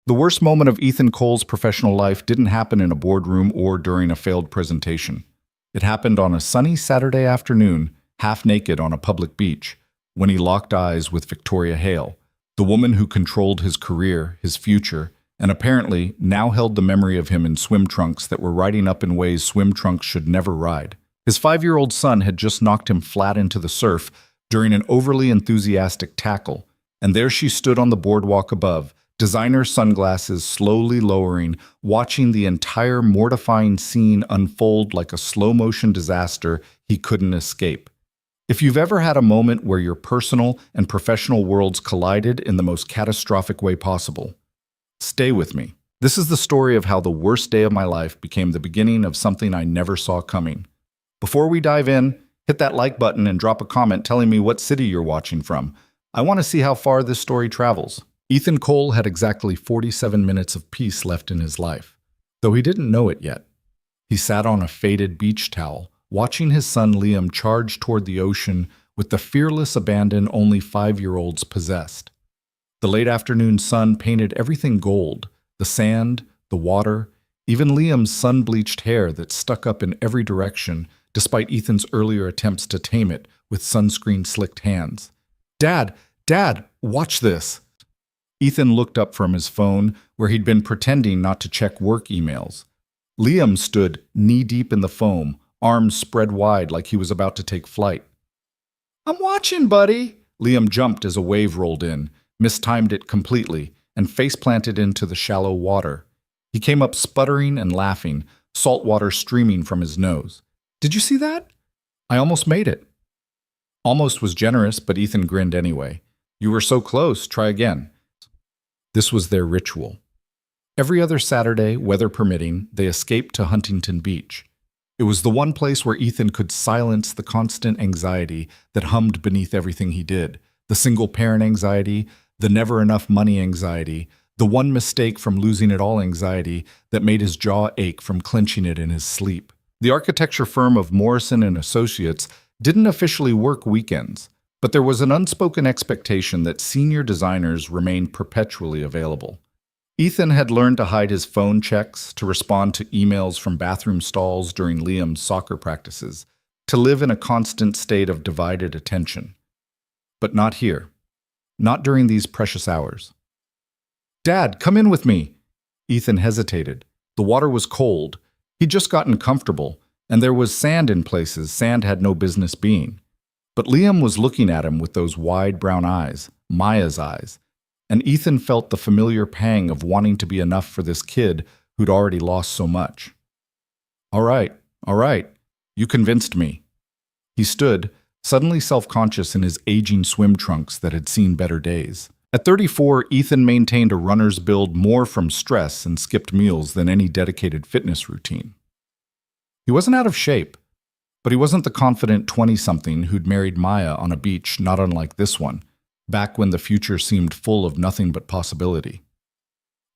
The worst moment of Ethan Cole's professional life didn't happen in a boardroom or during a failed presentation. It happened on a sunny Saturday afternoon, half naked on a public beach, when he locked eyes with Victoria Hale, the woman who controlled his career, his future, and apparently now held the memory of him in swim trunks that were riding up in ways swim trunks should never ride. His 5-year-old son had just knocked him flat into the surf during an overly enthusiastic tackle, and there she stood on the boardwalk above, designer sunglasses slowly lowering, watching the entire mortifying scene unfold like a slow-motion disaster he couldn't escape. If you've ever had a moment where your personal and professional worlds collided in the most catastrophic way possible, stay with me. This is the story of how the worst day of my life became the beginning of something I never saw coming. Before we dive in, hit that like button and drop a comment telling me what city you're watching from. I want to see how far this story travels. Ethan Cole had exactly 47 minutes of peace left in his life, though he didn't know it yet. He sat on a faded beach towel, watching his son Liam charge toward the ocean with the fearless abandon only 5-year-olds possessed. The late afternoon sun painted everything gold, the sand, the water, even Liam's sun-bleached hair that stuck up in every direction despite Ethan's earlier attempts to tame it with sunscreen-slicked hands. "Dad! Dad! Watch this!" Ethan looked up from his phone, where he'd been pretending not to check work emails. Liam stood knee-deep in the foam, arms spread wide like he was about to take flight. "I'm watching, buddy!" Liam jumped as a wave rolled in, mistimed it completely, and face-planted into the shallow water. He came up sputtering and laughing, salt water streaming from his nose. "Did you see that? I almost made it." Almost was generous, but Ethan grinned anyway. "You were so close, try again." This was their ritual. Every other Saturday, weather permitting, they escaped to Huntington Beach. It was the one place where Ethan could silence the constant anxiety that hummed beneath everything he did. The single-parent anxiety, the never-enough-money anxiety, the one mistake from losing it all anxiety that made his jaw ache from clenching it in his sleep. The architecture firm of Morrison and Associates didn't officially work weekends, but there was an unspoken expectation that senior designers remained perpetually available. Ethan had learned to hide his phone checks, to respond to emails from bathroom stalls during Liam's soccer practices, to live in a constant state of divided attention. But not here. Not during these precious hours. "Dad, come in with me!" Ethan hesitated. The water was cold. He'd just gotten comfortable, and there was sand in places sand had no business being. But Liam was looking at him with those wide brown eyes, Maya's eyes, and Ethan felt the familiar pang of wanting to be enough for this kid who'd already lost so much. All right, you convinced me." He stood, suddenly self-conscious in his aging swim trunks that had seen better days. At 34, Ethan maintained a runner's build more from stress and skipped meals than any dedicated fitness routine. He wasn't out of shape, but he wasn't the confident 20-something who'd married Maya on a beach not unlike this one, back when the future seemed full of nothing but possibility.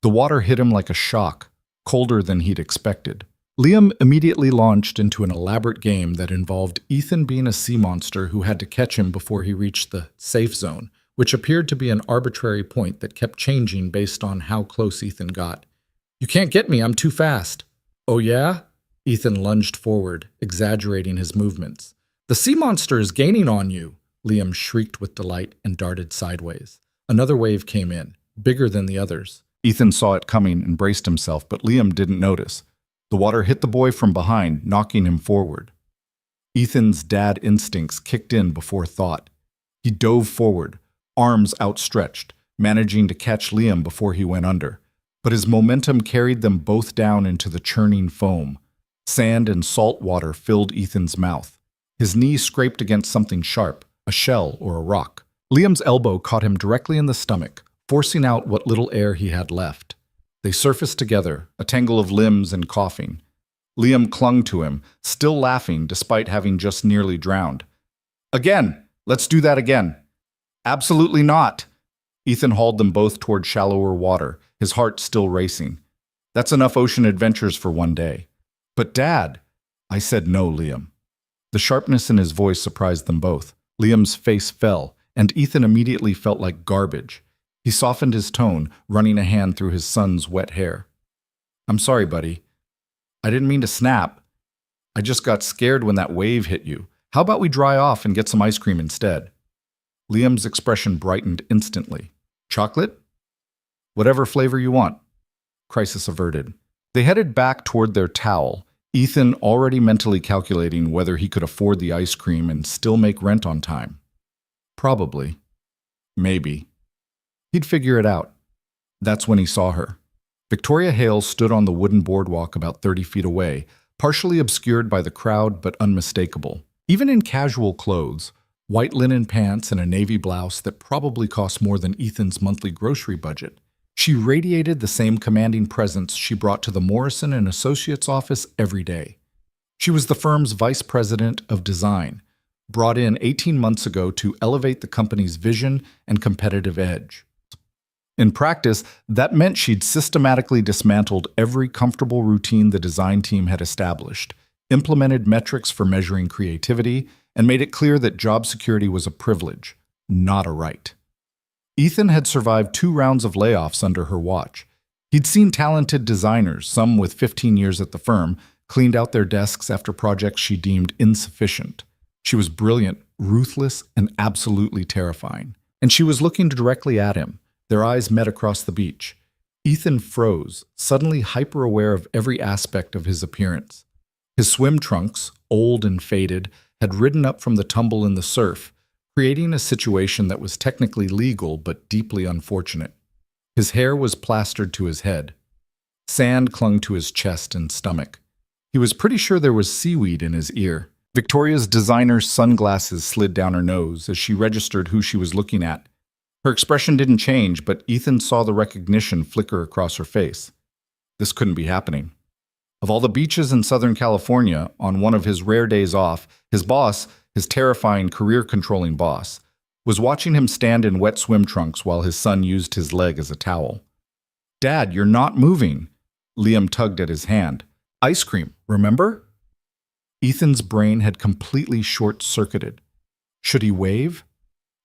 The water hit him like a shock, colder than he'd expected. Liam immediately launched into an elaborate game that involved Ethan being a sea monster who had to catch him before he reached the safe zone, which appeared to be an arbitrary point that kept changing based on how close Ethan got. "You can't get me, I'm too fast." "Oh yeah?" Ethan lunged forward, exaggerating his movements. "The sea monster is gaining on you!" Liam shrieked with delight and darted sideways. Another wave came in, bigger than the others. Ethan saw it coming and braced himself, but Liam didn't notice. The water hit the boy from behind, knocking him forward. Ethan's dad instincts kicked in before thought. He dove forward, arms outstretched, managing to catch Liam before he went under. But his momentum carried them both down into the churning foam. Sand and salt water filled Ethan's mouth. His knee scraped against something sharp, a shell or a rock. Liam's elbow caught him directly in the stomach, forcing out what little air he had left. They surfaced together, a tangle of limbs and coughing. Liam clung to him, still laughing despite having just nearly drowned. "Again! Let's do that again!" "Absolutely not!" Ethan hauled them both toward shallower water, his heart still racing. "That's enough ocean adventures for one day." "But Dad!" "I said no, Liam." The sharpness in his voice surprised them both. Liam's face fell, and Ethan immediately felt like garbage. He softened his tone, running a hand through his son's wet hair. I'm sorry, buddy. I didn't mean to snap. I just got scared when that wave hit you. How about we dry off and get some ice cream instead? Liam's expression brightened instantly. Chocolate? Whatever flavor you want. Crisis averted. They headed back toward their towel, Ethan already mentally calculating whether he could afford the ice cream and still make rent on time. Probably. Maybe. He'd figure it out. That's when he saw her. Victoria Hale stood on the wooden boardwalk about 30 feet away, partially obscured by the crowd but unmistakable. Even in casual clothes, white linen pants and a navy blouse that probably cost more than Ethan's monthly grocery budget, she radiated the same commanding presence she brought to the Morrison and Associates office every day. She was the firm's vice president of design, brought in 18 months ago to elevate the company's vision and competitive edge. In practice, that meant she'd systematically dismantled every comfortable routine the design team had established, implemented metrics for measuring creativity, and made it clear that job security was a privilege, not a right. Ethan had survived 2 rounds of layoffs under her watch. He'd seen talented designers, some with 15 years at the firm, cleaned out their desks after projects she deemed insufficient. She was brilliant, ruthless, and absolutely terrifying. And she was looking directly at him. Their eyes met across the beach. Ethan froze, suddenly hyper-aware of every aspect of his appearance. His swim trunks, old and faded, had ridden up from the tumble in the surf, creating a situation that was technically legal but deeply unfortunate. His hair was plastered to his head. Sand clung to his chest and stomach. He was pretty sure there was seaweed in his ear. Victoria's designer sunglasses slid down her nose as she registered who she was looking at. Her expression didn't change, but Ethan saw the recognition flicker across her face. This couldn't be happening. Of all the beaches in Southern California, on one of his rare days off, his boss, his terrifying career-controlling boss, was watching him stand in wet swim trunks while his son used his leg as a towel. "Dad, you're not moving." Liam tugged at his hand. "Ice cream, remember?" Ethan's brain had completely short-circuited. Should he wave?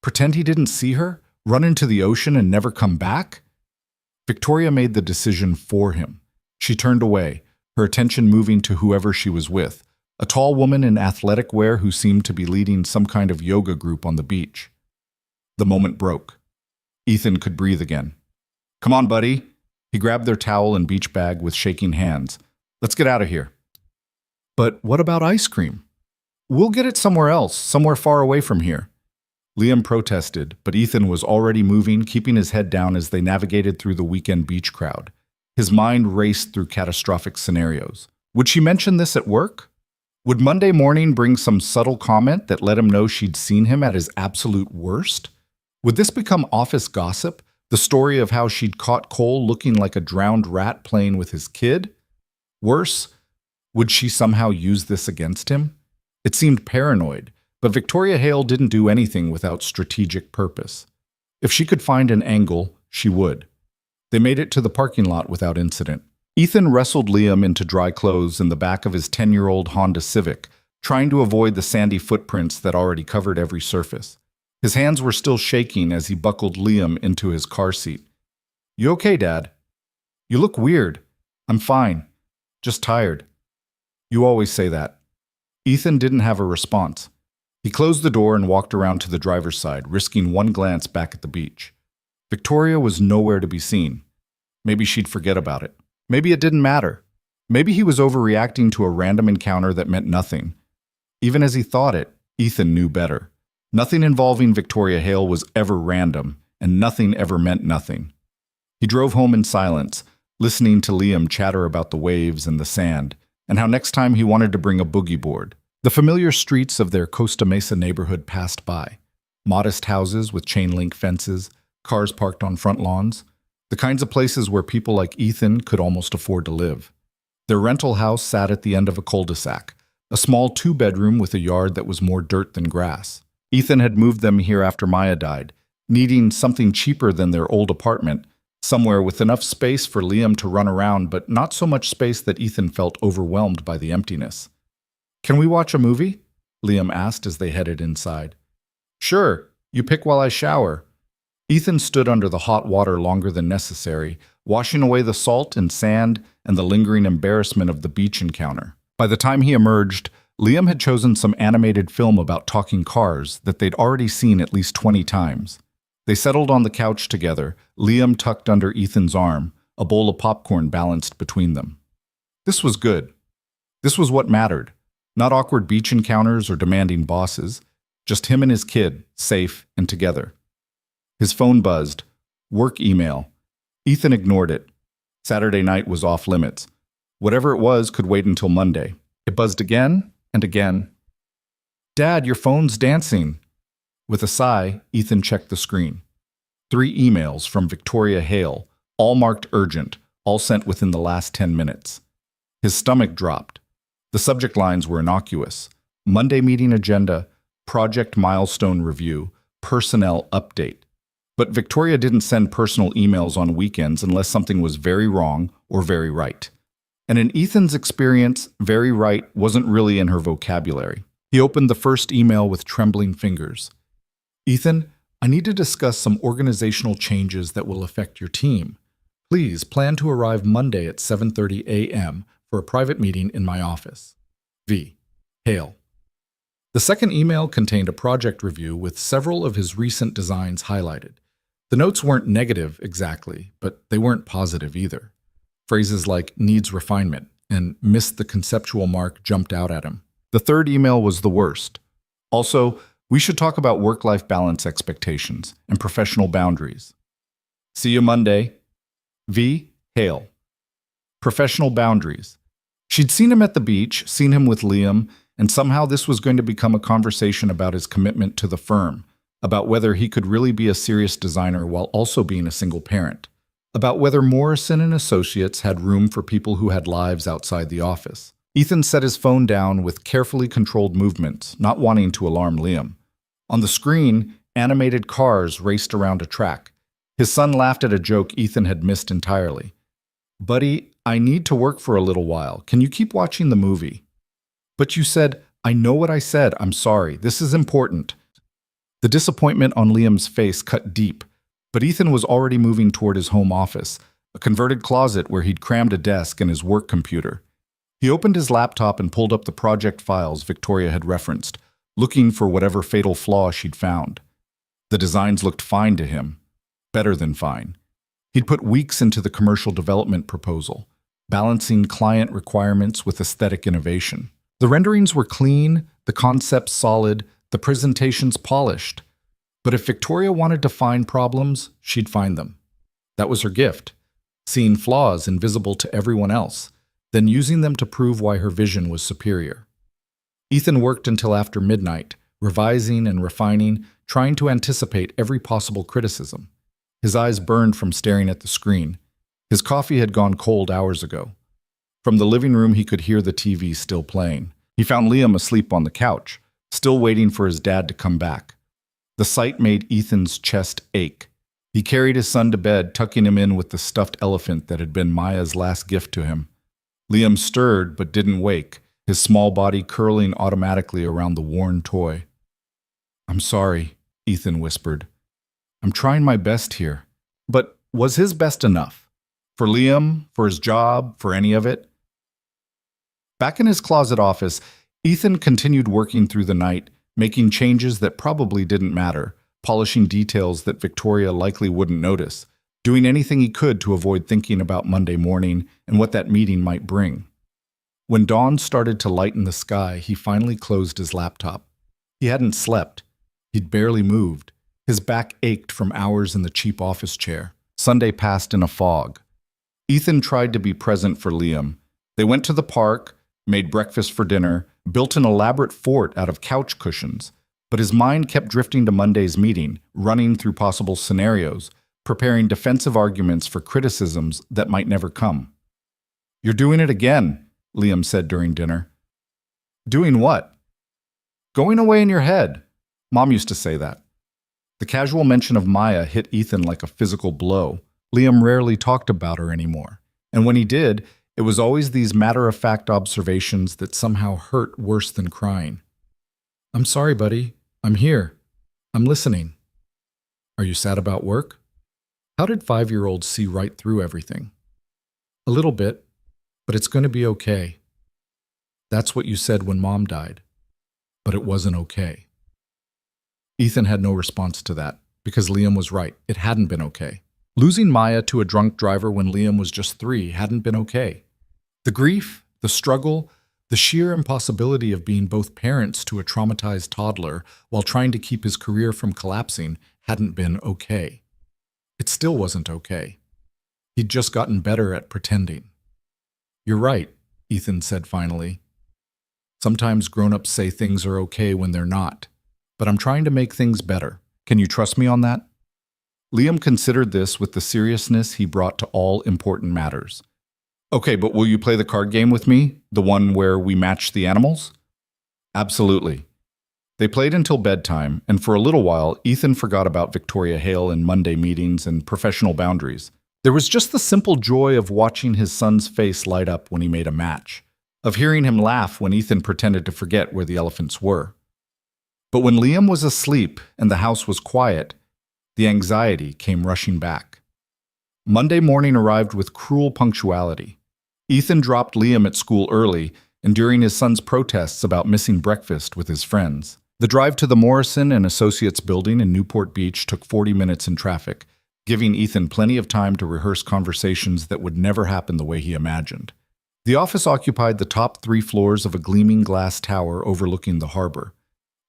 Pretend he didn't see her? Run into the ocean and never come back? Victoria made the decision for him. She turned away, her attention moving to whoever she was with, a tall woman in athletic wear who seemed to be leading some kind of yoga group on the beach. The moment broke. Ethan could breathe again. "Come on, buddy." He grabbed their towel and beach bag with shaking hands. "Let's get out of here." "But what about ice cream?" "We'll get it somewhere else, somewhere far away from here." Liam protested, but Ethan was already moving, keeping his head down as they navigated through the weekend beach crowd. His mind raced through catastrophic scenarios. Would she mention this at work? Would Monday morning bring some subtle comment that let him know she'd seen him at his absolute worst? Would this become office gossip, the story of how she'd caught Cole looking like a drowned rat playing with his kid? Worse, would she somehow use this against him? It seemed paranoid, but Victoria Hale didn't do anything without strategic purpose. If she could find an angle, she would. They made it to the parking lot without incident. Ethan wrestled Liam into dry clothes in the back of his 10-year-old Honda Civic, trying to avoid the sandy footprints that already covered every surface. His hands were still shaking as he buckled Liam into his car seat. "You okay, Dad?" "You look weird." "I'm fine. Just tired." "You always say that." Ethan didn't have a response. He closed the door and walked around to the driver's side, risking one glance back at the beach. Victoria was nowhere to be seen. Maybe she'd forget about it. Maybe it didn't matter. Maybe he was overreacting to a random encounter that meant nothing. Even as he thought it, Ethan knew better. Nothing involving Victoria Hale was ever random, and nothing ever meant nothing. He drove home in silence, listening to Liam chatter about the waves and the sand, and how next time he wanted to bring a boogie board. The familiar streets of their Costa Mesa neighborhood passed by. Modest houses with chain-link fences, cars parked on front lawns, the kinds of places where people like Ethan could almost afford to live. Their rental house sat at the end of a cul-de-sac, a small 2-bedroom with a yard that was more dirt than grass. Ethan had moved them here after Maya died, needing something cheaper than their old apartment, somewhere with enough space for Liam to run around, but not so much space that Ethan felt overwhelmed by the emptiness. "Can we watch a movie?" Liam asked as they headed inside. "Sure, you pick while I shower." Ethan stood under the hot water longer than necessary, washing away the salt and sand and the lingering embarrassment of the beach encounter. By the time he emerged, Liam had chosen some animated film about talking cars that they'd already seen at least 20 times. They settled on the couch together, Liam tucked under Ethan's arm, a bowl of popcorn balanced between them. This was good. This was what mattered. Not awkward beach encounters or demanding bosses, just him and his kid, safe and together. His phone buzzed. Work email. Ethan ignored it. Saturday night was off limits. Whatever it was could wait until Monday. It buzzed again and again. Dad, your phone's dancing. With a sigh, Ethan checked the screen. 3 emails from Victoria Hale, all marked urgent, all sent within the last 10 minutes. His stomach dropped. The subject lines were innocuous. Monday meeting agenda, project milestone review, personnel update. But Victoria didn't send personal emails on weekends unless something was very wrong or very right. And in Ethan's experience, very right wasn't really in her vocabulary. He opened the first email with trembling fingers. Ethan, I need to discuss some organizational changes that will affect your team. Please plan to arrive Monday at 7:30 a.m. for a private meeting in my office. V. Hale. The second email contained a project review with several of his recent designs highlighted. The notes weren't negative exactly, but they weren't positive either. Phrases like needs refinement and missed the conceptual mark jumped out at him. The third email was the worst. Also, we should talk about work-life balance expectations and professional boundaries. See you Monday. V. Hale. Professional boundaries. She'd seen him at the beach, seen him with Liam, and somehow this was going to become a conversation about his commitment to the firm, about whether he could really be a serious designer while also being a single parent, about whether Morrison and Associates had room for people who had lives outside the office. Ethan set his phone down with carefully controlled movements, not wanting to alarm Liam. On the screen, animated cars raced around a track. His son laughed at a joke Ethan had missed entirely. Buddy, I need to work for a little while. Can you keep watching the movie? But you said, I know what I said. I'm sorry. This is important. The disappointment on Liam's face cut deep, but Ethan was already moving toward his home office, a converted closet where he'd crammed a desk and his work computer. He opened his laptop and pulled up the project files Victoria had referenced, looking for whatever fatal flaw she'd found. The designs looked fine to him, better than fine. He'd put weeks into the commercial development proposal, balancing client requirements with aesthetic innovation. The renderings were clean, the concepts solid, the presentations polished. But if Victoria wanted to find problems, she'd find them. That was her gift, seeing flaws invisible to everyone else, then using them to prove why her vision was superior. Ethan worked until after midnight, revising and refining, trying to anticipate every possible criticism. His eyes burned from staring at the screen. His coffee had gone cold hours ago. From the living room, he could hear the TV still playing. He found Liam asleep on the couch, still waiting for his dad to come back. The sight made Ethan's chest ache. He carried his son to bed, tucking him in with the stuffed elephant that had been Maya's last gift to him. Liam stirred but didn't wake, his small body curling automatically around the worn toy. I'm sorry, Ethan whispered. I'm trying my best here. But was his best enough? For Liam, for his job, for any of it? Back in his closet office, Ethan continued working through the night, making changes that probably didn't matter, polishing details that Victoria likely wouldn't notice, doing anything he could to avoid thinking about Monday morning and what that meeting might bring. When dawn started to lighten the sky, he finally closed his laptop. He hadn't slept. He'd barely moved. His back ached from hours in the cheap office chair. Sunday passed in a fog. Ethan tried to be present for Liam. They went to the park, made breakfast for dinner, built an elaborate fort out of couch cushions, but his mind kept drifting to Monday's meeting, running through possible scenarios, preparing defensive arguments for criticisms that might never come. You're doing it again, Liam said during dinner. Doing what? Going away in your head. Mom used to say that. The casual mention of Maya hit Ethan like a physical blow. Liam rarely talked about her anymore, and when he did, it was always these matter-of-fact observations that somehow hurt worse than crying. I'm sorry, buddy. I'm here. I'm listening. Are you sad about work? How did 5-year-olds see right through everything? A little bit, but it's going to be okay. That's what you said when Mom died, but it wasn't okay. Ethan had no response to that, because Liam was right. It hadn't been okay. Losing Maya to a drunk driver when Liam was just 3 hadn't been okay. The grief, the struggle, the sheer impossibility of being both parents to a traumatized toddler while trying to keep his career from collapsing hadn't been okay. It still wasn't okay. He'd just gotten better at pretending. You're right, Ethan said finally. Sometimes grown-ups say things are okay when they're not, but I'm trying to make things better. Can you trust me on that? Liam considered this with the seriousness he brought to all important matters. Okay, but will you play the card game with me? The one where we match the animals? Absolutely. They played until bedtime, and for a little while, Ethan forgot about Victoria Hale and Monday meetings and professional boundaries. There was just the simple joy of watching his son's face light up when he made a match, of hearing him laugh when Ethan pretended to forget where the elephants were. But when Liam was asleep and the house was quiet, the anxiety came rushing back. Monday morning arrived with cruel punctuality. Ethan dropped Liam at school early, and during his son's protests about missing breakfast with his friends. The drive to the Morrison and Associates building in Newport Beach took 40 minutes in traffic, giving Ethan plenty of time to rehearse conversations that would never happen the way he imagined. The office occupied the top 3 floors of a gleaming glass tower overlooking the harbor.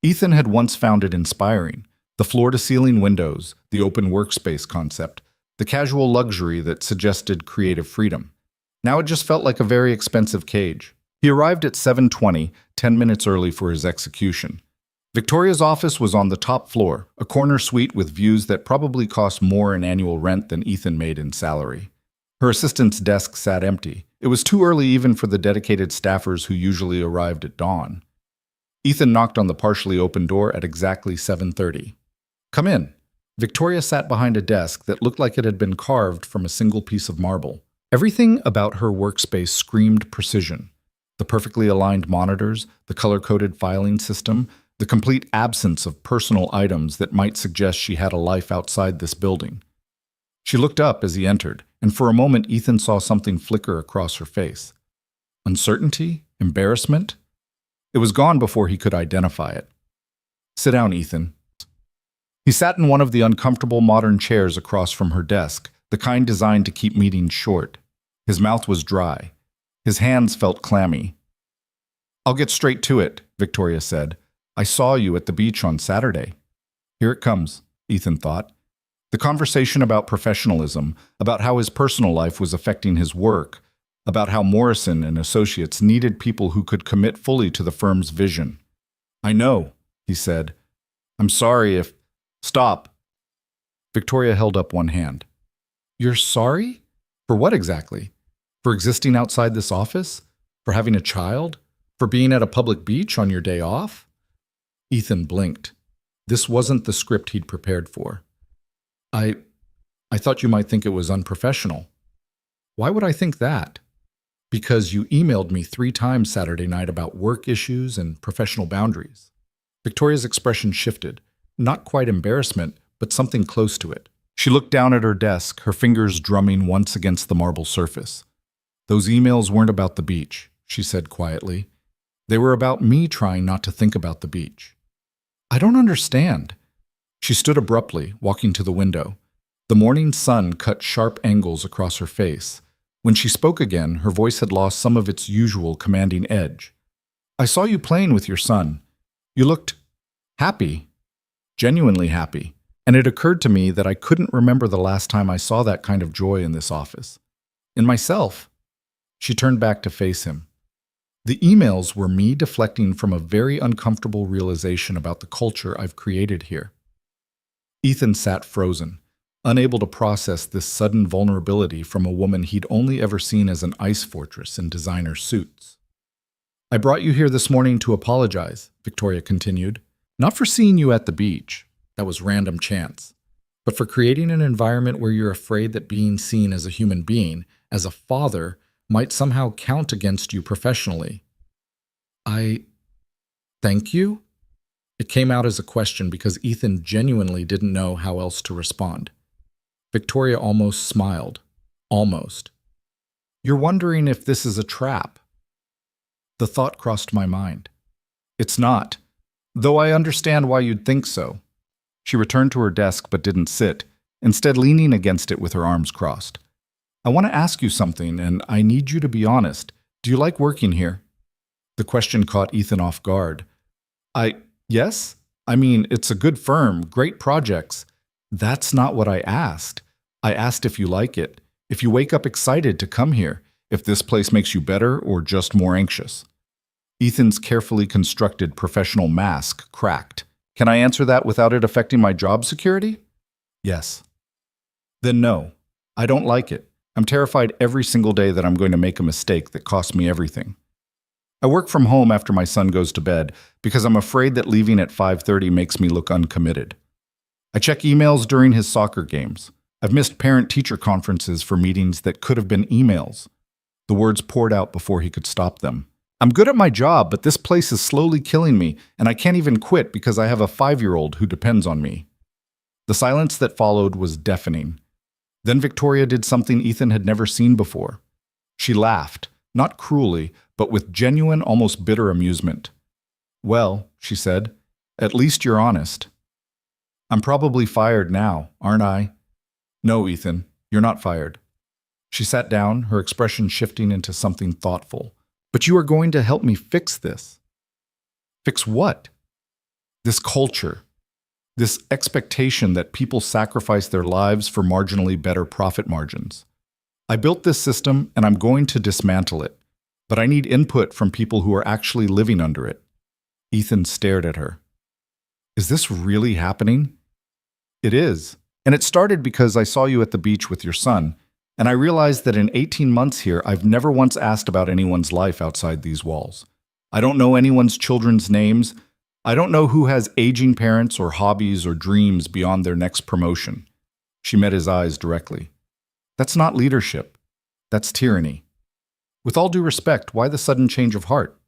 Ethan had once found it inspiring. The floor-to-ceiling windows, the open workspace concept, the casual luxury that suggested creative freedom. Now it just felt like a very expensive cage. He arrived at 7:20, 10 minutes early for his execution. Victoria's office was on the top floor, a corner suite with views that probably cost more in annual rent than Ethan made in salary. Her assistant's desk sat empty. It was too early even for the dedicated staffers who usually arrived at dawn. Ethan knocked on the partially open door at exactly 7:30. Come in. Victoria sat behind a desk that looked like it had been carved from a single piece of marble. Everything about her workspace screamed precision. The perfectly aligned monitors, the color-coded filing system, the complete absence of personal items that might suggest she had a life outside this building. She looked up as he entered, and for a moment Ethan saw something flicker across her face. Uncertainty? Embarrassment? It was gone before he could identify it. Sit down, Ethan. He sat in one of the uncomfortable modern chairs across from her desk, the kind designed to keep meetings short. His mouth was dry. His hands felt clammy. I'll get straight to it, Victoria said. I saw you at the beach on Saturday. Here it comes, Ethan thought. The conversation about professionalism, about how his personal life was affecting his work, about how Morrison and Associates needed people who could commit fully to the firm's vision. I know, he said. I'm sorry if... Stop. Victoria held up one hand. You're sorry? For what exactly? For existing outside this office? For having a child? For being at a public beach on your day off? Ethan blinked. This wasn't the script he'd prepared for. I thought you might think it was unprofessional. Why would I think that? Because you emailed me 3 times Saturday night about work issues and professional boundaries. Victoria's expression shifted. Not quite embarrassment, but something close to it. She looked down at her desk, her fingers drumming once against the marble surface. Those emails weren't about the beach, she said quietly. They were about me trying not to think about the beach. I don't understand. She stood abruptly, walking to the window. The morning sun cut sharp angles across her face. When she spoke again, her voice had lost some of its usual commanding edge. I saw you playing with your son. You looked happy, genuinely happy, and it occurred to me that I couldn't remember the last time I saw that kind of joy in this office. In myself. She turned back to face him. The emails were me deflecting from a very uncomfortable realization about the culture I've created here. Ethan sat frozen, unable to process this sudden vulnerability from a woman he'd only ever seen as an ice fortress in designer suits. I brought you here this morning to apologize, Victoria continued. Not for seeing you at the beach, that was random chance, but for creating an environment where you're afraid that being seen as a human being, as a father, might somehow count against you professionally. Thank you? It came out as a question because Ethan genuinely didn't know how else to respond. Victoria almost smiled. Almost. You're wondering if this is a trap? The thought crossed my mind. It's not, though I understand why you'd think so. She returned to her desk but didn't sit, instead leaning against it with her arms crossed. I want to ask you something, and I need you to be honest. Do you like working here? The question caught Ethan off guard. Yes? I mean, it's a good firm, great projects. That's not what I asked. I asked if you like it, if you wake up excited to come here, if this place makes you better or just more anxious. Ethan's carefully constructed professional mask cracked. Can I answer that without it affecting my job security? Yes. Then no, I don't like it. I'm terrified every single day that I'm going to make a mistake that costs me everything. I work from home after my son goes to bed because I'm afraid that leaving at 5:30 makes me look uncommitted. I check emails during his soccer games. I've missed parent-teacher conferences for meetings that could have been emails. The words poured out before he could stop them. I'm good at my job, but this place is slowly killing me, and I can't even quit because I have a 5-year-old who depends on me. The silence that followed was deafening. Then Victoria did something Ethan had never seen before. She laughed, not cruelly, but with genuine, almost bitter amusement. Well, she said, at least you're honest. I'm probably fired now, aren't I? No, Ethan, you're not fired. She sat down, her expression shifting into something thoughtful. But you are going to help me fix this. Fix what? This culture. This expectation that people sacrifice their lives for marginally better profit margins. I built this system and I'm going to dismantle it. But I need input from people who are actually living under it. Ethan stared at her. Is this really happening? It is. And it started because I saw you at the beach with your son, and I realized that in 18 months here, I've never once asked about anyone's life outside these walls. I don't know anyone's children's names. I don't know who has aging parents or hobbies or dreams beyond their next promotion. She met his eyes directly. That's not leadership. That's tyranny. With all due respect, why the sudden change of heart?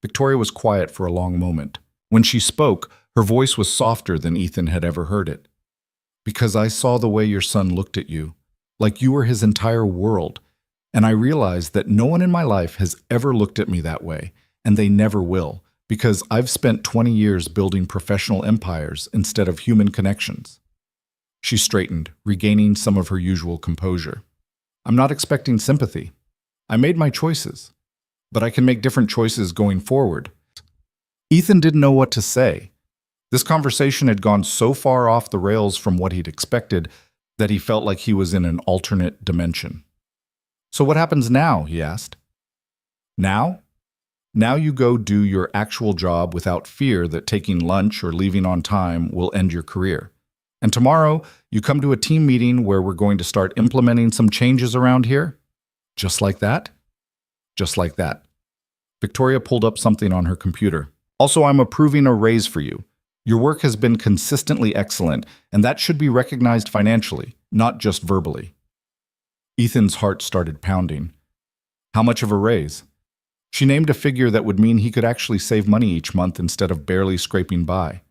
Victoria was quiet for a long moment. When she spoke, her voice was softer than Ethan had ever heard it. Because I saw the way your son looked at you, like you were his entire world, and I realized that no one in my life has ever looked at me that way, and they never will, because I've spent 20 years building professional empires instead of human connections. She straightened, regaining some of her usual composure. I'm not expecting sympathy. I made my choices, but I can make different choices going forward. Ethan didn't know what to say. This conversation had gone so far off the rails from what he'd expected that he felt like he was in an alternate dimension. So what happens now? He asked. Now? Now you go do your actual job without fear that taking lunch or leaving on time will end your career. And tomorrow, you come to a team meeting where we're going to start implementing some changes around here? Just like that? Just like that. Victoria pulled up something on her computer. Also, I'm approving a raise for you. Your work has been consistently excellent, and that should be recognized financially, not just verbally. Ethan's heart started pounding. How much of a raise? She named a figure that would mean he could actually save money each month instead of barely scraping by.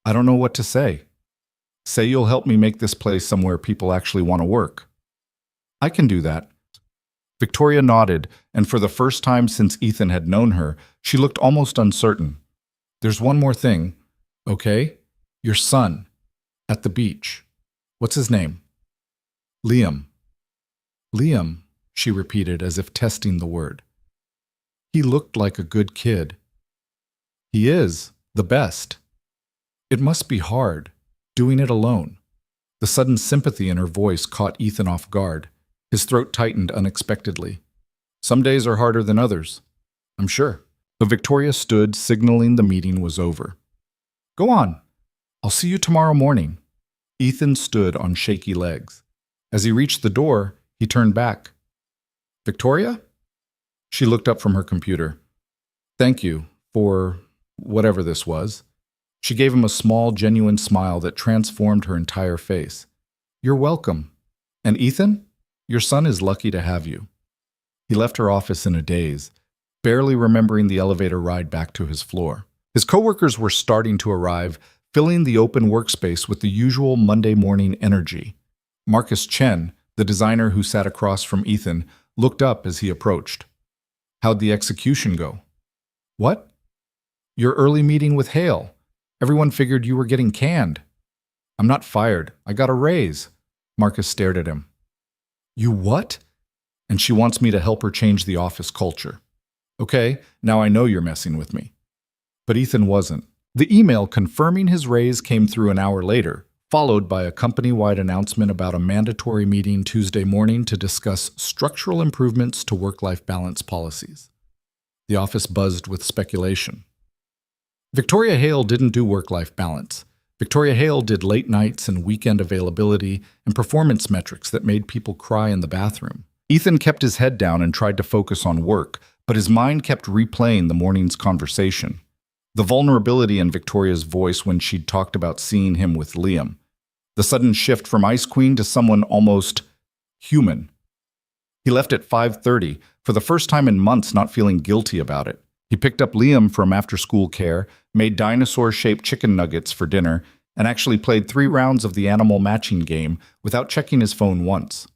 I don't know what to say. Say you'll help me make this place somewhere people actually want to work. I can do that. Victoria nodded, and for the first time since Ethan had known her, she looked almost uncertain. There's one more thing, okay? Your son, at the beach. What's his name? Liam. Liam, she repeated as if testing the word. He looked like a good kid. He is, the best. It must be hard, doing it alone. The sudden sympathy in her voice caught Ethan off guard. His throat tightened unexpectedly. Some days are harder than others, I'm sure. So Victoria stood, signaling the meeting was over. Go on. I'll see you tomorrow morning. Ethan stood on shaky legs. As he reached the door, he turned back. Victoria? She looked up from her computer. Thank you for whatever this was. She gave him a small, genuine smile that transformed her entire face. You're welcome. And Ethan? Your son is lucky to have you. He left her office in a daze, barely remembering the elevator ride back to his floor. His coworkers were starting to arrive, filling the open workspace with the usual Monday morning energy. Marcus Chen, the designer who sat across from Ethan, looked up as he approached. "How'd the execution go?" "What?" "Your early meeting with Hale. Everyone figured you were getting canned." "I'm not fired. I got a raise." Marcus stared at him. "You what?" "And she wants me to help her change the office culture." "Okay, now I know you're messing with me." But Ethan wasn't. The email confirming his raise came through an hour later, followed by a company-wide announcement about a mandatory meeting Tuesday morning to discuss structural improvements to work-life balance policies. The office buzzed with speculation. Victoria Hale didn't do work-life balance. Victoria Hale did late nights and weekend availability and performance metrics that made people cry in the bathroom. Ethan kept his head down and tried to focus on work, but his mind kept replaying the morning's conversation. The vulnerability in Victoria's voice when she'd talked about seeing him with Liam. The sudden shift from Ice Queen to someone almost human. He left at 5:30, for the first time in months not feeling guilty about it. He picked up Liam from after-school care, made dinosaur-shaped chicken nuggets for dinner, and actually played 3 rounds of the animal matching game without checking his phone once.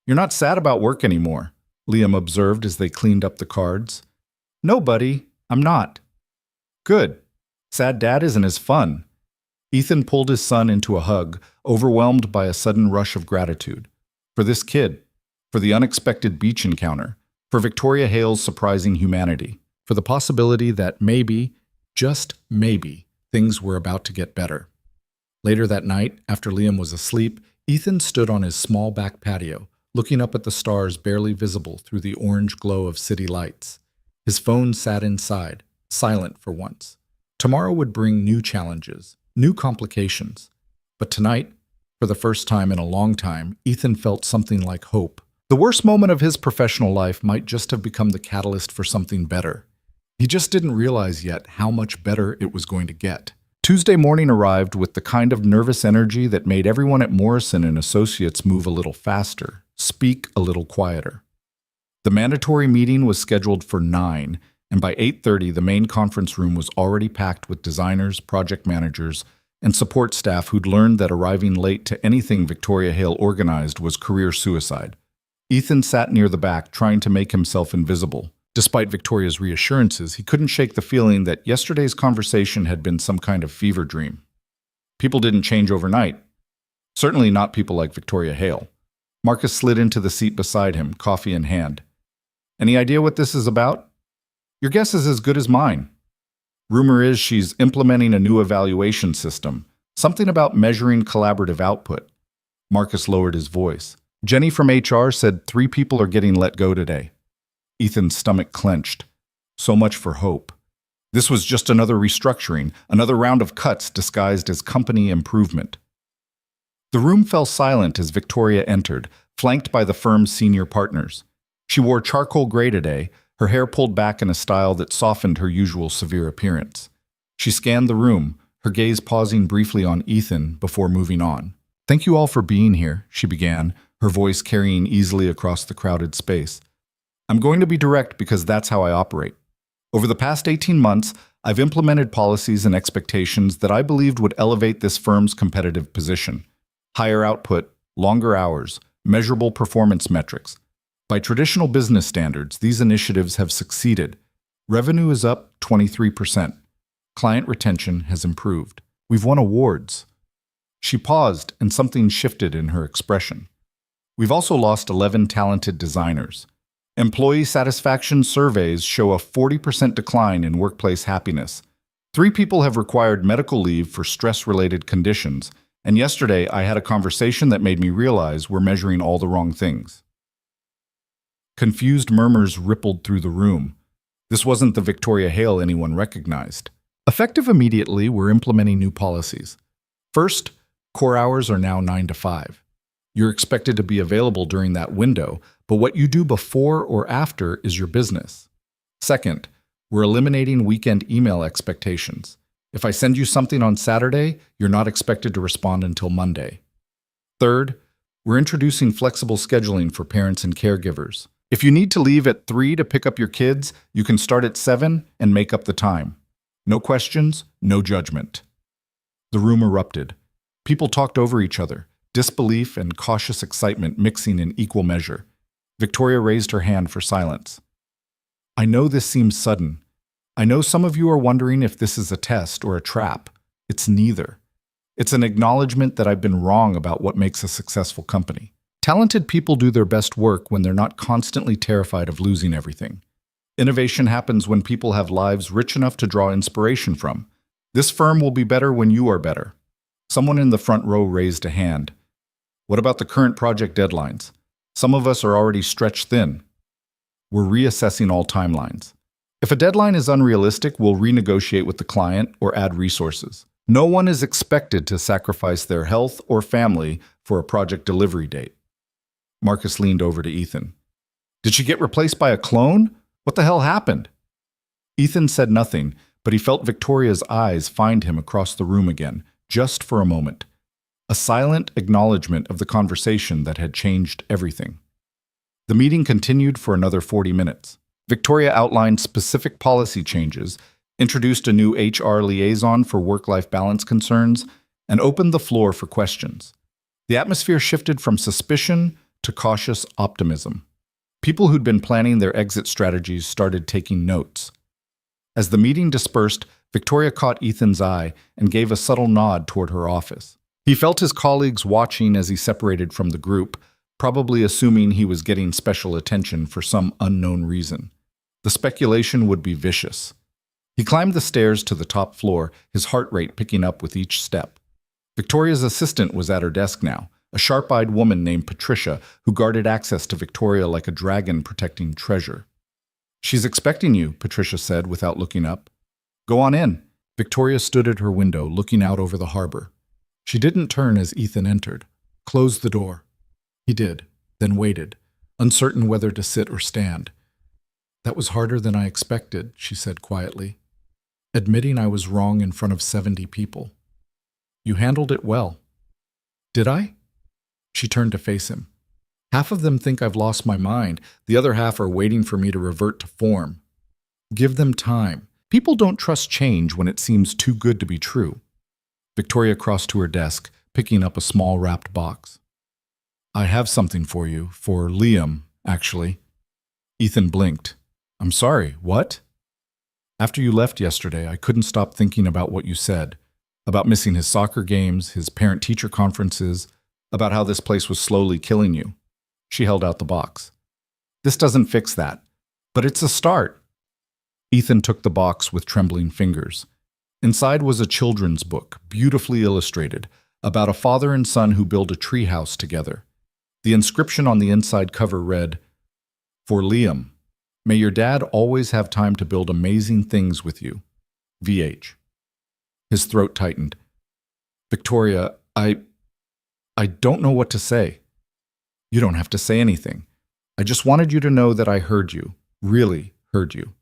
"You're not sad about work anymore," Liam observed as they cleaned up the cards. "No, buddy, I'm not." "Good. Sad dad isn't as fun." Ethan pulled his son into a hug, overwhelmed by a sudden rush of gratitude. For this kid, for the unexpected beach encounter, for Victoria Hale's surprising humanity, for the possibility that maybe, just maybe, things were about to get better. Later that night, after Liam was asleep, Ethan stood on his small back patio, looking up at the stars barely visible through the orange glow of city lights. His phone sat inside, silent for once. Tomorrow would bring new challenges, new complications. But tonight, for the first time in a long time, Ethan felt something like hope. The worst moment of his professional life might just have become the catalyst for something better. He just didn't realize yet how much better it was going to get. Tuesday morning arrived with the kind of nervous energy that made everyone at Morrison and Associates move a little faster, speak a little quieter. The mandatory meeting was scheduled for 9, and by 8:30 the main conference room was already packed with designers, project managers, and support staff who'd learned that arriving late to anything Victoria Hale organized was career suicide. Ethan sat near the back, trying to make himself invisible. Despite Victoria's reassurances, he couldn't shake the feeling that yesterday's conversation had been some kind of fever dream. People didn't change overnight. Certainly not people like Victoria Hale. Marcus slid into the seat beside him, coffee in hand. "Any idea what this is about?" "Your guess is as good as mine. Rumor is she's implementing a new evaluation system, something about measuring collaborative output." Marcus lowered his voice. "Jenny from HR said 3 people are getting let go today." Ethan's stomach clenched. So much for hope. This was just another restructuring, another round of cuts disguised as company improvement. The room fell silent as Victoria entered, flanked by the firm's senior partners. She wore charcoal gray today, her hair pulled back in a style that softened her usual severe appearance. She scanned the room, her gaze pausing briefly on Ethan before moving on. "Thank you all for being here," she began, her voice carrying easily across the crowded space. "I'm going to be direct because that's how I operate. Over the past 18 months, I've implemented policies and expectations that I believed would elevate this firm's competitive position. Higher output, longer hours, measurable performance metrics. By traditional business standards, these initiatives have succeeded. Revenue is up 23%. Client retention has improved. We've won awards." She paused, and something shifted in her expression. "We've also lost 11 talented designers. Employee satisfaction surveys show a 40% decline in workplace happiness. 3 people have required medical leave for stress-related conditions, and yesterday I had a conversation that made me realize we're measuring all the wrong things." Confused murmurs rippled through the room. This wasn't the Victoria Hale anyone recognized. Effective immediately, we're implementing new policies. First, core hours are now 9 to 5. You're expected to be available during that window, but what you do before or after is your business. Second, we're eliminating weekend email expectations. If I send you something on Saturday, you're not expected to respond until Monday. Third, we're introducing flexible scheduling for parents and caregivers. If you need to leave at 3 to pick up your kids, you can start at 7 and make up the time. No questions, no judgment. The room erupted. People talked over each other, disbelief and cautious excitement mixing in equal measure. Victoria raised her hand for silence. I know this seems sudden. I know some of you are wondering if this is a test or a trap. It's neither. It's an acknowledgement that I've been wrong about what makes a successful company. Talented people do their best work when they're not constantly terrified of losing everything. Innovation happens when people have lives rich enough to draw inspiration from. This firm will be better when you are better. Someone in the front row raised a hand. What about the current project deadlines? Some of us are already stretched thin. We're reassessing all timelines. If a deadline is unrealistic, we'll renegotiate with the client or add resources. No one is expected to sacrifice their health or family for a project delivery date. Marcus leaned over to Ethan. Did she get replaced by a clone? What the hell happened? Ethan said nothing, but he felt Victoria's eyes find him across the room again, just for a moment. A silent acknowledgement of the conversation that had changed everything. The meeting continued for another 40 minutes. Victoria outlined specific policy changes, introduced a new HR liaison for work-life balance concerns, and opened the floor for questions. The atmosphere shifted from suspicion to cautious optimism. People who'd been planning their exit strategies started taking notes. As the meeting dispersed, Victoria caught Ethan's eye and gave a subtle nod toward her office. He felt his colleagues watching as he separated from the group, probably assuming he was getting special attention for some unknown reason. The speculation would be vicious. He climbed the stairs to the top floor, his heart rate picking up with each step. Victoria's assistant was at her desk now, a sharp-eyed woman named Patricia who guarded access to Victoria like a dragon protecting treasure. She's expecting you, Patricia said without looking up. Go on in. Victoria stood at her window, looking out over the harbor. She didn't turn as Ethan entered. Close the door. He did, then waited, uncertain whether to sit or stand. That was harder than I expected, she said quietly. Admitting I was wrong in front of 70 people. You handled it well. Did I? She turned to face him. Half of them think I've lost my mind. The other half are waiting for me to revert to form. Give them time. People don't trust change when it seems too good to be true. Victoria crossed to her desk, picking up a small wrapped box. I have something for you, for Liam, actually. Ethan blinked. I'm sorry, what? After you left yesterday, I couldn't stop thinking about what you said, about missing his soccer games, his parent-teacher conferences, about how this place was slowly killing you. She held out the box. This doesn't fix that, but it's a start. Ethan took the box with trembling fingers. Inside was a children's book, beautifully illustrated, about a father and son who build a treehouse together. The inscription on the inside cover read, For Liam, may your dad always have time to build amazing things with you. VH. His throat tightened. Victoria, I don't know what to say. You don't have to say anything. I just wanted you to know that I heard you, really heard you.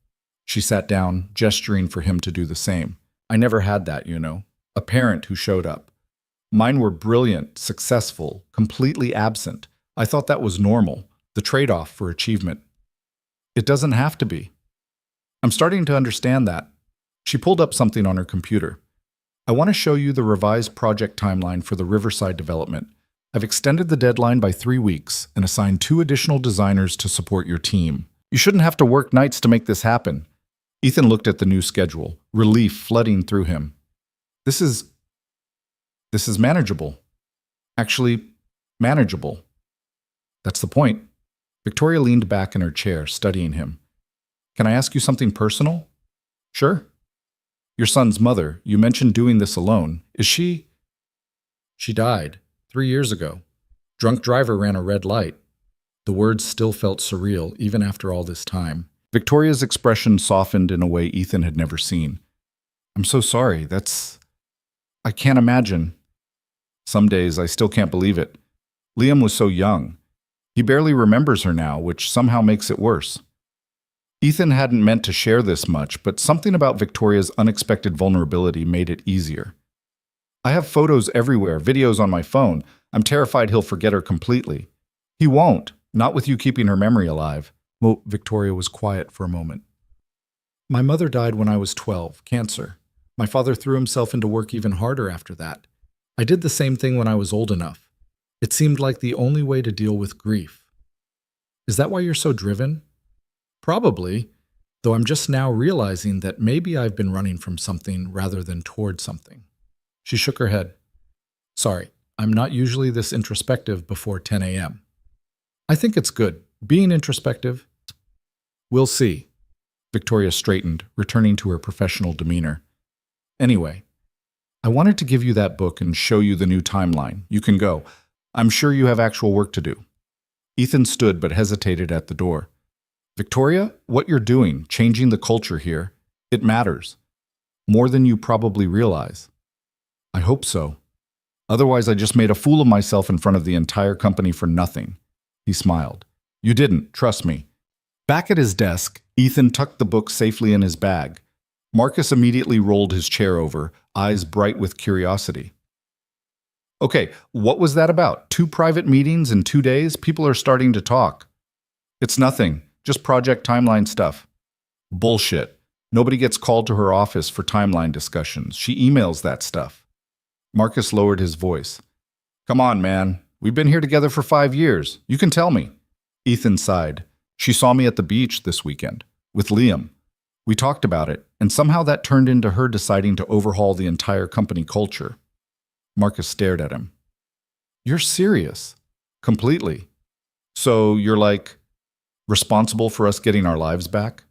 She sat down, gesturing for him to do the same. I never had that, you know. A parent who showed up. Mine were brilliant, successful, completely absent. I thought that was normal, the trade-off for achievement. It doesn't have to be. I'm starting to understand that. She pulled up something on her computer. I want to show you the revised project timeline for the Riverside development. I've extended the deadline by 3 weeks and assigned 2 additional designers to support your team. You shouldn't have to work nights to make this happen. Ethan looked at the new schedule, relief flooding through him. This is manageable. Actually, manageable. That's the point. Victoria leaned back in her chair, studying him. Can I ask you something personal? Sure. Your son's mother, you mentioned doing this alone. Is she? She died 3 years ago. Drunk driver ran a red light. The words still felt surreal, even after all this time. Victoria's expression softened in a way Ethan had never seen. I'm so sorry. I can't imagine. Some days I still can't believe it. Liam was so young. He barely remembers her now, which somehow makes it worse. Ethan hadn't meant to share this much, but something about Victoria's unexpected vulnerability made it easier. I have photos everywhere, videos on my phone. I'm terrified he'll forget her completely. He won't, not with you keeping her memory alive. Well, Victoria was quiet for a moment. My mother died when I was 12, cancer. My father threw himself into work even harder after that. I did the same thing when I was old enough. It seemed like the only way to deal with grief. Is that why you're so driven? Probably, though I'm just now realizing that maybe I've been running from something rather than toward something. She shook her head. Sorry, I'm not usually this introspective before 10 a.m. I think it's good, being introspective. We'll see. Victoria straightened, returning to her professional demeanor. Anyway, I wanted to give you that book and show you the new timeline. You can go. I'm sure you have actual work to do. Ethan stood but hesitated at the door. Victoria, what you're doing, changing the culture here, it matters. More than you probably realize. I hope so. Otherwise, I just made a fool of myself in front of the entire company for nothing. He smiled. You didn't, trust me. Back at his desk, Ethan tucked the book safely in his bag. Marcus immediately rolled his chair over, eyes bright with curiosity. Okay, what was that about? 2 private meetings in 2 days? People are starting to talk. It's nothing, just project timeline stuff. Bullshit. Nobody gets called to her office for timeline discussions. She emails that stuff. Marcus lowered his voice. Come on, man. We've been here together for 5 years. You can tell me. Ethan sighed. She saw me at the beach this weekend, with Liam. We talked about it, and somehow that turned into her deciding to overhaul the entire company culture. Marcus stared at him. You're serious? Completely. So you're like, responsible for us getting our lives back?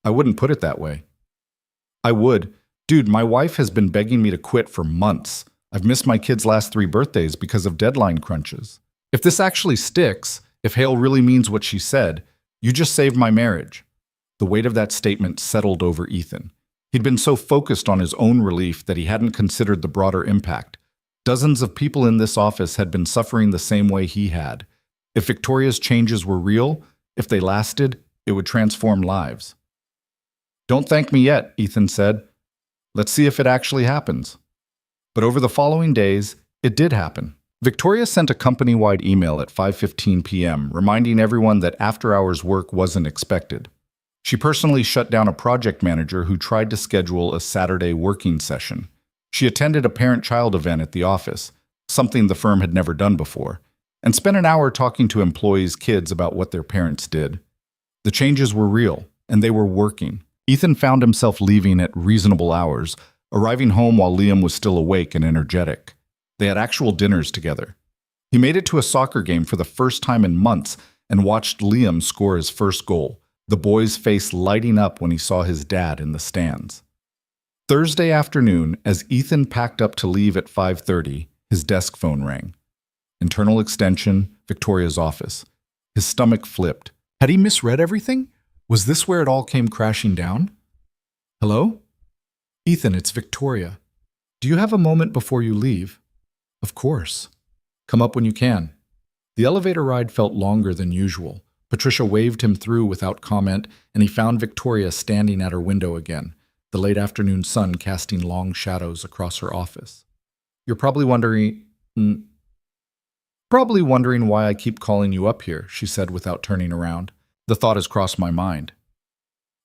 I wouldn't put it that way. I would. Dude, my wife has been begging me to quit for months. I've missed my kids' last 3 birthdays because of deadline crunches. If this actually sticks, if Hale really means what she said, you just saved my marriage. The weight of that statement settled over Ethan. He'd been so focused on his own relief that he hadn't considered the broader impact. Dozens of people in this office had been suffering the same way he had. If Victoria's changes were real, if they lasted, it would transform lives. Don't thank me yet, Ethan said. Let's see if it actually happens. But over the following days, it did happen. Victoria sent a company-wide email at 5:15 p.m. reminding everyone that after-hours work wasn't expected. She personally shut down a project manager who tried to schedule a Saturday working session. She attended a parent-child event at the office, something the firm had never done before, and spent an hour talking to employees' kids about what their parents did. The changes were real, and they were working. Ethan found himself leaving at reasonable hours, arriving home while Liam was still awake and energetic. They had actual dinners together. He made it to a soccer game for the first time in months and watched Liam score his first goal, the boy's face lighting up when he saw his dad in the stands. Thursday afternoon, as Ethan packed up to leave at 5:30, his desk phone rang. Internal extension, Victoria's office. His stomach flipped. Had he misread everything? Was this where it all came crashing down? Hello? Ethan, it's Victoria. Do you have a moment before you leave? Of course. Come up when you can. The elevator ride felt longer than usual. Patricia waved him through without comment, and he found Victoria standing at her window again, the late afternoon sun casting long shadows across her office. You're probably wondering why I keep calling you up here, she said without turning around. The thought has crossed my mind.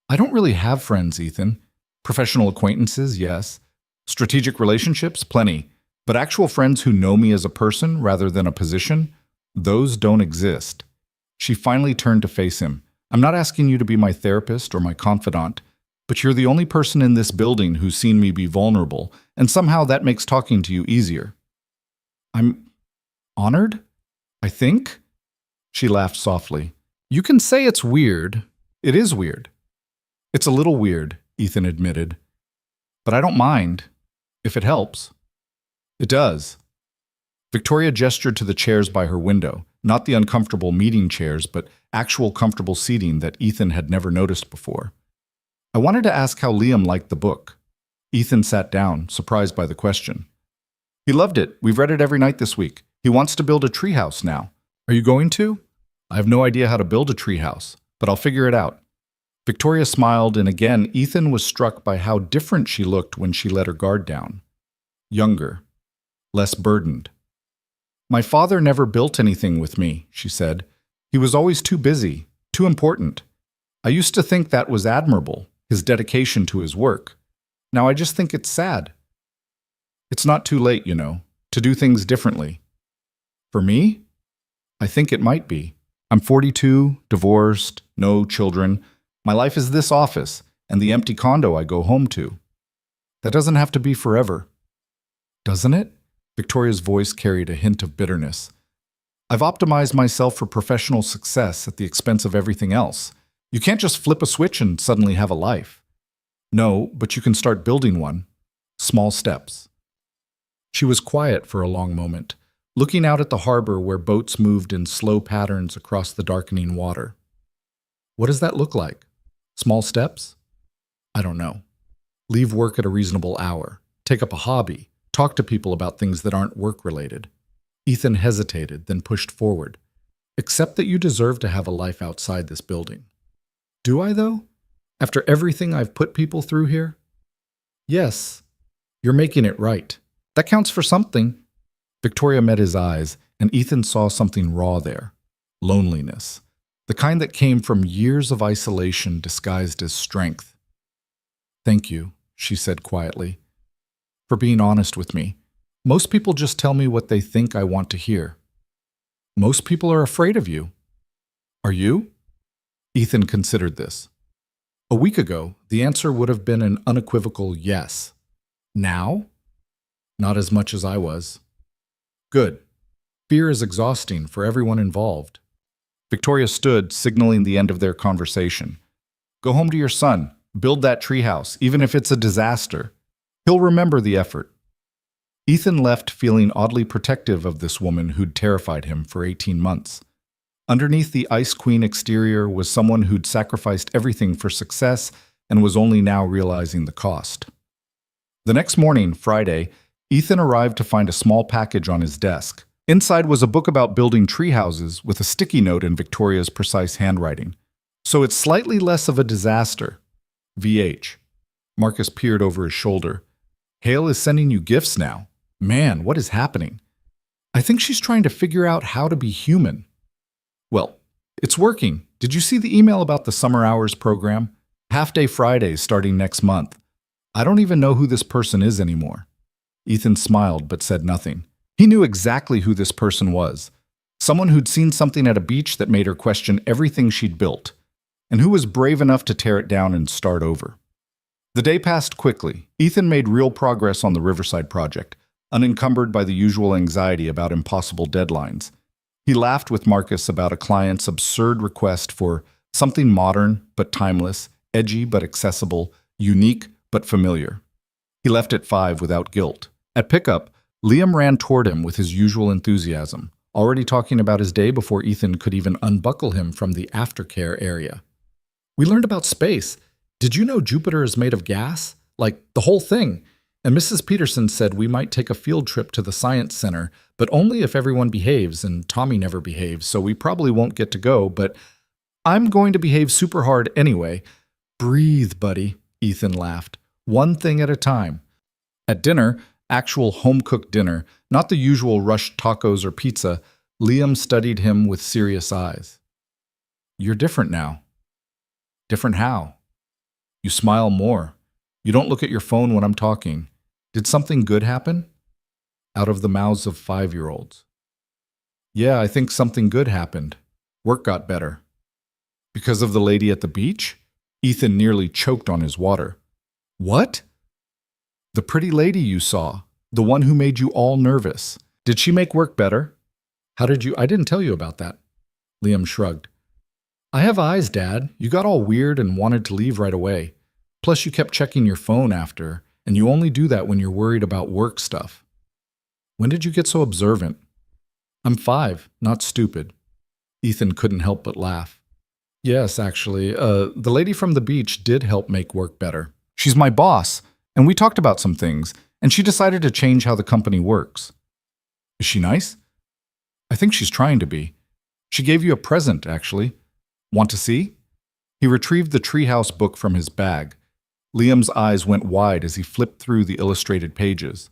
I don't really have friends, Ethan. Professional acquaintances, yes. Strategic relationships, plenty. But actual friends who know me as a person rather than a position, those don't exist. She finally turned to face him. I'm not asking you to be my therapist or my confidant, but you're the only person in this building who's seen me be vulnerable, and somehow that makes talking to you easier. I'm honored, I think? She laughed softly. You can say it's weird. It is weird. It's a little weird, Ethan admitted. But I don't mind, if it helps. It does. Victoria gestured to the chairs by her window, not the uncomfortable meeting chairs, but actual comfortable seating that Ethan had never noticed before. I wanted to ask how Liam liked the book. Ethan sat down, surprised by the question. He loved it. We've read it every night this week. He wants to build a treehouse now. Are you going to? I have no idea how to build a treehouse, but I'll figure it out. Victoria smiled, and again, Ethan was struck by how different she looked when she let her guard down. Younger. Less burdened. My father never built anything with me, she said. He was always too busy, too important. I used to think that was admirable, his dedication to his work. Now I just think it's sad. It's not too late, to do things differently. For me? I think it might be. I'm 42, divorced, no children. My life is this office and the empty condo I go home to. That doesn't have to be forever. Doesn't it? Victoria's voice carried a hint of bitterness. I've optimized myself for professional success at the expense of everything else. You can't just flip a switch and suddenly have a life. No, but you can start building one. Small steps. She was quiet for a long moment, looking out at the harbor where boats moved in slow patterns across the darkening water. What does that look like? Small steps? I don't know. Leave work at a reasonable hour. Take up a hobby. Talk to people about things that aren't work-related. Ethan hesitated, then pushed forward. Accept that you deserve to have a life outside this building. Do I, though? After everything I've put people through here? Yes. You're making it right. That counts for something. Victoria met his eyes, and Ethan saw something raw there. Loneliness. The kind that came from years of isolation disguised as strength. Thank you, she said quietly, for being honest with me. Most people just tell me what they think I want to hear. Most people are afraid of you. Are you? Ethan considered this. A week ago, the answer would have been an unequivocal yes. Now? Not as much as I was. Good. Fear is exhausting for everyone involved. Victoria stood, signaling the end of their conversation. Go home to your son. Build that treehouse, even if it's a disaster. He'll remember the effort. Ethan left feeling oddly protective of this woman who'd terrified him for 18 months. Underneath the Ice Queen exterior was someone who'd sacrificed everything for success and was only now realizing the cost. The next morning, Friday, Ethan arrived to find a small package on his desk. Inside was a book about building tree houses with a sticky note in Victoria's precise handwriting. So it's slightly less of a disaster. VH. Marcus peered over his shoulder. Hale is sending you gifts now. Man, what is happening? I think she's trying to figure out how to be human. Well, it's working. Did you see the email about the summer hours program? Half-day Fridays starting next month. I don't even know who this person is anymore. Ethan smiled but said nothing. He knew exactly who this person was. Someone who'd seen something at a beach that made her question everything she'd built, and who was brave enough to tear it down and start over. The day passed quickly. Ethan made real progress on the Riverside project, unencumbered by the usual anxiety about impossible deadlines. He laughed with Marcus about a client's absurd request for something modern but timeless, edgy but accessible, unique but familiar. He left at 5 without guilt. At pickup, Liam ran toward him with his usual enthusiasm, already talking about his day before Ethan could even unbuckle him from the aftercare area. We learned about space. Did you know Jupiter is made of gas? Like, the whole thing. And Mrs. Peterson said we might take a field trip to the Science Center, but only if everyone behaves, and Tommy never behaves, so we probably won't get to go, but I'm going to behave super hard anyway. Breathe, buddy, Ethan laughed. One thing at a time. At dinner, actual home-cooked dinner, not the usual rushed tacos or pizza, Liam studied him with serious eyes. You're different now. Different how? You smile more. You don't look at your phone when I'm talking. Did something good happen? Out of the mouths of 5-year-olds. Yeah, I think something good happened. Work got better. Because of the lady at the beach? Ethan nearly choked on his water. What? The pretty lady you saw. The one who made you all nervous. Did she make work better? How did you? I didn't tell you about that. Liam shrugged. I have eyes, Dad. You got all weird and wanted to leave right away. Plus you kept checking your phone after, and you only do that when you're worried about work stuff. When did you get so observant? I'm 5, not stupid. Ethan couldn't help but laugh. Yes, actually, the lady from the beach did help make work better. She's my boss, and we talked about some things, and she decided to change how the company works. Is she nice? I think she's trying to be. She gave you a present, actually. Want to see? He retrieved the treehouse book from his bag. Liam's eyes went wide as he flipped through the illustrated pages.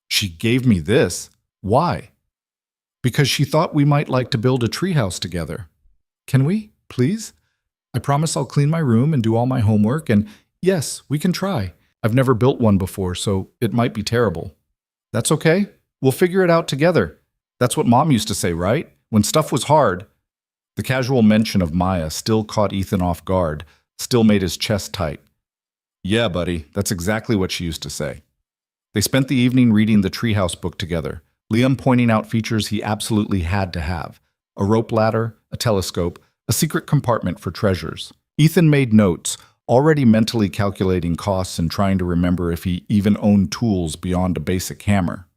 She gave me this? Why? Because she thought we might like to build a treehouse together. Can we, please? I promise I'll clean my room and do all my homework, and Yes, we can try. I've never built one before, so it might be terrible. That's okay. We'll figure it out together. That's what Mom used to say, right? When stuff was hard. The casual mention of Maya still caught Ethan off guard, still made his chest tight. Yeah, buddy, that's exactly what she used to say. They spent the evening reading the treehouse book together, Liam pointing out features he absolutely had to have: a rope ladder, a telescope, a secret compartment for treasures. Ethan made notes, already mentally calculating costs and trying to remember if he even owned tools beyond a basic hammer.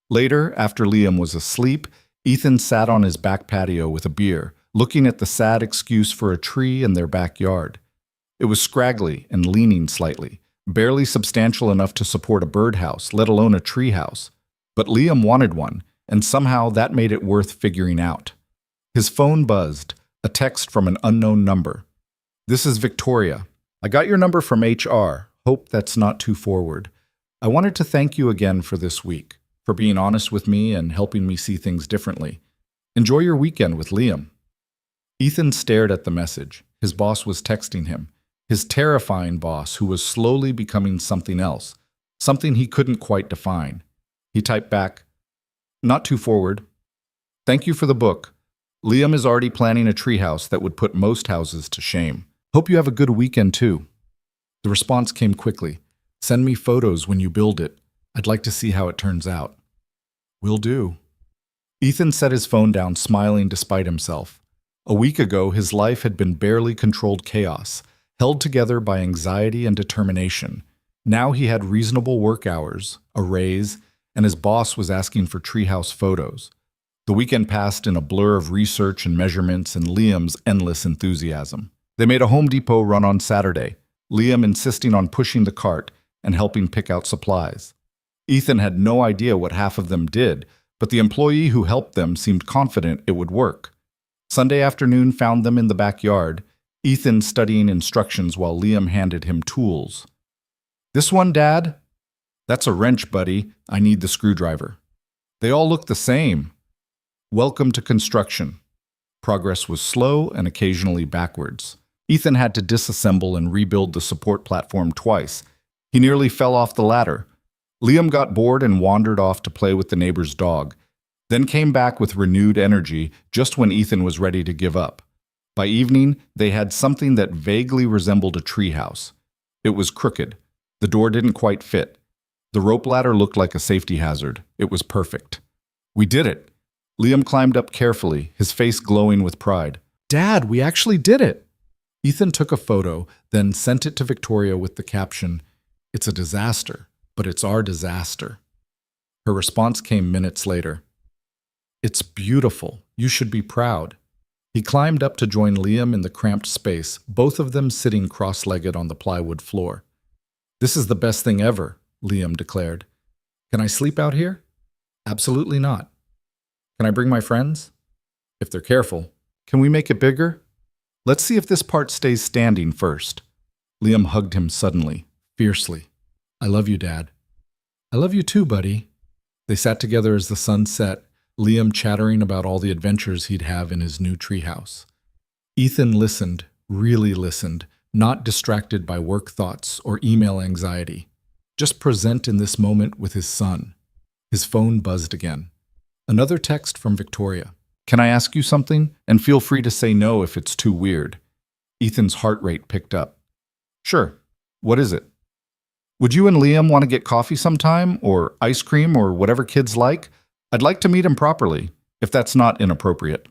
Later, after Liam was asleep, Ethan sat on his back patio with a beer, looking at the sad excuse for a tree in their backyard. It was scraggly and leaning slightly, barely substantial enough to support a birdhouse, let alone a treehouse. But Liam wanted one, and somehow that made it worth figuring out. His phone buzzed, a text from an unknown number. This is Victoria. I got your number from HR. Hope that's not too forward. I wanted to thank you again for this week, for being honest with me and helping me see things differently. Enjoy your weekend with Liam. Ethan stared at the message. His boss was texting him. His terrifying boss, who was slowly becoming something else, something he couldn't quite define. He typed back, "Not too forward. Thank you for the book. Liam is already planning a treehouse that would put most houses to shame. Hope you have a good weekend too." The response came quickly. "Send me photos when you build it. I'd like to see how it turns out." "Will do." Ethan set his phone down, smiling despite himself. A week ago, his life had been barely controlled chaos, held together by anxiety and determination. Now he had reasonable work hours, a raise, and his boss was asking for treehouse photos. The weekend passed in a blur of research and measurements and Liam's endless enthusiasm. They made a Home Depot run on Saturday, Liam insisting on pushing the cart and helping pick out supplies. Ethan had no idea what half of them did, but the employee who helped them seemed confident it would work. Sunday afternoon found them in the backyard, Ethan studying instructions while Liam handed him tools. "This one, Dad?" "That's a wrench, buddy. I need the screwdriver." "They all look the same." Welcome to construction. Progress was slow and occasionally backwards. Ethan had to disassemble and rebuild the support platform twice. He nearly fell off the ladder. Liam got bored and wandered off to play with the neighbor's dog, then came back with renewed energy just when Ethan was ready to give up. By evening, they had something that vaguely resembled a treehouse. It was crooked. The door didn't quite fit. The rope ladder looked like a safety hazard. It was perfect. "We did it." Liam climbed up carefully, his face glowing with pride. "Dad, we actually did it." Ethan took a photo, then sent it to Victoria with the caption, "It's a disaster, but it's our disaster." Her response came minutes later. "It's beautiful. You should be proud." He climbed up to join Liam in the cramped space, both of them sitting cross-legged on the plywood floor. "This is the best thing ever," Liam declared. "Can I sleep out here?" "Absolutely not." "Can I bring my friends?" "If they're careful." "Can we make it bigger?" "Let's see if this part stays standing first." Liam hugged him suddenly, fiercely. "I love you, Dad." "I love you too, buddy." They sat together as the sun set, Liam chattering about all the adventures he'd have in his new treehouse. Ethan listened, really listened, not distracted by work thoughts or email anxiety, just present in this moment with his son. His phone buzzed again. Another text from Victoria. "Can I ask you something? And feel free to say no if it's too weird." Ethan's heart rate picked up. "Sure. What is it?" "Would you and Liam want to get coffee sometime, or ice cream, or whatever kids like? I'd like to meet him properly, if that's not inappropriate."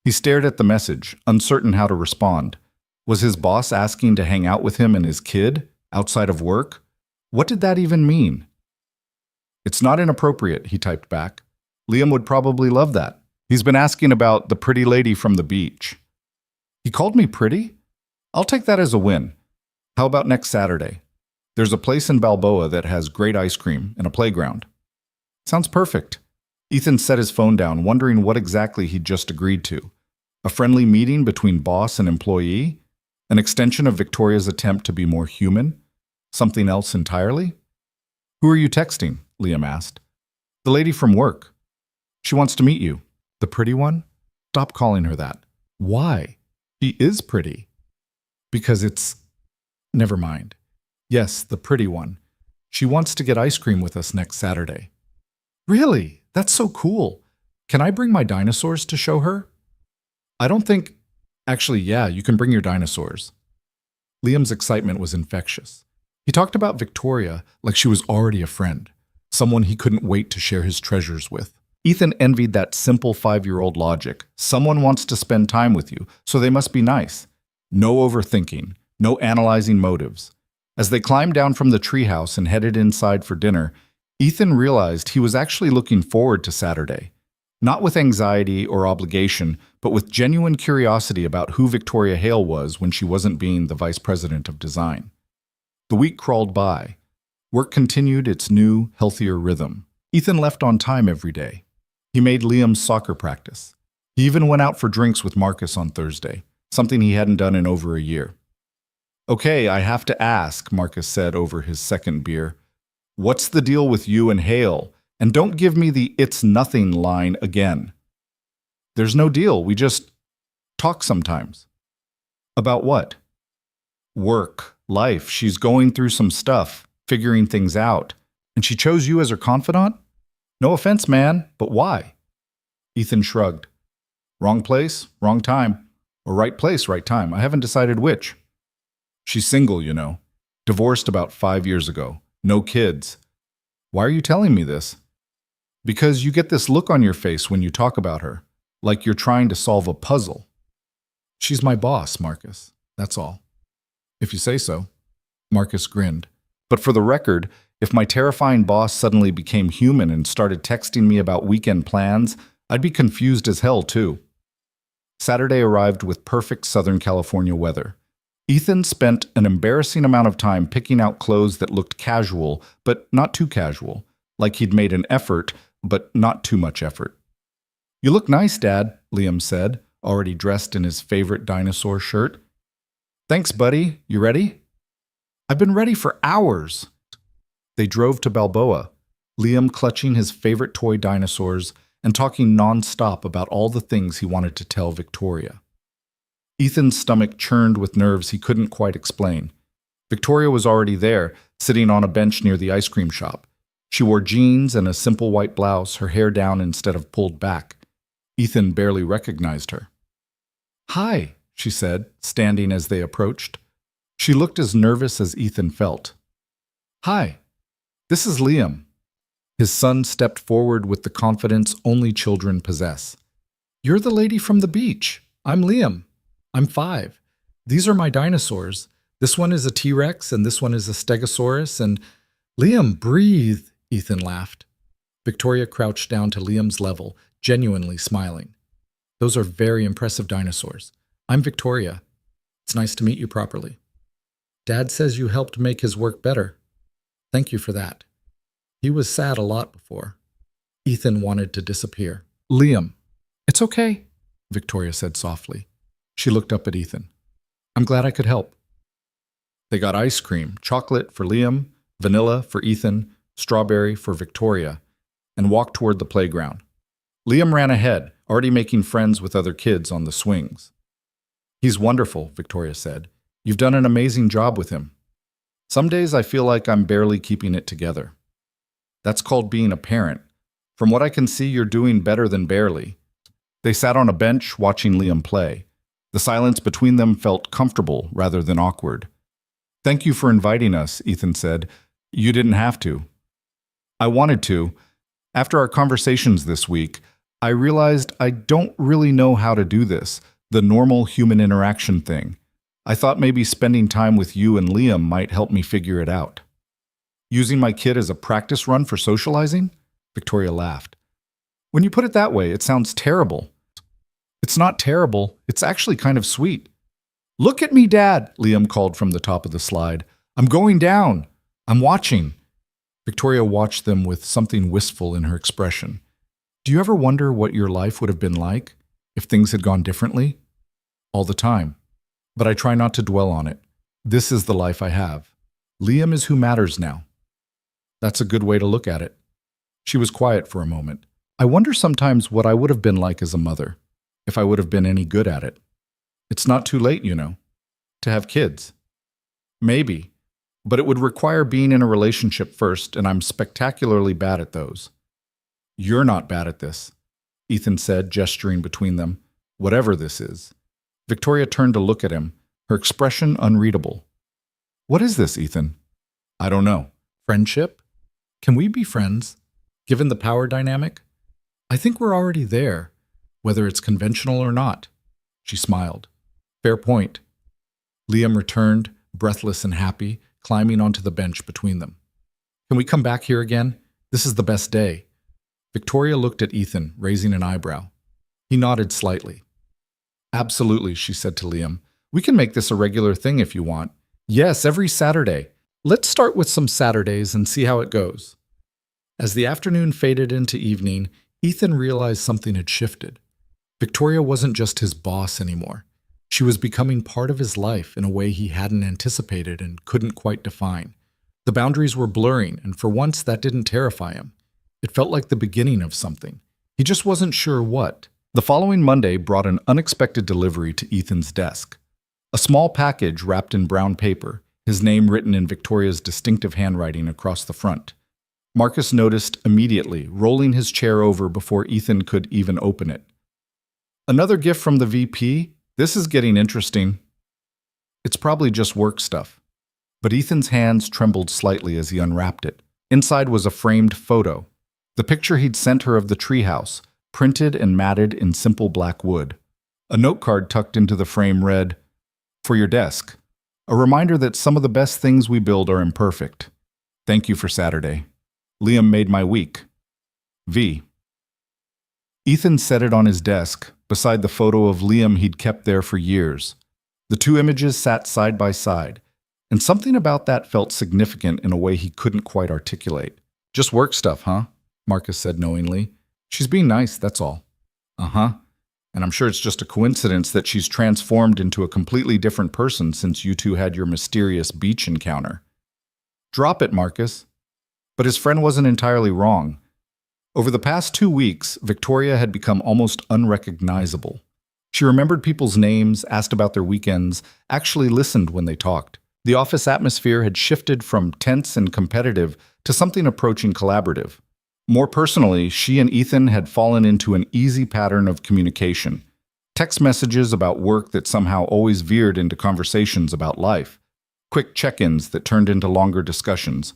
He stared at the message, uncertain how to respond. Was his boss asking to hang out with him and his kid, outside of work? What did that even mean? "It's not inappropriate," he typed back. "Liam would probably love that. He's been asking about the pretty lady from the beach." "He called me pretty? I'll take that as a win. How about next Saturday? There's a place in Balboa that has great ice cream and a playground." "Sounds perfect." Ethan set his phone down, wondering what exactly he'd just agreed to. A friendly meeting between boss and employee? An extension of Victoria's attempt to be more human? Something else entirely? "Who are you texting?" Liam asked. "The lady from work. She wants to meet you." "The pretty one?" "Stop calling her that." "Why?" "She is pretty." "Because it's Never mind. Yes, the pretty one. She wants to get ice cream with us next Saturday. Really? That's so cool. Can I bring my dinosaurs to show her? I don't think. Actually, yeah, you can bring your dinosaurs. Liam's excitement was infectious. He talked about Victoria like she was already a friend, someone he couldn't wait to share his treasures with. Ethan envied that simple 5-year-old logic. Someone wants to spend time with you, so they must be nice. No overthinking, no analyzing motives. As they climbed down from the treehouse and headed inside for dinner, Ethan realized he was actually looking forward to Saturday. Not with anxiety or obligation, but with genuine curiosity about who Victoria Hale was when she wasn't being the vice president of design. The week crawled by. Work continued its new, healthier rhythm. Ethan left on time every day. He made Liam's soccer practice. He even went out for drinks with Marcus on Thursday, something he hadn't done in over a year. Okay, I have to ask, Marcus said over his second beer. What's the deal with you and Hale? And don't give me the "it's nothing" line again. There's no deal, we just talk sometimes. About what? Work, life. She's going through some stuff, figuring things out. And she chose you as her confidant? No offense, man, but why? Ethan shrugged. Wrong place, wrong time. Or right place, right time. I haven't decided which. She's single, you know. Divorced about 5 years ago. No kids. Why are you telling me this? Because you get this look on your face when you talk about her, like you're trying to solve a puzzle. She's my boss, Marcus. That's all. If you say so. Marcus grinned. But for the record, if my terrifying boss suddenly became human and started texting me about weekend plans, I'd be confused as hell, too. Saturday arrived with perfect Southern California weather. Ethan spent an embarrassing amount of time picking out clothes that looked casual, but not too casual, like he'd made an effort, but not too much effort. You look nice, Dad, Liam said, already dressed in his favorite dinosaur shirt. Thanks, buddy. You ready? I've been ready for hours. They drove to Balboa, Liam clutching his favorite toy dinosaurs and talking non-stop about all the things he wanted to tell Victoria. Ethan's stomach churned with nerves he couldn't quite explain. Victoria was already there, sitting on a bench near the ice cream shop. She wore jeans and a simple white blouse, her hair down instead of pulled back. Ethan barely recognized her. Hi, she said, standing as they approached. She looked as nervous as Ethan felt. Hi, this is Liam. His son stepped forward with the confidence only children possess. You're the lady from the beach. I'm Liam. I'm 5. These are my dinosaurs. This one is a T-Rex and this one is a Stegosaurus and... Liam, breathe, Ethan laughed. Victoria crouched down to Liam's level, genuinely smiling. Those are very impressive dinosaurs. I'm Victoria. It's nice to meet you properly. Dad says you helped make his work better. Thank you for that. He was sad a lot before. Ethan wanted to disappear. Liam, it's okay, Victoria said softly. She looked up at Ethan. I'm glad I could help. They got ice cream, chocolate for Liam, vanilla for Ethan, strawberry for Victoria, and walked toward the playground. Liam ran ahead, already making friends with other kids on the swings. He's wonderful, Victoria said. You've done an amazing job with him. Some days I feel like I'm barely keeping it together. That's called being a parent. From what I can see, you're doing better than barely. They sat on a bench watching Liam play. The silence between them felt comfortable rather than awkward. Thank you for inviting us, Ethan said. You didn't have to. I wanted to. After our conversations this week, I realized I don't really know how to do this, the normal human interaction thing. I thought maybe spending time with you and Liam might help me figure it out. Using my kid as a practice run for socializing? Victoria laughed. When you put it that way, it sounds terrible. It's not terrible. It's actually kind of sweet. Look at me, Dad, Liam called from the top of the slide. I'm going down. I'm watching. Victoria watched them with something wistful in her expression. Do you ever wonder what your life would have been like if things had gone differently? All the time. But I try not to dwell on it. This is the life I have. Liam is who matters now. That's a good way to look at it. She was quiet for a moment. I wonder sometimes what I would have been like as a mother, if I would have been any good at it. It's not too late, you know, to have kids. Maybe, but it would require being in a relationship first, and I'm spectacularly bad at those. You're not bad at this, Ethan said, gesturing between them. Whatever this is. Victoria turned to look at him, her expression unreadable. What is this, Ethan? I don't know. Friendship? Can we be friends? Given the power dynamic? I think we're already there, whether it's conventional or not. She smiled. Fair point. Liam returned, breathless and happy, climbing onto the bench between them. Can we come back here again? This is the best day. Victoria looked at Ethan, raising an eyebrow. He nodded slightly. Absolutely, she said to Liam. We can make this a regular thing if you want. Yes, every Saturday. Let's start with some Saturdays and see how it goes. As the afternoon faded into evening, Ethan realized something had shifted. Victoria wasn't just his boss anymore. She was becoming part of his life in a way he hadn't anticipated and couldn't quite define. The boundaries were blurring, and for once that didn't terrify him. It felt like the beginning of something. He just wasn't sure what. The following Monday brought an unexpected delivery to Ethan's desk. A small package wrapped in brown paper, his name written in Victoria's distinctive handwriting across the front. Marcus noticed immediately, rolling his chair over before Ethan could even open it. Another gift from the VP? This is getting interesting. It's probably just work stuff. But Ethan's hands trembled slightly as he unwrapped it. Inside was a framed photo. The picture he'd sent her of the treehouse, printed and matted in simple black wood. A note card tucked into the frame read, "For your desk. A reminder that some of the best things we build are imperfect. Thank you for Saturday. Liam made my week. V." Ethan set it on his desk, beside the photo of Liam he'd kept there for years. The two images sat side by side, and something about that felt significant in a way he couldn't quite articulate. Just work stuff, huh? Marcus said knowingly. She's being nice, that's all. Uh-huh. And I'm sure it's just a coincidence that she's transformed into a completely different person since you two had your mysterious beach encounter. Drop it, Marcus. But his friend wasn't entirely wrong. Over the past 2 weeks, Victoria had become almost unrecognizable. She remembered people's names, asked about their weekends, actually listened when they talked. The office atmosphere had shifted from tense and competitive to something approaching collaborative. More personally, she and Ethan had fallen into an easy pattern of communication. Text messages about work that somehow always veered into conversations about life. Quick check-ins that turned into longer discussions.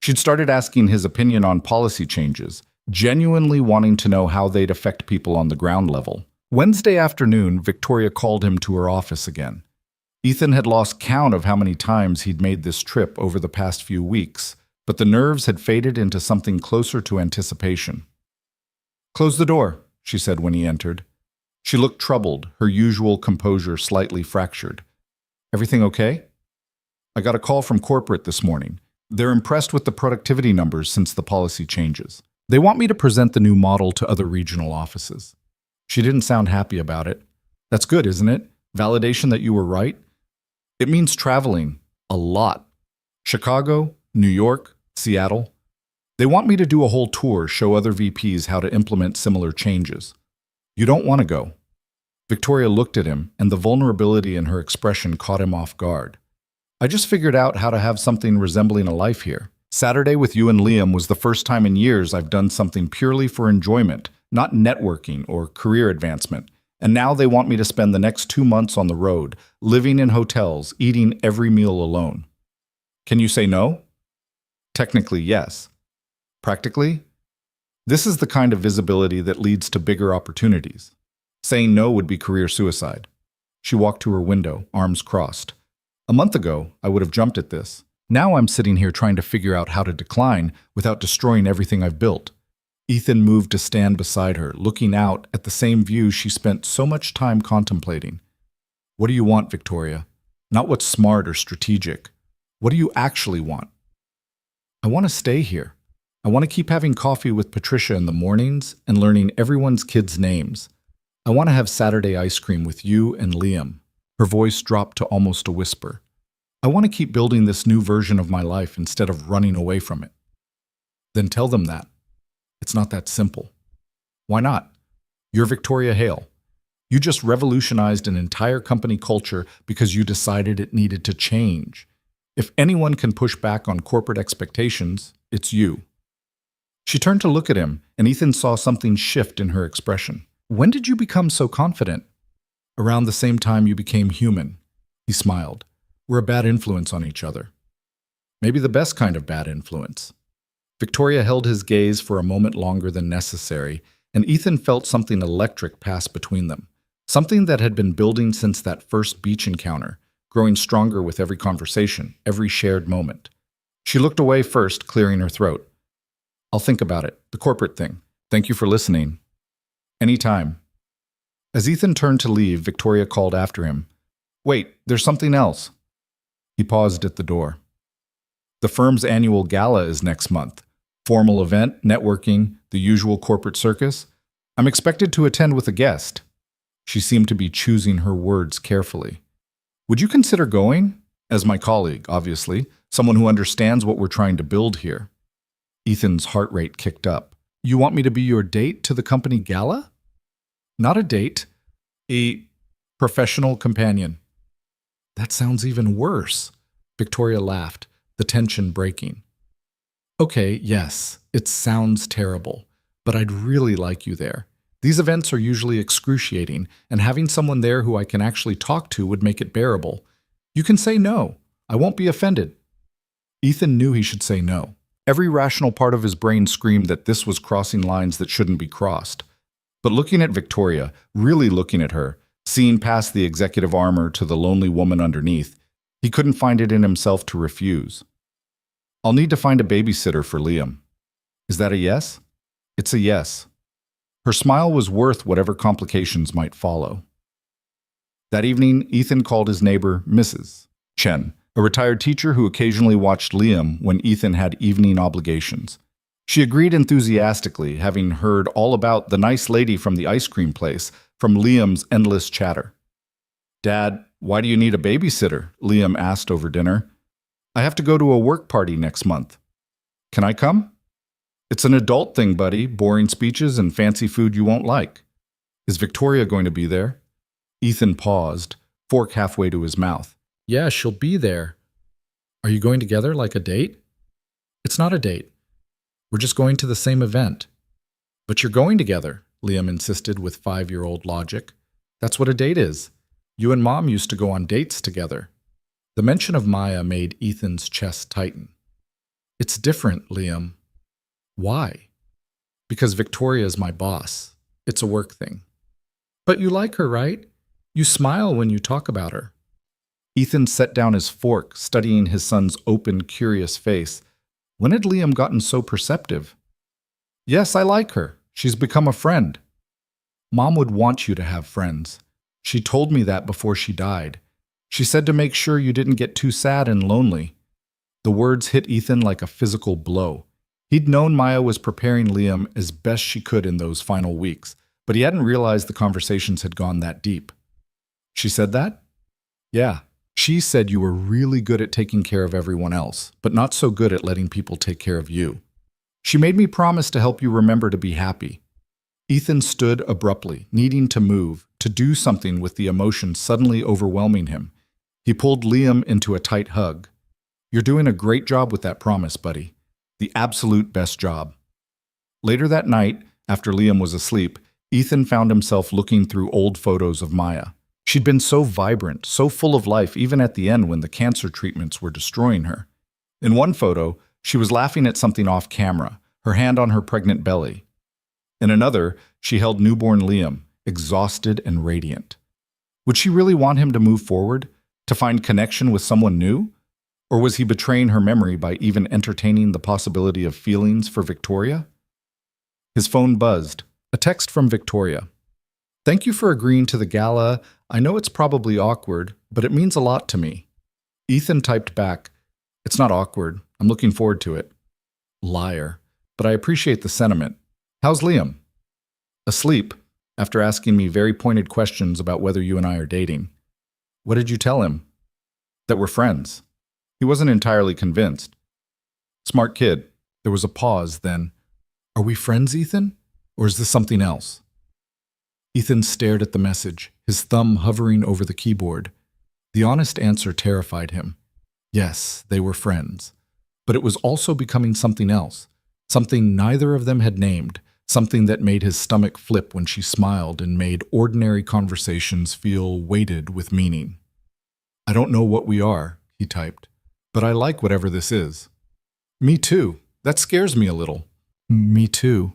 She'd started asking his opinion on policy changes, genuinely wanting to know how they'd affect people on the ground level. Wednesday afternoon, Victoria called him to her office again. Ethan had lost count of how many times he'd made this trip over the past few weeks, but the nerves had faded into something closer to anticipation. "Close the door," she said when he entered. She looked troubled, her usual composure slightly fractured. "Everything okay?" "I got a call from corporate this morning. They're impressed with the productivity numbers since the policy changes. They want me to present the new model to other regional offices." She didn't sound happy about it. "That's good, isn't it? Validation that you were right?" "It means traveling. A lot. Chicago, New York, Seattle. They want me to do a whole tour, show other VPs how to implement similar changes. You don't want to go." Victoria looked at him, and the vulnerability in her expression caught him off guard. "I just figured out how to have something resembling a life here. Saturday with you and Liam was the first time in years I've done something purely for enjoyment, not networking or career advancement. And now they want me to spend the next 2 months on the road, living in hotels, eating every meal alone. Can you say no?" "Technically, yes. Practically? This is the kind of visibility that leads to bigger opportunities. Saying no would be career suicide." She walked to her window, arms crossed. "A month ago, I would have jumped at this. Now I'm sitting here trying to figure out how to decline without destroying everything I've built." Ethan moved to stand beside her, looking out at the same view she spent so much time contemplating. "What do you want, Victoria? Not what's smart or strategic. What do you actually want?" "I want to stay here. I want to keep having coffee with Patricia in the mornings and learning everyone's kids' names. I want to have Saturday ice cream with you and Liam." Her voice dropped to almost a whisper. "I want to keep building this new version of my life instead of running away from it." "Then tell them that. It's not that simple." "Why not? You're Victoria Hale. You just revolutionized an entire company culture because you decided it needed to change. If anyone can push back on corporate expectations, it's you. She turned to look at him, and Ethan saw something shift in her expression. When did you become so confident? Around the same time you became human. He smiled. We're a bad influence on each other. Maybe the best kind of bad influence. Victoria held his gaze for a moment longer than necessary, and Ethan felt something electric pass between them. Something that had been building since that first beach encounter, growing stronger with every conversation, every shared moment. She looked away first, clearing her throat. I'll think about it. The corporate thing. Thank you for listening. Anytime. As Ethan turned to leave, Victoria called after him. Wait, there's something else. He paused at the door. The firm's annual gala is next month. Formal event, networking, the usual corporate circus. I'm expected to attend with a guest. She seemed to be choosing her words carefully. Would you consider going? As my colleague, obviously. Someone who understands what we're trying to build here. Ethan's heart rate kicked up. You want me to be your date to the company gala? Not a date. A professional companion. That sounds even worse. Victoria laughed, the tension breaking. Okay, yes, it sounds terrible, but I'd really like you there. These events are usually excruciating, and having someone there who I can actually talk to would make it bearable. You can say no. I won't be offended. Ethan knew he should say no. Every rational part of his brain screamed that this was crossing lines that shouldn't be crossed. But looking at Victoria, really looking at her, seeing past the executive armor to the lonely woman underneath, he couldn't find it in himself to refuse. I'll need to find a babysitter for Liam. Is that a yes? It's a yes. Her smile was worth whatever complications might follow. That evening, Ethan called his neighbor Mrs. Chen, a retired teacher who occasionally watched Liam when Ethan had evening obligations. She agreed enthusiastically, having heard all about the nice lady from the ice cream place from Liam's endless chatter. Dad, why do you need a babysitter? Liam asked over dinner. I have to go to a work party next month. Can I come? It's an adult thing, buddy, boring speeches and fancy food you won't like. Is Victoria going to be there? Ethan paused, fork halfway to his mouth. Yeah, she'll be there. Are you going together like a date? It's not a date. We're just going to the same event. But you're going together, Liam insisted with 5-year-old logic. That's what a date is. You and Mom used to go on dates together. The mention of Maya made Ethan's chest tighten. It's different, Liam. Why? Because Victoria's my boss. It's a work thing. But you like her, right? You smile when you talk about her. Ethan set down his fork, studying his son's open, curious face. When had Liam gotten so perceptive? Yes, I like her. She's become a friend. Mom would want you to have friends. She told me that before she died. She said to make sure you didn't get too sad and lonely. The words hit Ethan like a physical blow. He'd known Maya was preparing Liam as best she could in those final weeks, but he hadn't realized the conversations had gone that deep. She said that? Yeah. She said you were really good at taking care of everyone else, but not so good at letting people take care of you. She made me promise to help you remember to be happy. Ethan stood abruptly, needing to move, to do something with the emotion suddenly overwhelming him. He pulled Liam into a tight hug. You're doing a great job with that promise, buddy. The absolute best job. Later that night, after Liam was asleep, Ethan found himself looking through old photos of Maya. She'd been so vibrant, so full of life, even at the end when the cancer treatments were destroying her. In one photo, she was laughing at something off camera, her hand on her pregnant belly. In another, she held newborn Liam, exhausted and radiant. Would she really want him to move forward, to find connection with someone new? Or was he betraying her memory by even entertaining the possibility of feelings for Victoria? His phone buzzed. A text from Victoria. Thank you for agreeing to the gala. I know it's probably awkward, but it means a lot to me. Ethan typed back, It's not awkward. I'm looking forward to it. Liar. But I appreciate the sentiment. How's Liam? Asleep, after asking me very pointed questions about whether you and I are dating. What did you tell him? That we're friends. He wasn't entirely convinced. Smart kid. There was a pause, then. Are we friends, Ethan? Or is this something else? Ethan stared at the message, his thumb hovering over the keyboard. The honest answer terrified him. Yes, they were friends. But it was also becoming something else, something neither of them had named, something that made his stomach flip when she smiled and made ordinary conversations feel weighted with meaning. I don't know what we are, he typed, but I like whatever this is. Me too. That scares me a little. Me too.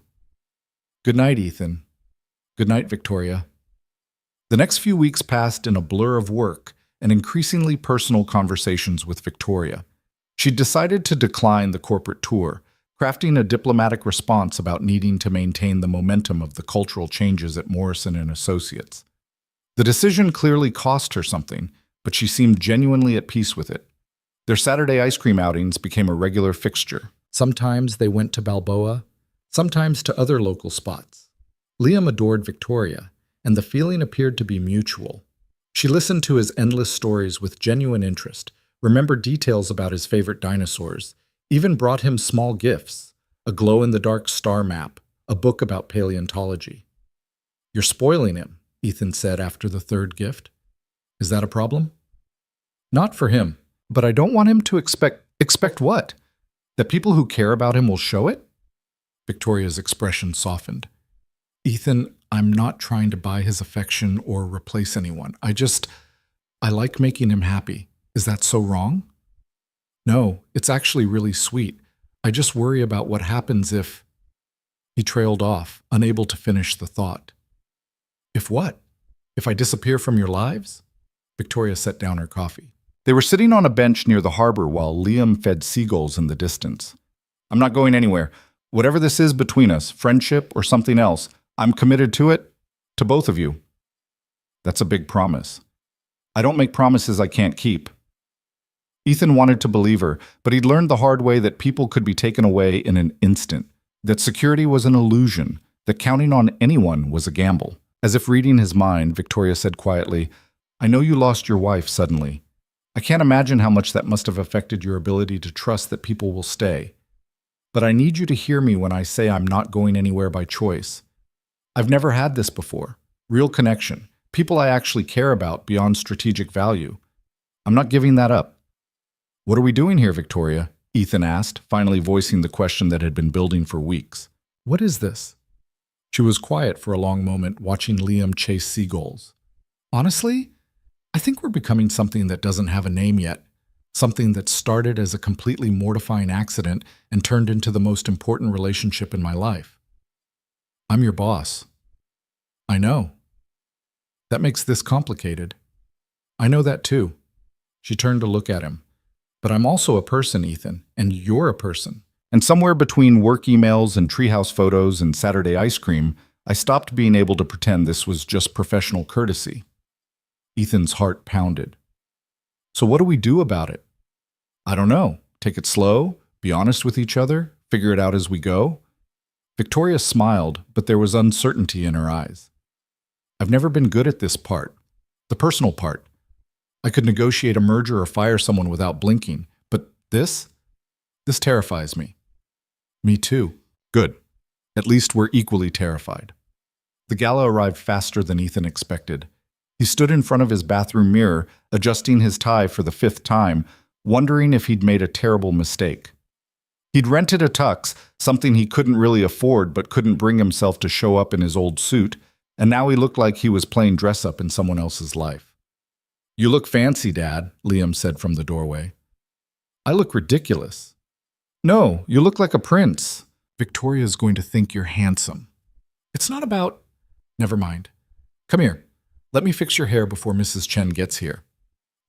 Good night, Ethan. Good night, Victoria. The next few weeks passed in a blur of work and increasingly personal conversations with Victoria. She decided to decline the corporate tour, crafting a diplomatic response about needing to maintain the momentum of the cultural changes at Morrison and Associates. The decision clearly cost her something, but she seemed genuinely at peace with it. Their Saturday ice cream outings became a regular fixture. Sometimes they went to Balboa, sometimes to other local spots. Liam adored Victoria, and the feeling appeared to be mutual. She listened to his endless stories with genuine interest, remembered details about his favorite dinosaurs, even brought him small gifts, a glow-in-the-dark star map, a book about paleontology. "You're spoiling him," Ethan said after the third gift. "Is that a problem?" "Not for him, but I don't want him to expect what? That people who care about him will show it?" Victoria's expression softened. "Ethan, I'm not trying to buy his affection or replace anyone. I like making him happy. Is that so wrong?" "No, it's actually really sweet. I just worry about what happens if—" He trailed off, unable to finish the thought. "If what? If I disappear from your lives?" Victoria set down her coffee. They were sitting on a bench near the harbor while Liam fed seagulls in the distance. "I'm not going anywhere. Whatever this is between us, friendship or something else, I'm committed to it, to both of you." "That's a big promise." "I don't make promises I can't keep." Ethan wanted to believe her, but he'd learned the hard way that people could be taken away in an instant, that security was an illusion, that counting on anyone was a gamble. As if reading his mind, Victoria said quietly, "I know you lost your wife suddenly. I can't imagine how much that must have affected your ability to trust that people will stay. But I need you to hear me when I say I'm not going anywhere by choice. I've never had this before. Real connection. People I actually care about beyond strategic value. I'm not giving that up." "What are we doing here, Victoria?" Ethan asked, finally voicing the question that had been building for weeks. "What is this?" She was quiet for a long moment, watching Liam chase seagulls. "Honestly, I think we're becoming something that doesn't have a name yet. Something that started as a completely mortifying accident and turned into the most important relationship in my life. I'm your boss." "I know. That makes this complicated." "I know that too." She turned to look at him. "But I'm also a person, Ethan, and you're a person. And somewhere between work emails and treehouse photos and Saturday ice cream, I stopped being able to pretend this was just professional courtesy." Ethan's heart pounded. "So what do we do about it?" "I don't know. Take it slow, be honest with each other, figure it out as we go." Victoria smiled, but there was uncertainty in her eyes. "I've never been good at this part, the personal part. I could negotiate a merger or fire someone without blinking, but this terrifies me." "Me too." "Good. At least we're equally terrified." The gala arrived faster than Ethan expected. He stood in front of his bathroom mirror, adjusting his tie for the 5th time, wondering if he'd made a terrible mistake. He'd rented a tux, something he couldn't really afford but couldn't bring himself to show up in his old suit, and now he looked like he was playing dress-up in someone else's life. "You look fancy, Dad," Liam said from the doorway. "I look ridiculous." "No, you look like a prince." "Victoria's going to think you're handsome." "It's not about—" "Never mind. Come here. Let me fix your hair before Mrs. Chen gets here."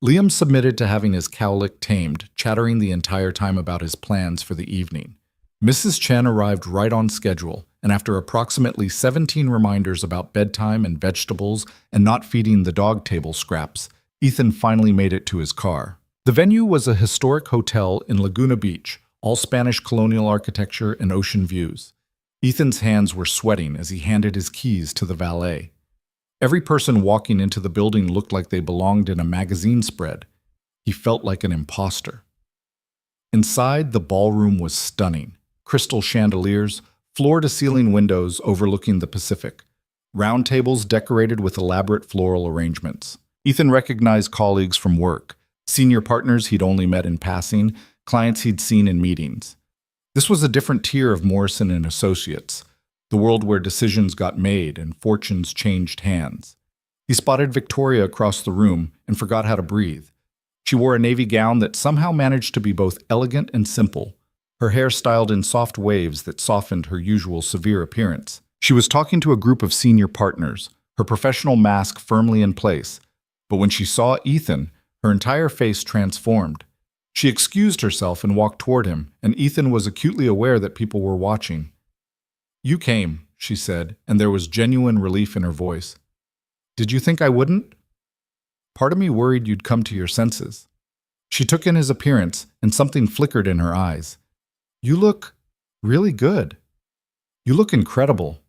Liam submitted to having his cowlick tamed, chattering the entire time about his plans for the evening. Mrs. Chen arrived right on schedule, and after approximately 17 reminders about bedtime and vegetables and not feeding the dog table scraps, Ethan finally made it to his car. The venue was a historic hotel in Laguna Beach, all Spanish colonial architecture and ocean views. Ethan's hands were sweating as he handed his keys to the valet. Every person walking into the building looked like they belonged in a magazine spread. He felt like an imposter. Inside, the ballroom was stunning. Crystal chandeliers, floor-to-ceiling windows overlooking the Pacific, round tables decorated with elaborate floral arrangements. Ethan recognized colleagues from work, Senior partners he'd only met in passing, clients he'd seen in meetings. This was a different tier of Morrison and Associates, the world where decisions got made and fortunes changed hands. He spotted Victoria across the room and forgot how to breathe. She wore a navy gown that somehow managed to be both elegant and simple, her hair styled in soft waves that softened her usual severe appearance. She was talking to a group of senior partners, her professional mask firmly in place, but when she saw Ethan, her entire face transformed. She excused herself and walked toward him, and Ethan was acutely aware that people were watching. "You came," she said, and there was genuine relief in her voice. "Did you think I wouldn't?" "Part of me worried you'd come to your senses." She took in his appearance, and something flickered in her eyes. "You look really good. You look incredible."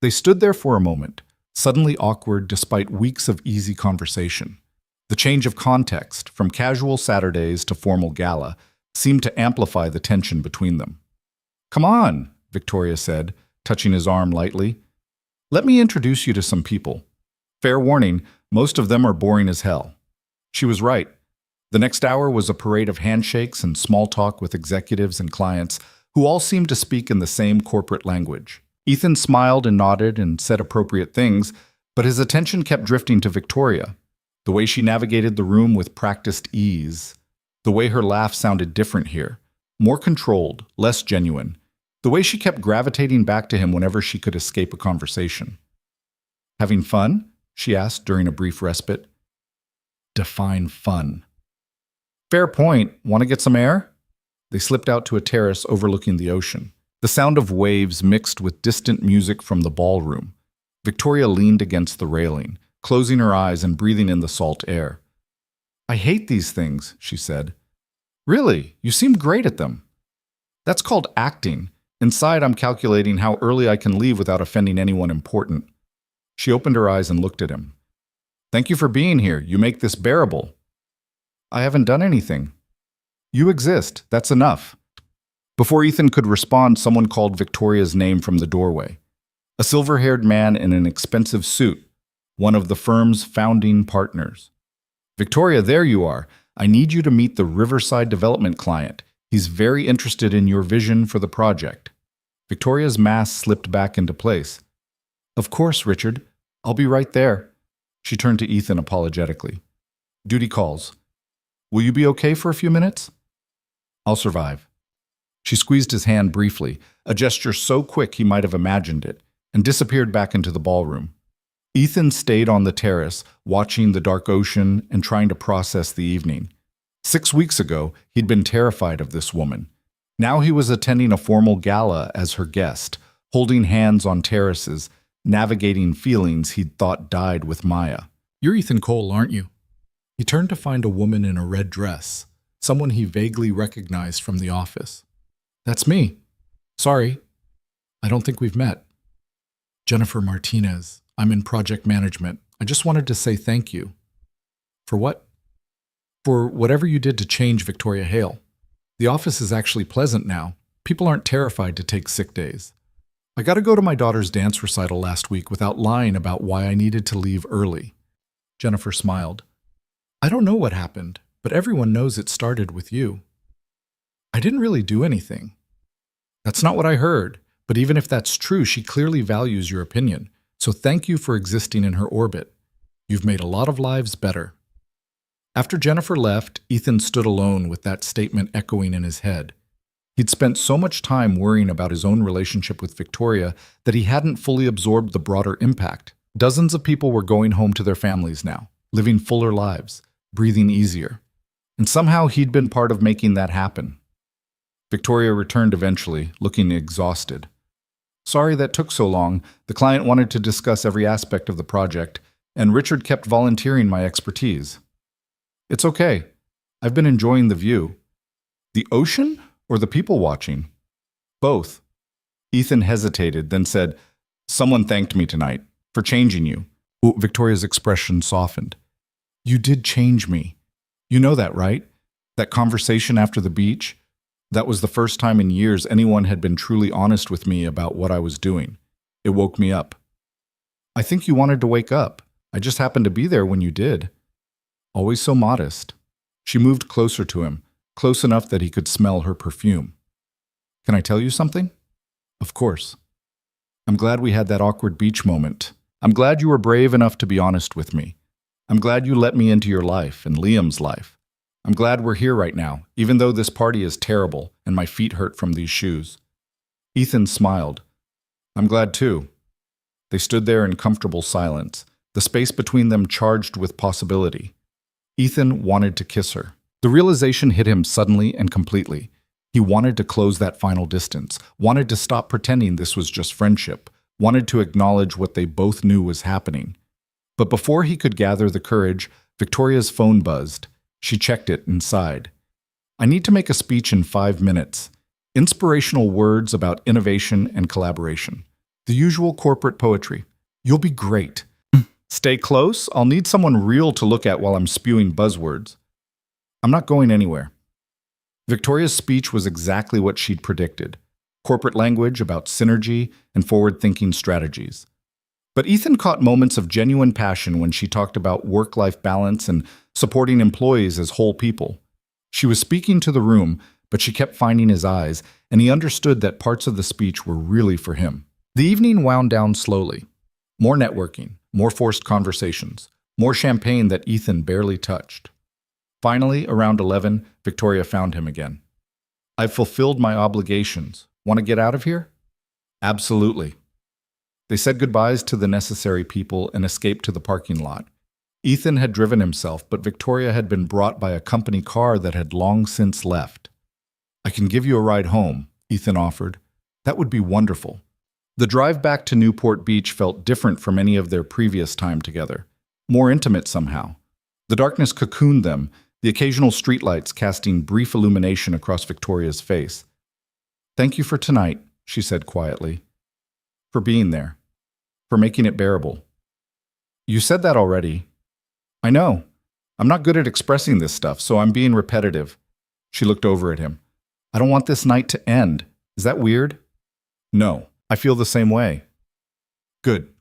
They stood there for a moment, suddenly awkward despite weeks of easy conversation. The change of context, from casual Saturdays to formal gala, seemed to amplify the tension between them. "Come on," Victoria said, touching his arm lightly. "Let me introduce you to some people. Fair warning, most of them are boring as hell." She was right. The next hour was a parade of handshakes and small talk with executives and clients who all seemed to speak in the same corporate language. Ethan smiled and nodded and said appropriate things, but his attention kept drifting to Victoria. The way she navigated the room with practiced ease. The way her laugh sounded different here. More controlled, less genuine. The way she kept gravitating back to him whenever she could escape a conversation. "Having fun?" she asked during a brief respite. Define fun. "Fair point. Want to get some air?" They slipped out to a terrace overlooking the ocean. The sound of waves mixed with distant music from the ballroom. Victoria leaned against the railing, closing her eyes and breathing in the salt air. "I hate these things," she said. "Really? You seem great at them." "That's called acting. Inside, I'm calculating how early I can leave without offending anyone important." She opened her eyes and looked at him. "Thank you for being here. You make this bearable." "I haven't done anything." "You exist. That's enough." Before Ethan could respond, someone called Victoria's name from the doorway. A silver-haired man in an expensive suit, one of the firm's founding partners. "Victoria, there you are. I need you to meet the Riverside Development client. He's very interested in your vision for the project." Victoria's mask slipped back into place. "Of course, Richard. I'll be right there." She turned to Ethan apologetically. "Duty calls. Will you be okay for a few minutes?" "I'll survive." She squeezed his hand briefly, a gesture so quick he might have imagined it, and disappeared back into the ballroom. Ethan stayed on the terrace, watching the dark ocean and trying to process the evening. 6 weeks ago, he'd been terrified of this woman. Now he was attending a formal gala as her guest, holding hands on terraces, navigating feelings he'd thought died with Maya. "You're Ethan Cole, aren't you?" He turned to find a woman in a red dress, someone he vaguely recognized from the office. "That's me. Sorry, I don't think we've met." "Jennifer Martinez. I'm in project management. I just wanted to say thank you." "For what?" "For whatever you did to change Victoria Hale. The office is actually pleasant now. People aren't terrified to take sick days. I got to go to my daughter's dance recital last week without lying about why I needed to leave early." Jennifer smiled. "I don't know what happened, but everyone knows it started with you." "I didn't really do anything." "That's not what I heard, but even if that's true, she clearly values your opinion. So thank you for existing in her orbit. You've made a lot of lives better." After Jennifer left, Ethan stood alone with that statement echoing in his head. He'd spent so much time worrying about his own relationship with Victoria that he hadn't fully absorbed the broader impact. Dozens of people were going home to their families now, living fuller lives, breathing easier. And somehow he'd been part of making that happen. Victoria returned eventually, looking exhausted. "Sorry that took so long. The client wanted to discuss every aspect of the project, and Richard kept volunteering my expertise." "It's okay. I've been enjoying the view." "The ocean or the people watching?" "Both." Ethan hesitated, then said, "Someone thanked me tonight for changing you." Victoria's expression softened. "You did change me. You know that, right? That conversation after the beach? That was the first time in years anyone had been truly honest with me about what I was doing. It woke me up." "I think you wanted to wake up. I just happened to be there when you did." "Always so modest." She moved closer to him, close enough that he could smell her perfume. Can I tell you something? Of course. I'm glad we had that awkward beach moment. I'm glad you were brave enough to be honest with me. I'm glad you let me into your life and Liam's life. I'm glad we're here right now, even though this party is terrible and my feet hurt from these shoes. Ethan smiled. I'm glad too. They stood there in comfortable silence, the space between them charged with possibility. Ethan wanted to kiss her. The realization hit him suddenly and completely. He wanted to close that final distance, wanted to stop pretending this was just friendship, wanted to acknowledge what they both knew was happening. But before he could gather the courage, Victoria's phone buzzed. She checked it and sighed. I need to make a speech in 5 minutes. Inspirational words about innovation and collaboration. The usual corporate poetry. You'll be great. Stay close. I'll need someone real to look at while I'm spewing buzzwords. I'm not going anywhere. Victoria's speech was exactly what she'd predicted. Corporate language about synergy and forward-thinking strategies. But Ethan caught moments of genuine passion when she talked about work-life balance and supporting employees as whole people. She was speaking to the room, but she kept finding his eyes, and he understood that parts of the speech were really for him. The evening wound down slowly. More networking, more forced conversations, more champagne that Ethan barely touched. Finally, around 11, Victoria found him again. I've fulfilled my obligations. Want to get out of here? Absolutely. They said goodbyes to the necessary people and escaped to the parking lot. Ethan had driven himself, but Victoria had been brought by a company car that had long since left. I can give you a ride home, Ethan offered. That would be wonderful. The drive back to Newport Beach felt different from any of their previous time together, more intimate somehow. The darkness cocooned them, the occasional streetlights casting brief illumination across Victoria's face. Thank you for tonight, she said quietly. For being there. For making it bearable. You said that already. I know. I'm not good at expressing this stuff, so I'm being repetitive. She looked over at him. I don't want this night to end. Is that weird? No, I feel the same way. Good.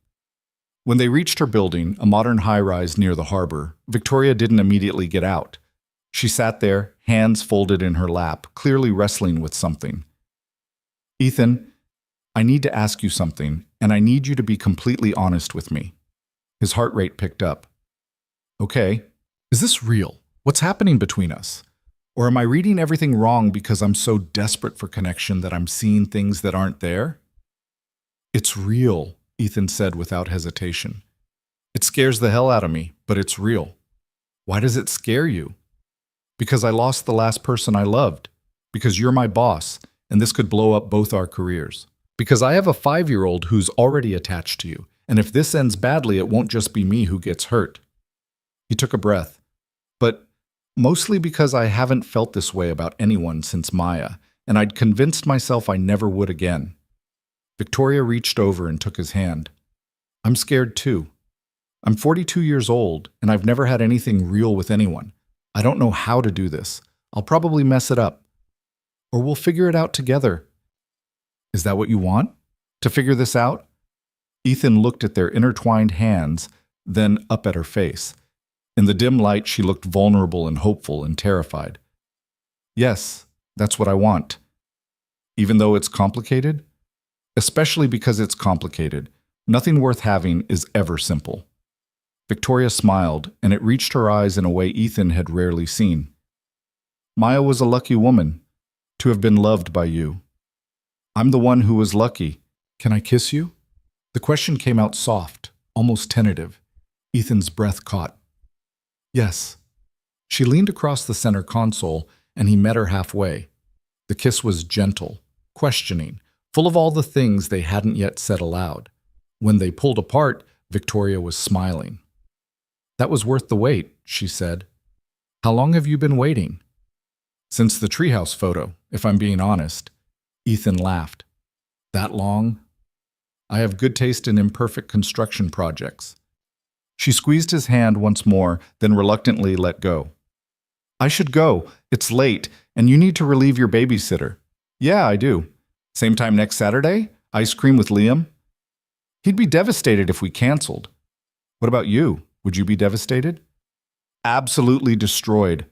When they reached her building, a modern high-rise near the harbor, Victoria didn't immediately get out. She sat there, hands folded in her lap, clearly wrestling with something. Ethan, I need to ask you something, and I need you to be completely honest with me. His heart rate picked up. Okay, is this real? What's happening between us? Or am I reading everything wrong because I'm so desperate for connection that I'm seeing things that aren't there? It's real, Ethan said without hesitation. It scares the hell out of me, but it's real. Why does it scare you? Because I lost the last person I loved. Because you're my boss, and this could blow up both our careers. Because I have a 5-year-old who's already attached to you, and if this ends badly, it won't just be me who gets hurt. He took a breath. But mostly because I haven't felt this way about anyone since Maya, and I'd convinced myself I never would again. Victoria reached over and took his hand. I'm scared too. I'm 42 years old, and I've never had anything real with anyone. I don't know how to do this. I'll probably mess it up. Or we'll figure it out together. Is that what you want? To figure this out? Ethan looked at their intertwined hands, then up at her face. In the dim light, she looked vulnerable and hopeful and terrified. Yes, that's what I want. Even though it's complicated? Especially because it's complicated. Nothing worth having is ever simple. Victoria smiled, and it reached her eyes in a way Ethan had rarely seen. Maya was a lucky woman, to have been loved by you. I'm the one who was lucky. Can I kiss you? The question came out soft, almost tentative. Ethan's breath caught. Yes. She leaned across the center console, and he met her halfway. The kiss was gentle, questioning, full of all the things they hadn't yet said aloud. When they pulled apart, Victoria was smiling. That was worth the wait, she said. How long have you been waiting? Since the treehouse photo, if I'm being honest. Ethan laughed. That long? I have good taste in imperfect construction projects. She squeezed his hand once more, then reluctantly let go. I should go. It's late, and you need to relieve your babysitter. Yeah, I do. Same time next Saturday? Ice cream with Liam? He'd be devastated if we canceled. What about you? Would you be devastated? Absolutely destroyed.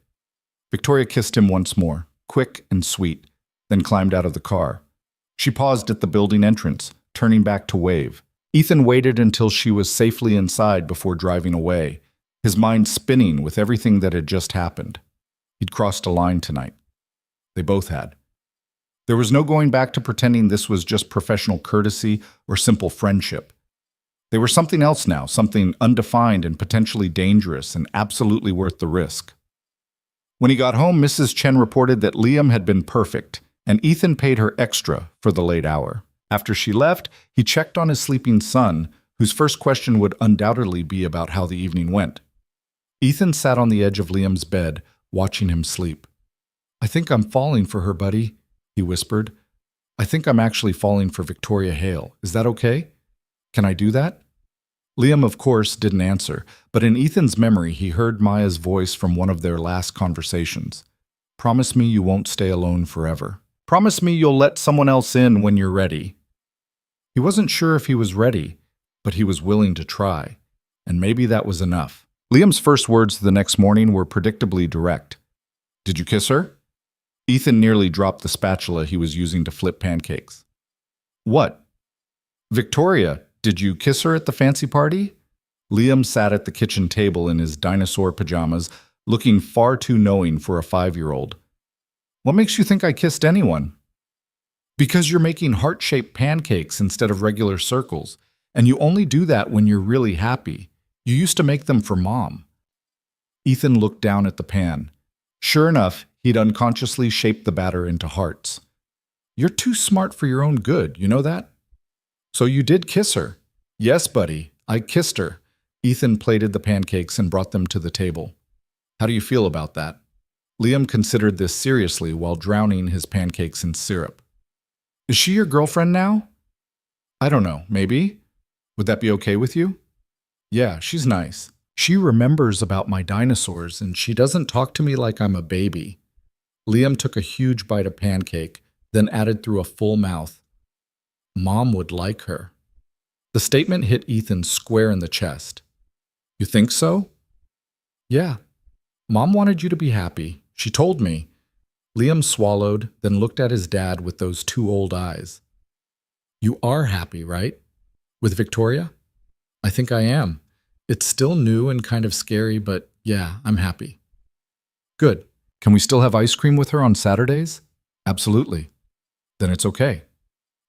Victoria kissed him once more, quick and sweet, then climbed out of the car. She paused at the building entrance, turning back to wave. Ethan waited until she was safely inside before driving away, his mind spinning with everything that had just happened. He'd crossed a line tonight. They both had. There was no going back to pretending this was just professional courtesy or simple friendship. They were something else now, something undefined and potentially dangerous and absolutely worth the risk. When he got home, Mrs. Chen reported that Liam had been perfect, and Ethan paid her extra for the late hour. After she left, he checked on his sleeping son, whose first question would undoubtedly be about how the evening went. Ethan sat on the edge of Liam's bed, watching him sleep. "I think I'm falling for her, buddy," he whispered. "I think I'm actually falling for Victoria Hale. Is that okay? Can I do that?" Liam, of course, didn't answer, but in Ethan's memory he heard Maya's voice from one of their last conversations. "Promise me you won't stay alone forever. Promise me you'll let someone else in when you're ready." He wasn't sure if he was ready, but he was willing to try, and maybe that was enough. Liam's first words the next morning were predictably direct. "Did you kiss her?" Ethan nearly dropped the spatula he was using to flip pancakes. "What?" "Victoria, did you kiss her at the fancy party?" Liam sat at the kitchen table in his dinosaur pajamas, looking far too knowing for a 5-year-old. "What makes you think I kissed anyone?" "Because you're making heart-shaped pancakes instead of regular circles, and you only do that when you're really happy. You used to make them for Mom." Ethan looked down at the pan. Sure enough, he'd unconsciously shaped the batter into hearts. "You're too smart for your own good, you know that?" "So you did kiss her?" "Yes, buddy, I kissed her." Ethan plated the pancakes and brought them to the table. "How do you feel about that?" Liam considered this seriously while drowning his pancakes in syrup. "Is she your girlfriend now?" "I don't know, maybe. Would that be okay with you?" "Yeah, she's nice. She remembers about my dinosaurs, and she doesn't talk to me like I'm a baby." Liam took a huge bite of pancake, then added through a full mouth, "Mom would like her." The statement hit Ethan square in the chest. "You think so?" "Yeah. Mom wanted you to be happy. She told me." Liam swallowed, then looked at his dad with those two old eyes. "You are happy, right? With Victoria?" "I think I am. It's still new and kind of scary, but yeah, I'm happy." "Good. Can we still have ice cream with her on Saturdays?" "Absolutely." "Then it's okay."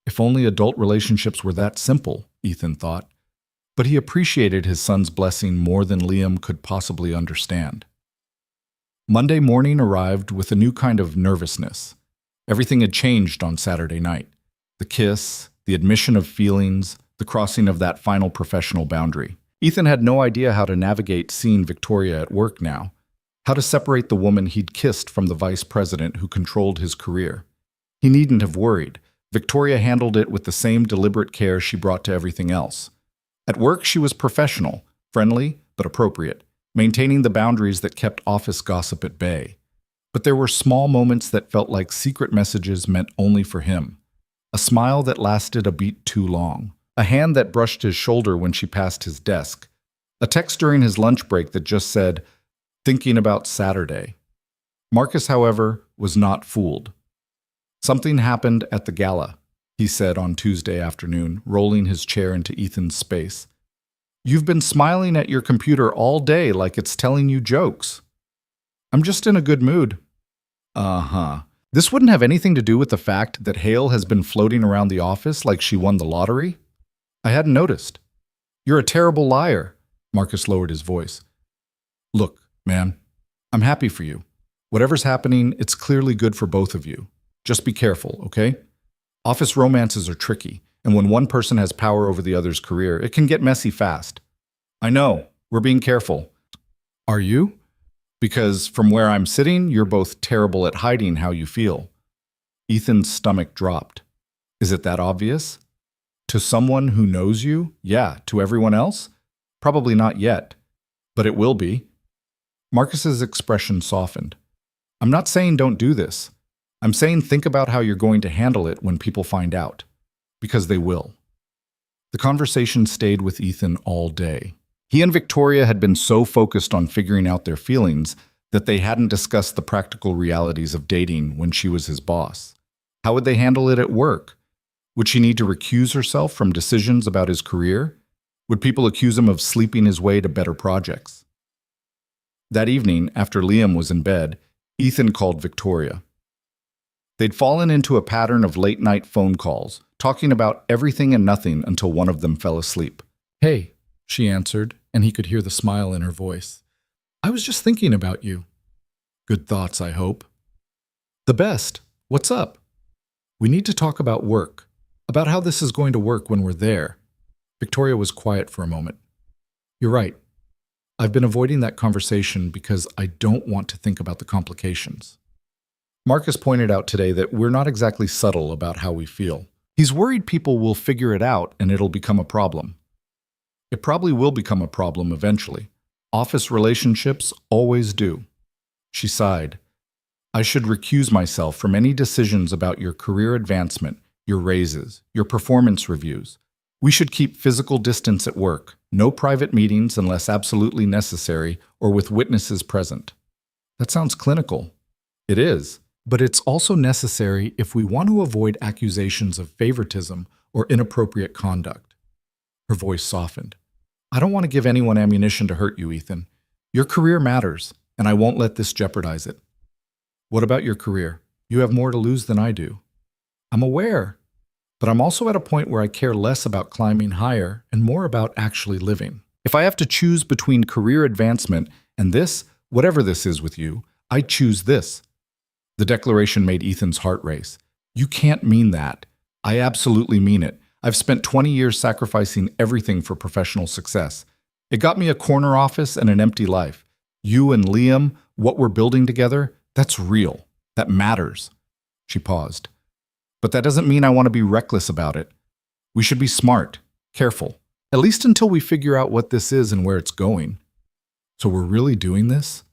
If only adult relationships were that simple, Ethan thought. But he appreciated his son's blessing more than Liam could possibly understand. Monday morning arrived with a new kind of nervousness. Everything had changed on Saturday night. The kiss, the admission of feelings, the crossing of that final professional boundary. Ethan had no idea how to navigate seeing Victoria at work now, how to separate the woman he'd kissed from the vice president who controlled his career. He needn't have worried. Victoria handled it with the same deliberate care she brought to everything else. At work, she was professional, friendly, but appropriate, maintaining the boundaries that kept office gossip at bay. But there were small moments that felt like secret messages meant only for him. A smile that lasted a beat too long. A hand that brushed his shoulder when she passed his desk. A text during his lunch break that just said, "Thinking about Saturday." Marcus, however, was not fooled. "Something happened at the gala," he said on Tuesday afternoon, rolling his chair into Ethan's space. "You've been smiling at your computer all day like it's telling you jokes." "I'm just in a good mood." Uh-huh. This wouldn't have anything to do with the fact that Hale has been floating around the office like she won the lottery? I hadn't noticed. "You're a terrible liar." Marcus lowered his voice. "Look, man, I'm happy for you. Whatever's happening, it's clearly good for both of you. Just be careful, okay? Office romances are tricky, and when one person has power over the other's career, it can get messy fast." "I know. We're being careful." "Are you?" "Because from where I'm sitting, you're both terrible at hiding how you feel." Ethan's stomach dropped. Is it that obvious? To someone who knows you? Yeah. To everyone else? Probably not yet. But it will be. Marcus's expression softened. "I'm not saying don't do this. I'm saying think about how you're going to handle it when people find out. Because they will." The conversation stayed with Ethan all day. He and Victoria had been so focused on figuring out their feelings that they hadn't discussed the practical realities of dating when she was his boss. How would they handle it at work? Would she need to recuse herself from decisions about his career? Would people accuse him of sleeping his way to better projects? That evening, after Liam was in bed, Ethan called Victoria. They'd fallen into a pattern of late-night phone calls, talking about everything and nothing until one of them fell asleep. "Hey," she answered, and he could hear the smile in her voice. "I was just thinking about you." "Good thoughts, I hope." "The best. What's up?" "We need to talk about work, about how this is going to work when we're there." Victoria was quiet for a moment. "You're right. I've been avoiding that conversation because I don't want to think about the complications." Marcus pointed out today that we're not exactly subtle about how we feel. He's worried people will figure it out and it'll become a problem. It probably will become a problem eventually. Office relationships always do. She sighed. "I should recuse myself from any decisions about your career advancement, your raises, your performance reviews. We should keep physical distance at work, no private meetings unless absolutely necessary or with witnesses present." That sounds clinical. It is, but it's also necessary if we want to avoid accusations of favoritism or inappropriate conduct. Her voice softened. "I don't want to give anyone ammunition to hurt you, Ethan. Your career matters, and I won't let this jeopardize it." "What about your career? You have more to lose than I do." "I'm aware, but I'm also at a point where I care less about climbing higher and more about actually living. If I have to choose between career advancement and this, whatever this is with you, I choose this." The declaration made Ethan's heart race. "You can't mean that." "I absolutely mean it. I've spent 20 years sacrificing everything for professional success. It got me a corner office and an empty life. You and Liam, what we're building together, that's real. That matters." She paused. "But that doesn't mean I want to be reckless about it. We should be smart, careful, at least until we figure out what this is and where it's going." "So we're really doing this?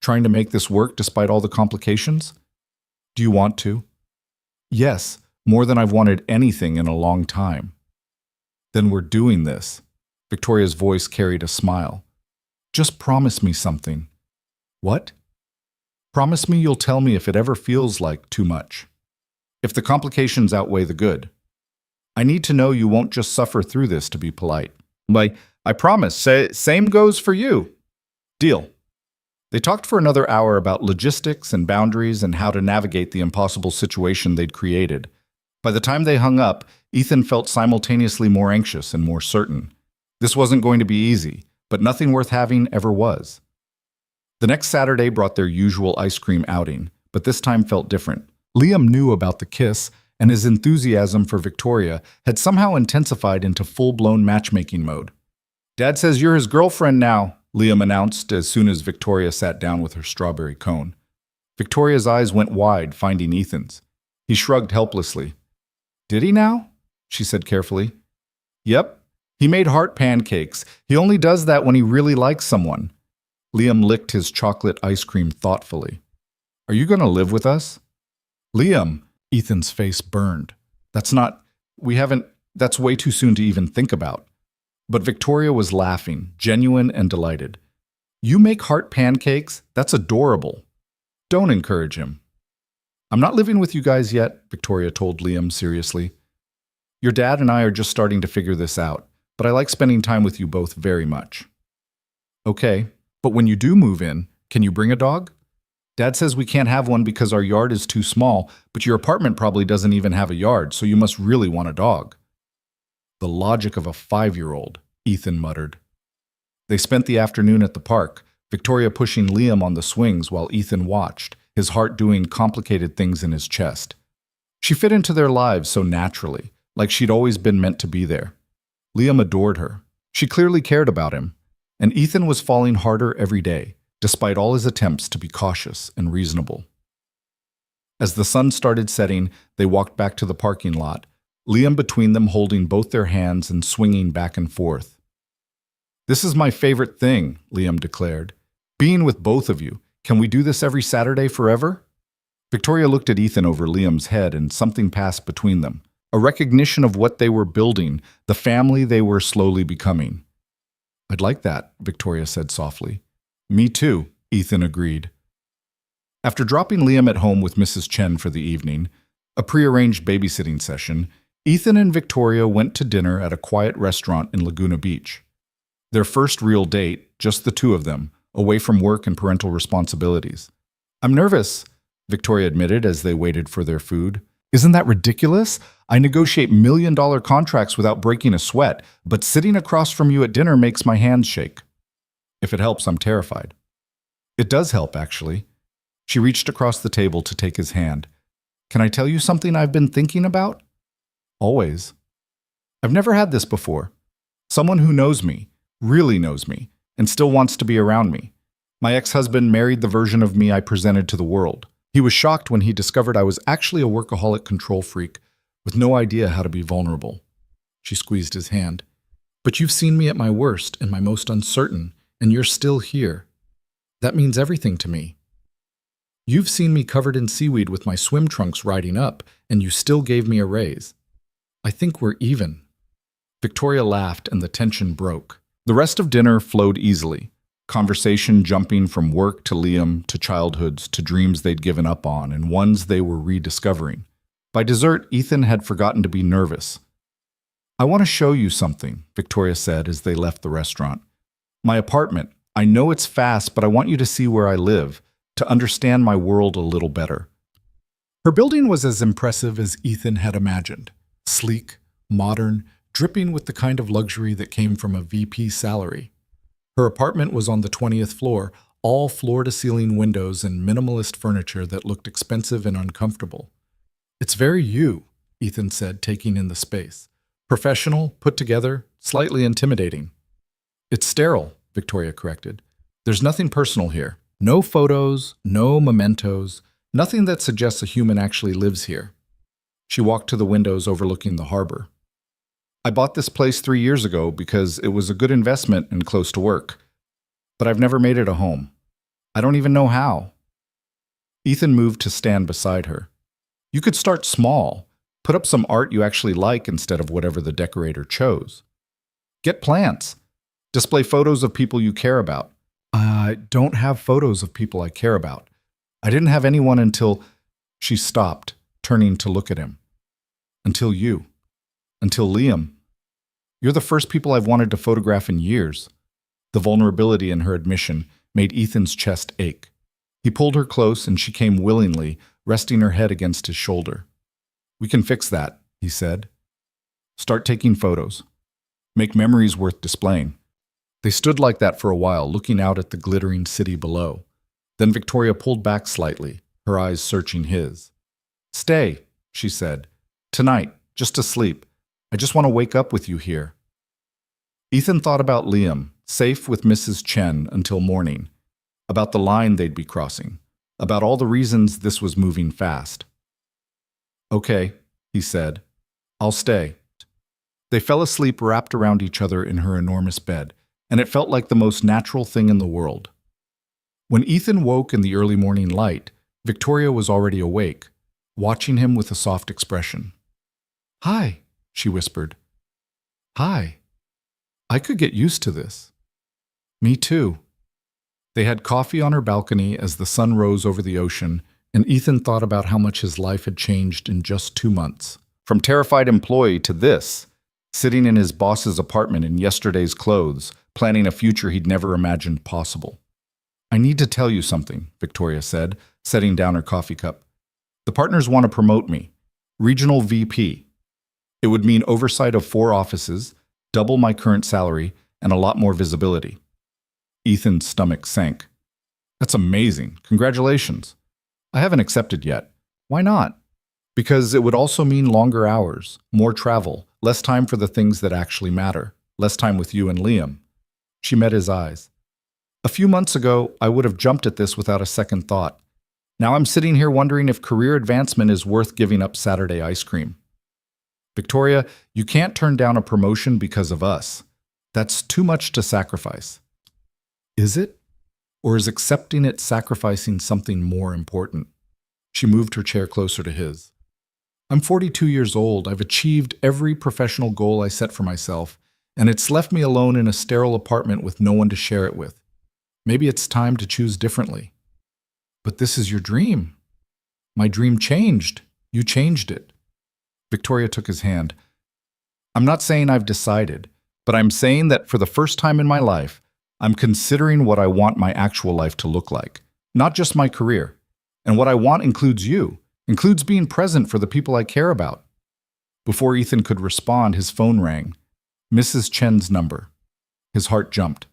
Trying to make this work despite all the complications?" "Do you want to?" "Yes, more than I've wanted anything in a long time." "Then we're doing this." Victoria's voice carried a smile. "Just promise me something." "What?" "Promise me you'll tell me if it ever feels like too much. If the complications outweigh the good. I need to know you won't just suffer through this to be polite." I promise. Same goes for you." "Deal." They talked for another hour about logistics and boundaries and how to navigate the impossible situation they'd created. By the time they hung up, Ethan felt simultaneously more anxious and more certain. This wasn't going to be easy, but nothing worth having ever was. The next Saturday brought their usual ice cream outing, but this time felt different. Liam knew about the kiss, and his enthusiasm for Victoria had somehow intensified into full-blown matchmaking mode. "Dad says you're his girlfriend now," Liam announced as soon as Victoria sat down with her strawberry cone. Victoria's eyes went wide, finding Ethan's. He shrugged helplessly. "Did he now?" she said carefully. "Yep. He made heart pancakes. He only does that when he really likes someone." Liam licked his chocolate ice cream thoughtfully. "Are you going to live with us?" "Liam," Ethan's face burned. That's way too soon to even think about." But Victoria was laughing, genuine and delighted. "You make heart pancakes? That's adorable." "Don't encourage him." "I'm not living with you guys yet," Victoria told Liam seriously. "Your dad and I are just starting to figure this out, but I like spending time with you both very much." "Okay, but when you do move in, can you bring a dog?" "Dad says we can't have one because our yard is too small, but your apartment probably doesn't even have a yard, so you must really want a dog." "The logic of a 5-year-old, Ethan muttered. They spent the afternoon at the park, Victoria pushing Liam on the swings while Ethan watched, his heart doing complicated things in his chest. She fit into their lives so naturally, like she'd always been meant to be there. Liam adored her. She clearly cared about him, and Ethan was falling harder every day, despite all his attempts to be cautious and reasonable. As the sun started setting, they walked back to the parking lot, Liam between them holding both their hands and swinging back and forth. "This is my favorite thing," Liam declared. "Being with both of you. Can we do this every Saturday forever?" Victoria looked at Ethan over Liam's head and something passed between them. A recognition of what they were building, the family they were slowly becoming. "I'd like that," Victoria said softly. "Me too," Ethan agreed. After dropping Liam at home with Mrs. Chen for the evening, a prearranged babysitting session, Ethan and Victoria went to dinner at a quiet restaurant in Laguna Beach. Their first real date, just the two of them, away from work and parental responsibilities. "I'm nervous," Victoria admitted as they waited for their food. "Isn't that ridiculous? I negotiate million-dollar contracts without breaking a sweat, but sitting across from you at dinner makes my hands shake. If it helps, I'm terrified." "It does help, actually." She reached across the table to take his hand. "Can I tell you something I've been thinking about?" "Always." "I've never had this before. Someone who knows me, really knows me, and still wants to be around me. My ex-husband married the version of me I presented to the world. He was shocked when he discovered I was actually a workaholic control freak with no idea how to be vulnerable." She squeezed his hand. "But you've seen me at my worst and my most uncertain, and you're still here. That means everything to me. You've seen me covered in seaweed with my swim trunks riding up, and you still gave me a raise. I think we're even." Victoria laughed and the tension broke. The rest of dinner flowed easily, conversation jumping from work to Liam to childhoods to dreams they'd given up on and ones they were rediscovering. By dessert, Ethan had forgotten to be nervous. "I want to show you something," Victoria said as they left the restaurant. "My apartment. I know it's fast, but I want you to see where I live, to understand my world a little better." Her building was as impressive as Ethan had imagined. Sleek, modern, dripping with the kind of luxury that came from a VP salary. Her apartment was on the 20th floor, all floor-to-ceiling windows and minimalist furniture that looked expensive and uncomfortable. "It's very you," Ethan said, taking in the space. "Professional, put together, slightly intimidating." "It's sterile," Victoria corrected. "There's nothing personal here. No photos, no mementos, nothing that suggests a human actually lives here." She walked to the windows overlooking the harbor. "I bought this place 3 years ago because it was a good investment and close to work. But I've never made it a home. I don't even know how." Ethan moved to stand beside her. "You could start small. Put up some art you actually like instead of whatever the decorator chose. Get plants. Display photos of people you care about." "I don't have photos of people I care about. I didn't have anyone until—" She stopped, turning to look at him. "Until you. Until Liam. You're the first people I've wanted to photograph in years." The vulnerability in her admission made Ethan's chest ache. He pulled her close and she came willingly, resting her head against his shoulder. "We can fix that," he said. "Start taking photos. Make memories worth displaying." They stood like that for a while, looking out at the glittering city below. Then Victoria pulled back slightly, her eyes searching his. "Stay," she said. "Tonight, just to sleep. I just want to wake up with you here." Ethan thought about Liam, safe with Mrs. Chen until morning, about the line they'd be crossing, about all the reasons this was moving fast. "Okay," he said. "I'll stay." They fell asleep wrapped around each other in her enormous bed, and it felt like the most natural thing in the world. When Ethan woke in the early morning light, Victoria was already awake, watching him with a soft expression. "Hi," she whispered. "Hi. I could get used to this." "Me too." They had coffee on her balcony as the sun rose over the ocean, and Ethan thought about how much his life had changed in just 2 months. From terrified employee to this, sitting in his boss's apartment in yesterday's clothes, planning a future he'd never imagined possible. "I need to tell you something," Victoria said, setting down her coffee cup. "The partners want to promote me. Regional VP. It would mean oversight of 4 offices, double my current salary, and a lot more visibility." Ethan's stomach sank. "That's amazing. Congratulations." "I haven't accepted yet." "Why not?" "Because it would also mean longer hours, more travel, less time for the things that actually matter, less time with you and Liam." She met his eyes. "A few months ago, I would have jumped at this without a second thought. Now I'm sitting here wondering if career advancement is worth giving up Saturday ice cream." "Victoria, you can't turn down a promotion because of us. That's too much to sacrifice." "Is it? Or is accepting it sacrificing something more important?" She moved her chair closer to his. "I'm 42 years old. I've achieved every professional goal I set for myself, and it's left me alone in a sterile apartment with no one to share it with. Maybe it's time to choose differently." But this is your dream. My dream changed. You changed it. Victoria took his hand. I'm not saying I've decided, but I'm saying that for the first time in my life, I'm considering what I want my actual life to look like, not just my career. And what I want includes you, includes being present for the people I care about. Before Ethan could respond, his phone rang. Mrs. Chen's number. His heart jumped.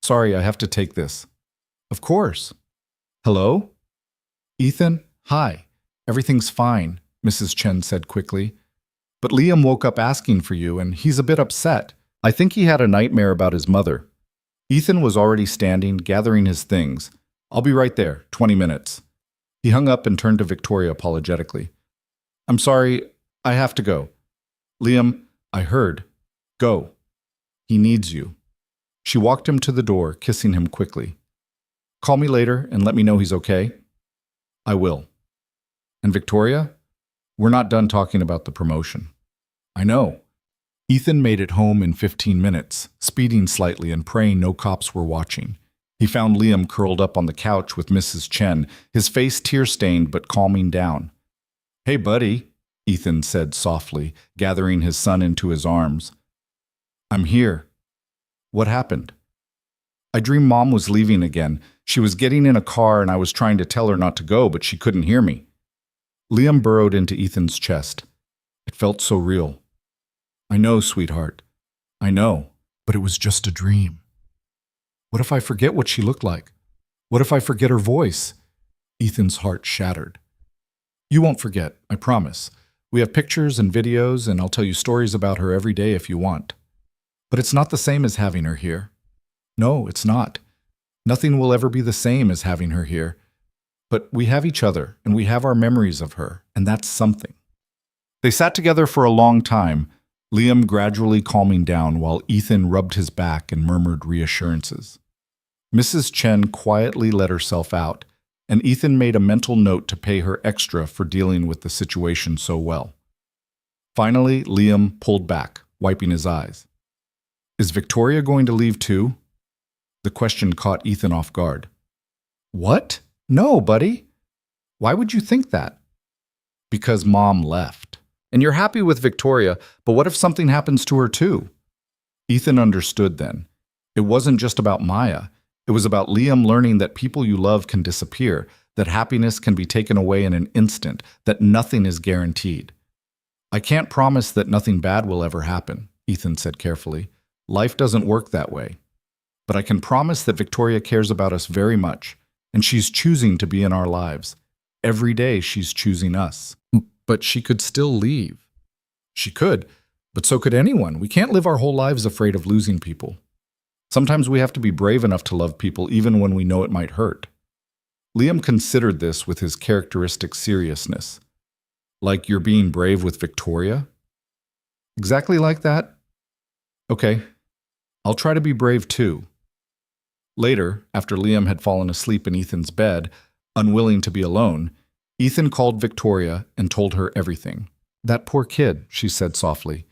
Sorry, I have to take this. Of course. Hello? Ethan? Hi. Everything's fine, Mrs. Chen said quickly. But Liam woke up asking for you, and he's a bit upset. I think he had a nightmare about his mother. Ethan was already standing, gathering his things. I'll be right there, 20 minutes. He hung up and turned to Victoria apologetically. I'm sorry, I have to go. Liam, I heard. Go. He needs you. She walked him to the door, kissing him quickly. Call me later and let me know he's okay. I will. And Victoria? We're not done talking about the promotion. I know. Ethan made it home in 15 minutes, speeding slightly and praying no cops were watching. He found Liam curled up on the couch with Mrs. Chen, his face tear-stained but calming down. Hey, buddy, Ethan said softly, gathering his son into his arms. I'm here. What happened? I dreamed Mom was leaving again. She was getting in a car and I was trying to tell her not to go, but she couldn't hear me. Liam burrowed into Ethan's chest. It felt so real. I know, sweetheart. I know, but it was just a dream. What if I forget what she looked like? What if I forget her voice? Ethan's heart shattered. You won't forget, I promise. We have pictures and videos, and I'll tell you stories about her every day if you want. But it's not the same as having her here. No, it's not. Nothing will ever be the same as having her here. But we have each other, and we have our memories of her, and that's something. They sat together for a long time, Liam gradually calming down while Ethan rubbed his back and murmured reassurances. Mrs. Chen quietly let herself out, and Ethan made a mental note to pay her extra for dealing with the situation so well. Finally, Liam pulled back, wiping his eyes. Is Victoria going to leave too? The question caught Ethan off guard. What? No, buddy. Why would you think that? Because Mom left. And you're happy with Victoria, but what if something happens to her too? Ethan understood then. It wasn't just about Maya. It was about Liam learning that people you love can disappear, that happiness can be taken away in an instant, that nothing is guaranteed. I can't promise that nothing bad will ever happen, Ethan said carefully. Life doesn't work that way. But I can promise that Victoria cares about us very much, and she's choosing to be in our lives. Every day she's choosing us. But she could still leave. She could, but so could anyone. We can't live our whole lives afraid of losing people. Sometimes we have to be brave enough to love people even when we know it might hurt. Liam considered this with his characteristic seriousness. Like you're being brave with Victoria? Exactly like that? Okay, I'll try to be brave too. Later, after Liam had fallen asleep in Ethan's bed, unwilling to be alone, Ethan called Victoria and told her everything. That poor kid, she said softly,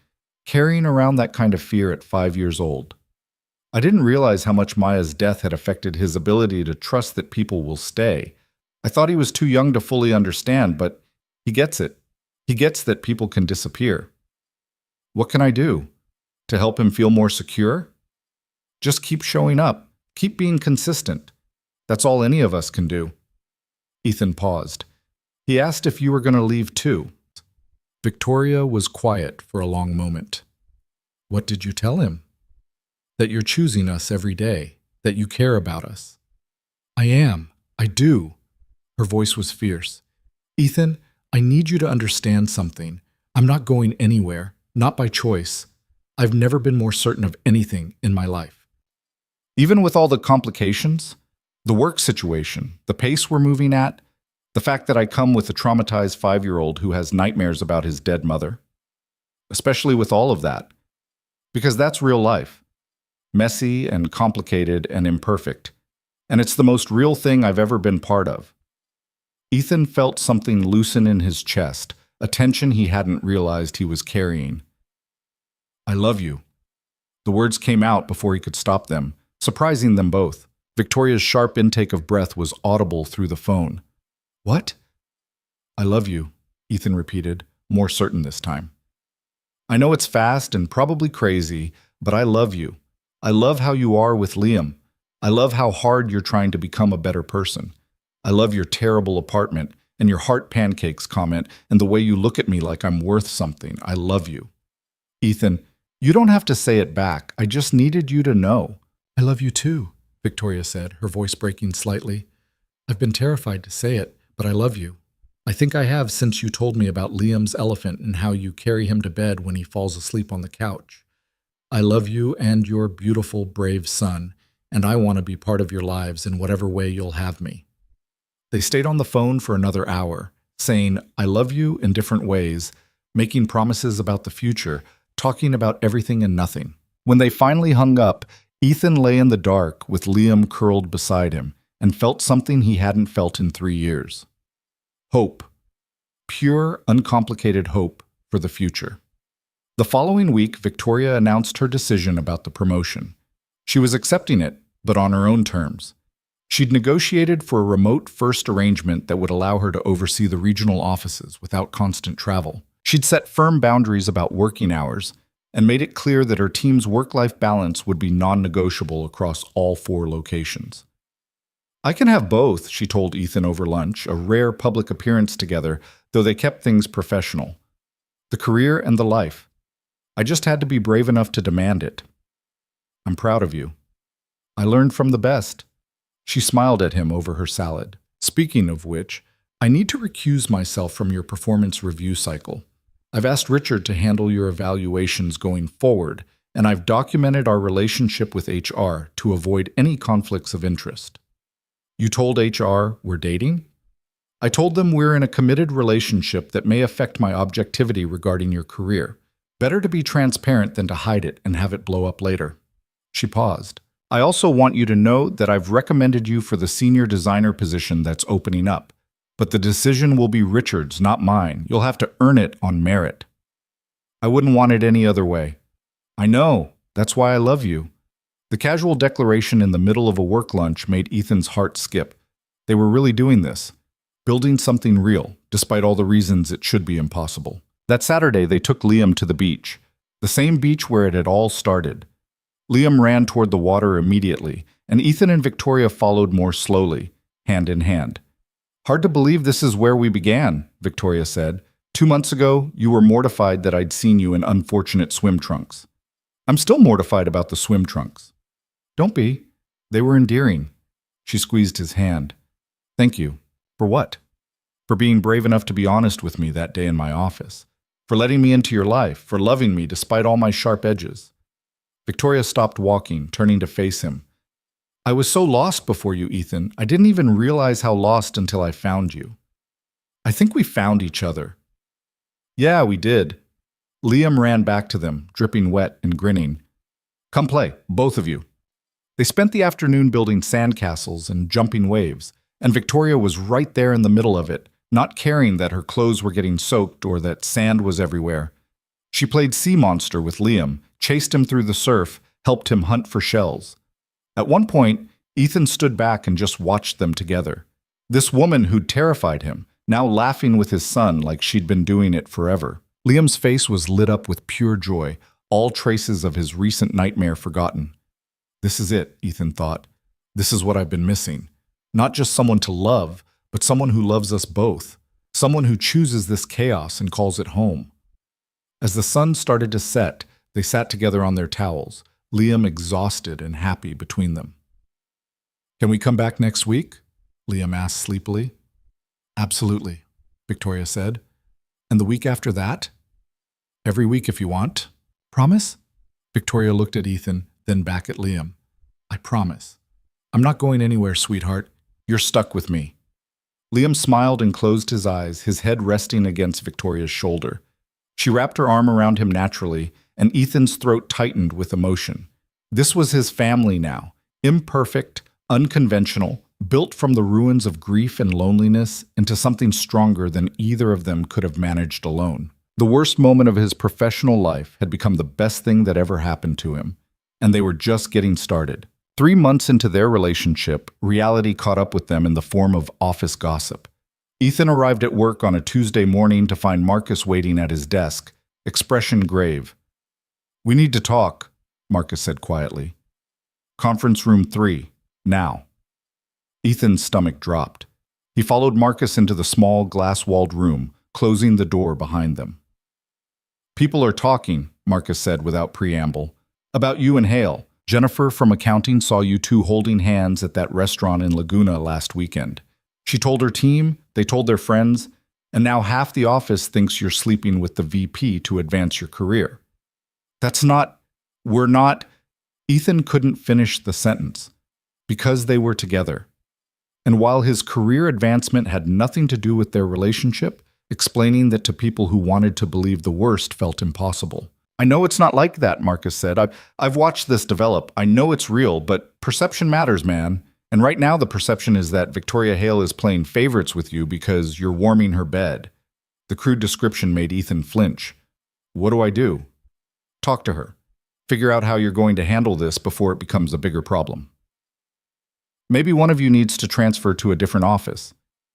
carrying around that kind of fear at 5 years old. I didn't realize how much Maya's death had affected his ability to trust that people will stay. I thought he was too young to fully understand, but he gets it. He gets that people can disappear. What can I do? To help him feel more secure? Just keep showing up. Keep being consistent. That's all any of us can do. Ethan paused. He asked if you were going to leave too. Victoria was quiet for a long moment. What did you tell him? That you're choosing us every day, that you care about us. I am. I do. Her voice was fierce. Ethan, I need you to understand something. I'm not going anywhere, not by choice. I've never been more certain of anything in my life. Even with all the complications, the work situation, the pace we're moving at, the fact that I come with a traumatized 5-year-old who has nightmares about his dead mother. Especially with all of that. Because that's real life. Messy and complicated and imperfect. And it's the most real thing I've ever been part of. Ethan felt something loosen in his chest, a tension he hadn't realized he was carrying. I love you. The words came out before he could stop them, surprising them both. Victoria's sharp intake of breath was audible through the phone. "What?" "I love you," Ethan repeated, more certain this time. "I know it's fast and probably crazy, but I love you. I love how you are with Liam. I love how hard you're trying to become a better person. I love your terrible apartment and your heart pancakes comment and the way you look at me like I'm worth something. I love you." "Ethan, you don't have to say it back. I just needed you to know." "I love you too," Victoria said, her voice breaking slightly. "I've been terrified to say it, but I love you. I think I have since you told me about Liam's elephant and how you carry him to bed when he falls asleep on the couch. I love you and your beautiful, brave son, and I want to be part of your lives in whatever way you'll have me." They stayed on the phone for another hour, saying, "I love you" in different ways, making promises about the future, talking about everything and nothing. When they finally hung up, Ethan lay in the dark with Liam curled beside him and felt something he hadn't felt in 3 years. Hope. Pure, uncomplicated hope for the future. The following week, Victoria announced her decision about the promotion. She was accepting it, but on her own terms. She'd negotiated for a remote-first arrangement that would allow her to oversee the regional offices without constant travel. She'd set firm boundaries about working hours and made it clear that her team's work-life balance would be non-negotiable across all 4 locations. "I can have both," she told Ethan over lunch, a rare public appearance together, though they kept things professional. "The career and the life. I just had to be brave enough to demand it." "I'm proud of you. I learned from the best." She smiled at him over her salad. "Speaking of which, I need to recuse myself from your performance review cycle. I've asked Richard to handle your evaluations going forward, and I've documented our relationship with HR to avoid any conflicts of interest." "You told HR we're dating?" "I told them we're in a committed relationship that may affect my objectivity regarding your career. Better to be transparent than to hide it and have it blow up later." She paused. "I also want you to know that I've recommended you for the senior designer position that's opening up. But the decision will be Richard's, not mine. You'll have to earn it on merit." "I wouldn't want it any other way." "I know. That's why I love you." The casual declaration in the middle of a work lunch made Ethan's heart skip. They were really doing this, building something real, despite all the reasons it should be impossible. That Saturday, they took Liam to the beach, the same beach where it had all started. Liam ran toward the water immediately, and Ethan and Victoria followed more slowly, hand in hand. "Hard to believe this is where we began," Victoria said. 2 months ago, you were mortified that I'd seen you in unfortunate swim trunks. I'm still mortified about the swim trunks." "Don't be. They were endearing." She squeezed his hand. "Thank you. For what?" "For being brave enough to be honest with me that day in my office. For letting me into your life. For loving me despite all my sharp edges." Victoria stopped walking, turning to face him. "I was so lost before you, Ethan. I didn't even realize how lost until I found you." "I think we found each other." "Yeah, we did." Liam ran back to them, dripping wet and grinning. "Come play, both of you." They spent the afternoon building sandcastles and jumping waves, and Victoria was right there in the middle of it, not caring that her clothes were getting soaked or that sand was everywhere. She played sea monster with Liam, chased him through the surf, helped him hunt for shells. At one point, Ethan stood back and just watched them together. This woman who'd terrified him, now laughing with his son like she'd been doing it forever. Liam's face was lit up with pure joy, all traces of his recent nightmare forgotten. This is it, Ethan thought. This is what I've been missing. Not just someone to love, but someone who loves us both. Someone who chooses this chaos and calls it home. As the sun started to set, they sat together on their towels, Liam exhausted and happy between them. "Can we come back next week?" Liam asked sleepily. "Absolutely," Victoria said. "And the week after that?" "Every week if you want." "Promise?" Victoria looked at Ethan, then back at Liam. "I promise. I'm not going anywhere, sweetheart. You're stuck with me." Liam smiled and closed his eyes, his head resting against Victoria's shoulder. She wrapped her arm around him naturally, and Ethan's throat tightened with emotion. This was his family now, imperfect, unconventional, built from the ruins of grief and loneliness into something stronger than either of them could have managed alone. The worst moment of his professional life had become the best thing that ever happened to him, and they were just getting started. 3 months into their relationship, reality caught up with them in the form of office gossip. Ethan arrived at work on a Tuesday morning to find Marcus waiting at his desk, expression grave. "We need to talk," Marcus said quietly. "Conference room 3, now." Ethan's stomach dropped. He followed Marcus into the small, glass-walled room, closing the door behind them. "People are talking," Marcus said without preamble, "about you and Hale. Jennifer from accounting saw you two holding hands at that restaurant in Laguna last weekend. She told her team, they told their friends, and now half the office thinks you're sleeping with the VP to advance your career." We're not. Ethan couldn't finish the sentence. Because they were together. And while his career advancement had nothing to do with their relationship, explaining that to people who wanted to believe the worst felt impossible. "I know it's not like that," Marcus said. I've watched this develop. I know it's real, but perception matters, man. And right now the perception is that Victoria Hale is playing favorites with you because you're warming her bed." The crude description made Ethan flinch. "What do I do?" "Talk to her. Figure out how you're going to handle this before it becomes a bigger problem. Maybe one of you needs to transfer to a different office.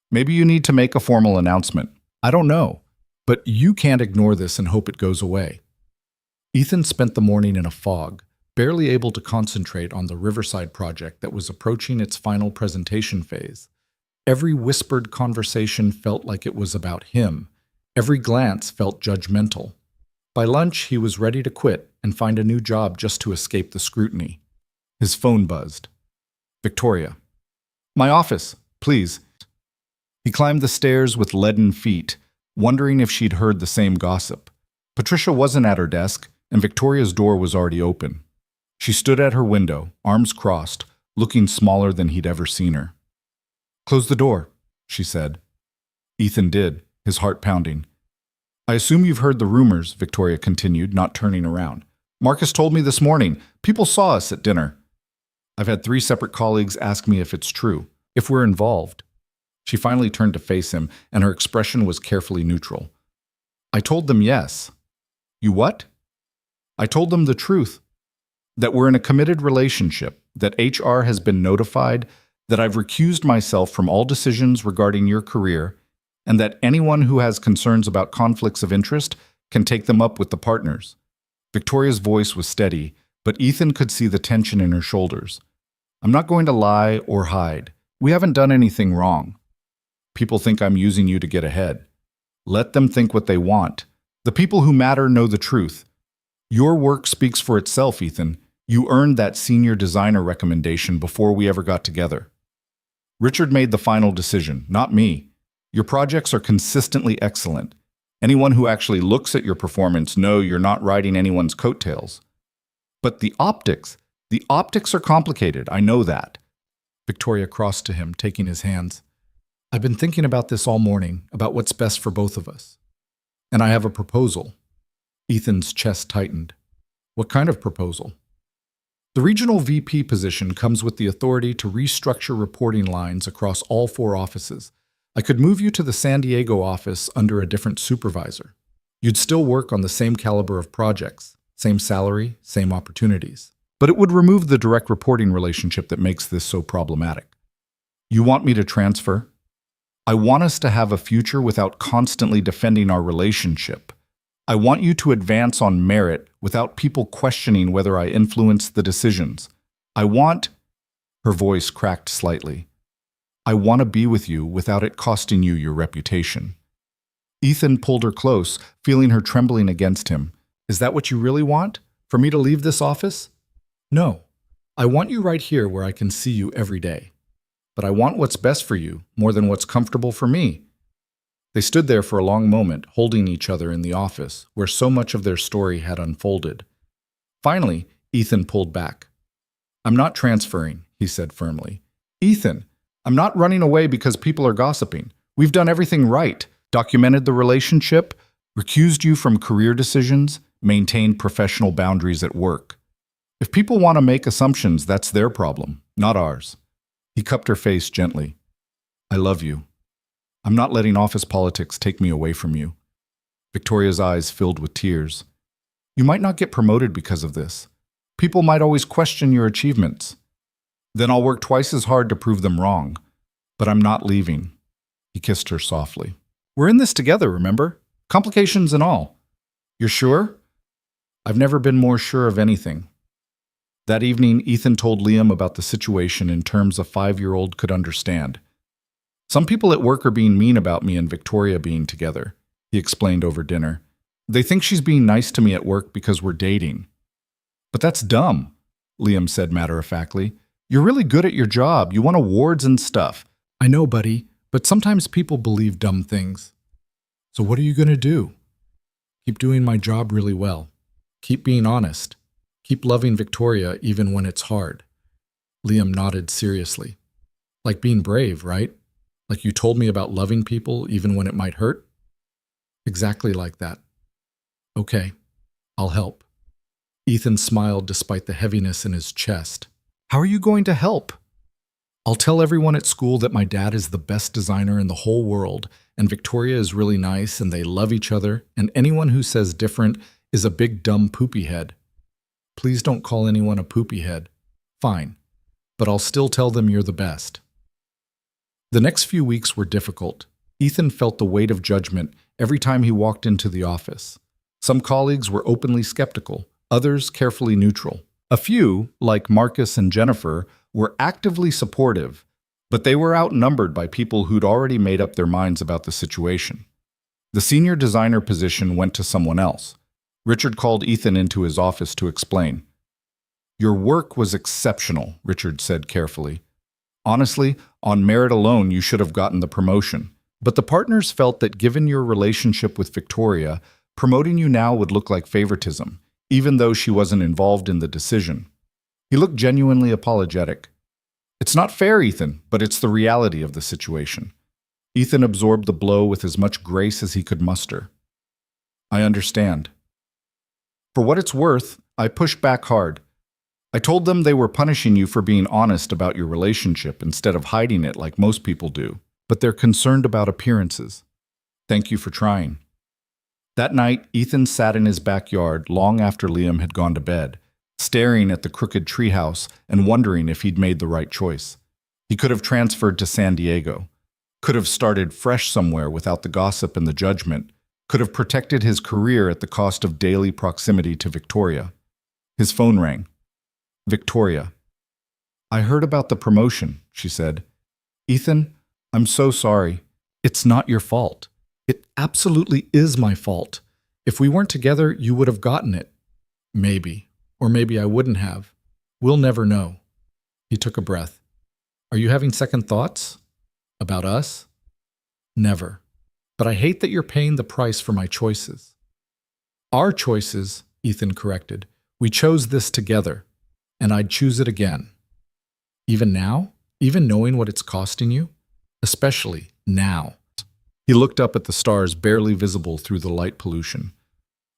Maybe you need to make a formal announcement. I don't know, but you can't ignore this and hope it goes away." Ethan spent the morning in a fog, barely able to concentrate on the Riverside project that was approaching its final presentation phase. Every whispered conversation felt like it was about him. Every glance felt judgmental. By lunch, he was ready to quit and find a new job just to escape the scrutiny. His phone buzzed. "Victoria." "My office, please." He climbed the stairs with leaden feet, wondering if she'd heard the same gossip. Patricia wasn't at her desk, and Victoria's door was already open. She stood at her window, arms crossed, looking smaller than he'd ever seen her. "Close the door," she said. Ethan did, his heart pounding. "I assume you've heard the rumors," Victoria continued, not turning around. "Marcus told me this morning. People saw us at dinner. I've had 3 separate colleagues ask me if it's true, if we're involved." She finally turned to face him, and her expression was carefully neutral. "I told them yes." "You what?" "I told them the truth. That we're in a committed relationship, that HR has been notified, that I've recused myself from all decisions regarding your career, and that anyone who has concerns about conflicts of interest can take them up with the partners." Victoria's voice was steady, but Ethan could see the tension in her shoulders. "I'm not going to lie or hide. We haven't done anything wrong. People think I'm using you to get ahead. Let them think what they want. The people who matter know the truth. Your work speaks for itself, Ethan. You earned that senior designer recommendation before we ever got together. Richard made the final decision, not me. Your projects are consistently excellent. Anyone who actually looks at your performance knows you're not riding anyone's coattails. But the optics are complicated, I know that." Victoria crossed to him, taking his hands. "I've been thinking about this all morning, about what's best for both of us. And I have a proposal." Ethan's chest tightened. "What kind of proposal?" "The regional VP position comes with the authority to restructure reporting lines across all 4 offices. I could move you to the San Diego office under a different supervisor. You'd still work on the same caliber of projects, same salary, same opportunities. But it would remove the direct reporting relationship that makes this so problematic." "You want me to transfer?" "I want us to have a future without constantly defending our relationship. I want you to advance on merit without people questioning whether I influence the decisions. I want—" Her voice cracked slightly. "I want to be with you without it costing you your reputation." Ethan pulled her close, feeling her trembling against him. "Is that what you really want? For me to leave this office?" "No. I want you right here where I can see you every day. But I want what's best for you more than what's comfortable for me." They stood there for a long moment, holding each other in the office, where so much of their story had unfolded. Finally, Ethan pulled back. "I'm not transferring," he said firmly. "Ethan, I'm not running away because people are gossiping. We've done everything right, documented the relationship, recused you from career decisions, maintained professional boundaries at work. If people want to make assumptions, that's their problem, not ours." He cupped her face gently. "I love you. I'm not letting office politics take me away from you." Victoria's eyes filled with tears. "You might not get promoted because of this. People might always question your achievements. Then I'll work twice as hard to prove them wrong. But I'm not leaving. He kissed her softly. We're in this together, remember? Complications and all. You're sure? I've never been more sure of anything. That evening, Ethan told Liam about the situation in terms a 5-year-old could understand. Some people at work are being mean about me and Victoria being together, he explained over dinner. They think she's being nice to me at work because we're dating. But that's dumb, Liam said matter-of-factly. You're really good at your job. You won awards and stuff. I know, buddy, but sometimes people believe dumb things. So what are you going to do? Keep doing my job really well. Keep being honest. Keep loving Victoria even when it's hard. Liam nodded seriously. Like being brave, right? Like you told me about loving people even when it might hurt? Exactly like that. Okay, I'll help. Ethan smiled despite the heaviness in his chest. How are you going to help? I'll tell everyone at school that my dad is the best designer in the whole world, and Victoria is really nice and they love each other, and anyone who says different is a big dumb poopy head. Please don't call anyone a poopy head. Fine, but I'll still tell them you're the best. The next few weeks were difficult. Ethan felt the weight of judgment every time he walked into the office. Some colleagues were openly skeptical, others carefully neutral. A few, like Marcus and Jennifer, were actively supportive, but they were outnumbered by people who'd already made up their minds about the situation. The senior designer position went to someone else. Richard called Ethan into his office to explain. Your work was exceptional, Richard said carefully. Honestly, on merit alone, you should have gotten the promotion. But the partners felt that given your relationship with Victoria, promoting you now would look like favoritism, even though she wasn't involved in the decision. He looked genuinely apologetic. It's not fair, Ethan, but it's the reality of the situation. Ethan absorbed the blow with as much grace as he could muster. I understand. For what it's worth, I pushed back hard. I told them they were punishing you for being honest about your relationship instead of hiding it like most people do, but they're concerned about appearances. Thank you for trying. That night, Ethan sat in his backyard long after Liam had gone to bed, staring at the crooked treehouse and wondering if he'd made the right choice. He could have transferred to San Diego, could have started fresh somewhere without the gossip and the judgment, could have protected his career at the cost of daily proximity to Victoria. His phone rang. Victoria. I heard about the promotion, she said. Ethan, I'm so sorry. It's not your fault. It absolutely is my fault. If we weren't together, you would have gotten it. Maybe. Or maybe I wouldn't have. We'll never know. He took a breath. Are you having second thoughts? About us? Never. But I hate that you're paying the price for my choices. Our choices, Ethan corrected. We chose this together, and I'd choose it again. Even now? Even knowing what it's costing you? Especially now. He looked up at the stars barely visible through the light pollution.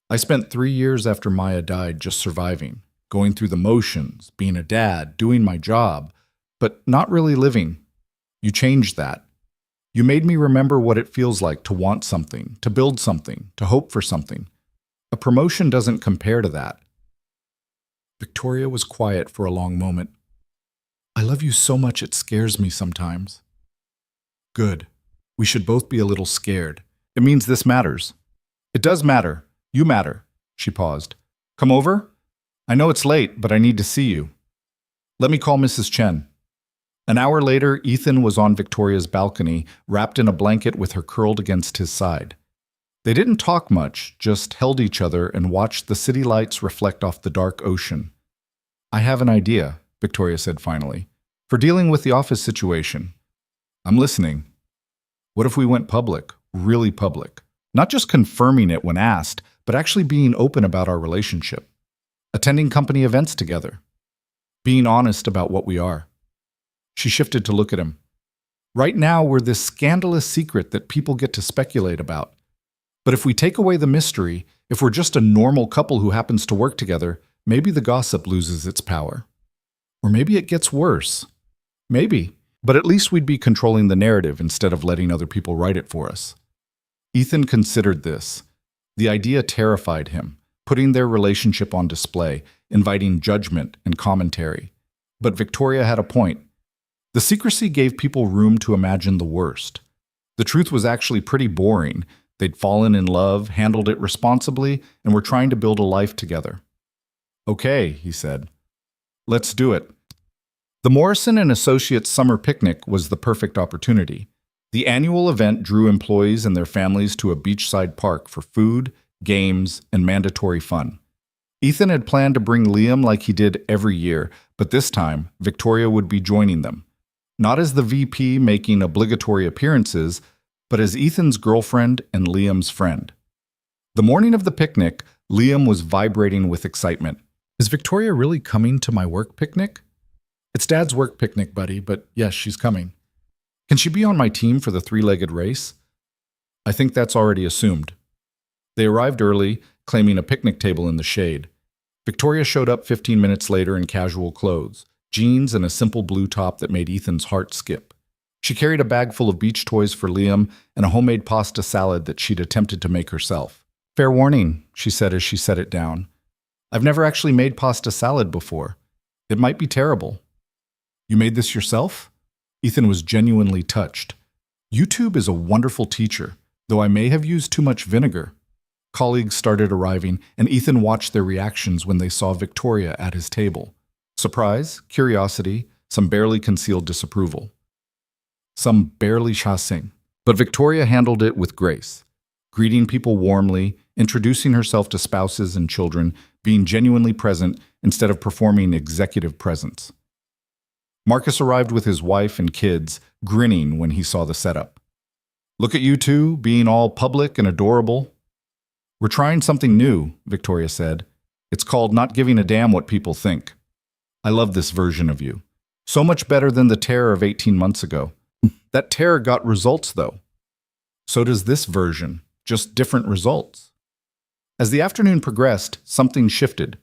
I spent 3 years after Maya died just surviving, going through the motions, being a dad, doing my job, but not really living. You changed that. You made me remember what it feels like to want something, to build something, to hope for something. A promotion doesn't compare to that. Victoria was quiet for a long moment. I love you so much it scares me sometimes. Good. We should both be a little scared. It means this matters. It does matter. You matter. She paused. Come over? I know it's late, but I need to see you. Let me call Mrs. Chen. An hour later, Ethan was on Victoria's balcony, wrapped in a blanket with her curled against his side. They didn't talk much, just held each other and watched the city lights reflect off the dark ocean. I have an idea, Victoria said finally, for dealing with the office situation. I'm listening. What if we went public, really public? Not just confirming it when asked, but actually being open about our relationship. Attending company events together. Being honest about what we are. She shifted to look at him. Right now, we're this scandalous secret that people get to speculate about. But if we take away the mystery, if we're just a normal couple who happens to work together, maybe the gossip loses its power. Or maybe it gets worse. Maybe. But at least we'd be controlling the narrative instead of letting other people write it for us. Ethan considered this. The idea terrified him, putting their relationship on display, inviting judgment and commentary. But Victoria had a point. The secrecy gave people room to imagine the worst. The truth was actually pretty boring. They'd fallen in love, handled it responsibly, and were trying to build a life together. "Okay," he said. "Let's do it." The Morrison and Associates summer picnic was the perfect opportunity. The annual event drew employees and their families to a beachside park for food, games, and mandatory fun. Ethan had planned to bring Liam like he did every year, but this time, Victoria would be joining them. Not as the VP making obligatory appearances, but as Ethan's girlfriend and Liam's friend. The morning of the picnic, Liam was vibrating with excitement. Is Victoria really coming to my work picnic? It's Dad's work picnic, buddy, but yes, she's coming. Can she be on my team for the three-legged race? I think that's already assumed. They arrived early, claiming a picnic table in the shade. Victoria showed up 15 minutes later in casual clothes, jeans and a simple blue top that made Ethan's heart skip. She carried a bag full of beach toys for Liam and a homemade pasta salad that she'd attempted to make herself. "Fair warning," she said as she set it down. "I've never actually made pasta salad before. It might be terrible." "You made this yourself?" Ethan was genuinely touched. "YouTube is a wonderful teacher, though I may have used too much vinegar." Colleagues started arriving, and Ethan watched their reactions when they saw Victoria at his table. Surprise, curiosity, some barely concealed disapproval. Some barely chassing. But Victoria handled it with grace, greeting people warmly, introducing herself to spouses and children, being genuinely present instead of performing executive presence. Marcus arrived with his wife and kids, grinning when he saw the setup. "Look at you two, being all public and adorable." "We're trying something new," Victoria said. "It's called not giving a damn what people think. I love this version of you. So much better than the terror of 18 months ago. That terror got results, though. So does this version, just different results." As the afternoon progressed, something shifted.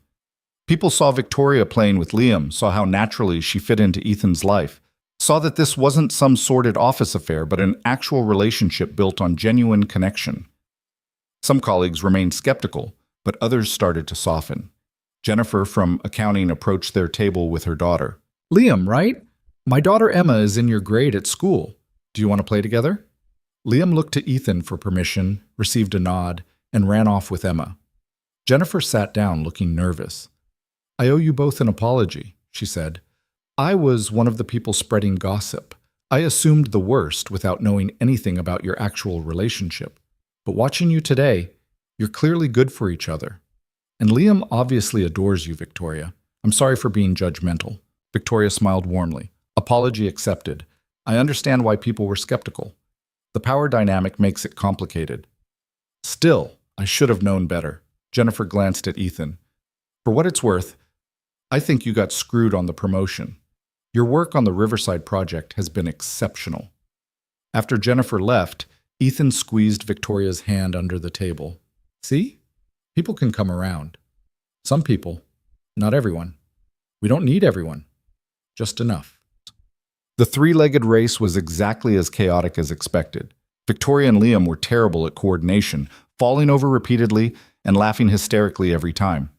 People saw Victoria playing with Liam, saw how naturally she fit into Ethan's life, saw that this wasn't some sordid office affair, but an actual relationship built on genuine connection. Some colleagues remained skeptical, but others started to soften. Jennifer from accounting approached their table with her daughter. "Liam, right? My daughter Emma is in your grade at school. Do you want to play together?" Liam looked to Ethan for permission, received a nod, and ran off with Emma. Jennifer sat down looking nervous. "I owe you both an apology," she said. "I was one of the people spreading gossip. I assumed the worst without knowing anything about your actual relationship. But watching you today, you're clearly good for each other. And Liam obviously adores you, Victoria. I'm sorry for being judgmental." Victoria smiled warmly. "Apology accepted. I understand why people were skeptical. The power dynamic makes it complicated." "Still, I should have known better." Jennifer glanced at Ethan. "For what it's worth, I think you got screwed on the promotion. Your work on the Riverside project has been exceptional." After Jennifer left, Ethan squeezed Victoria's hand under the table. "See? People can come around. Some people, not everyone. We don't need everyone. Just enough." The three-legged race was exactly as chaotic as expected. Victoria and Liam were terrible at coordination, falling over repeatedly and laughing hysterically every time.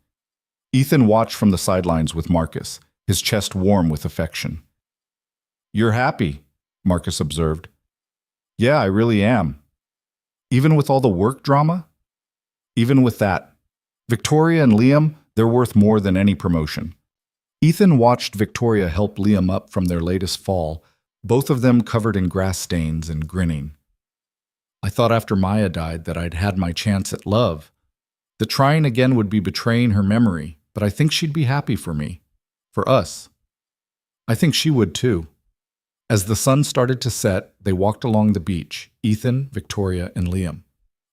Ethan watched from the sidelines with Marcus, his chest warm with affection. "You're happy," Marcus observed. "Yeah, I really am. Even with all the work drama?" "Even with that. Victoria and Liam, they're worth more than any promotion." Ethan watched Victoria help Liam up from their latest fall, both of them covered in grass stains and grinning. "I thought after Maya died that I'd had my chance at love. That trying again would be betraying her memory, but I think she'd be happy for me. For us. I think she would too." As the sun started to set, they walked along the beach, Ethan, Victoria, and Liam.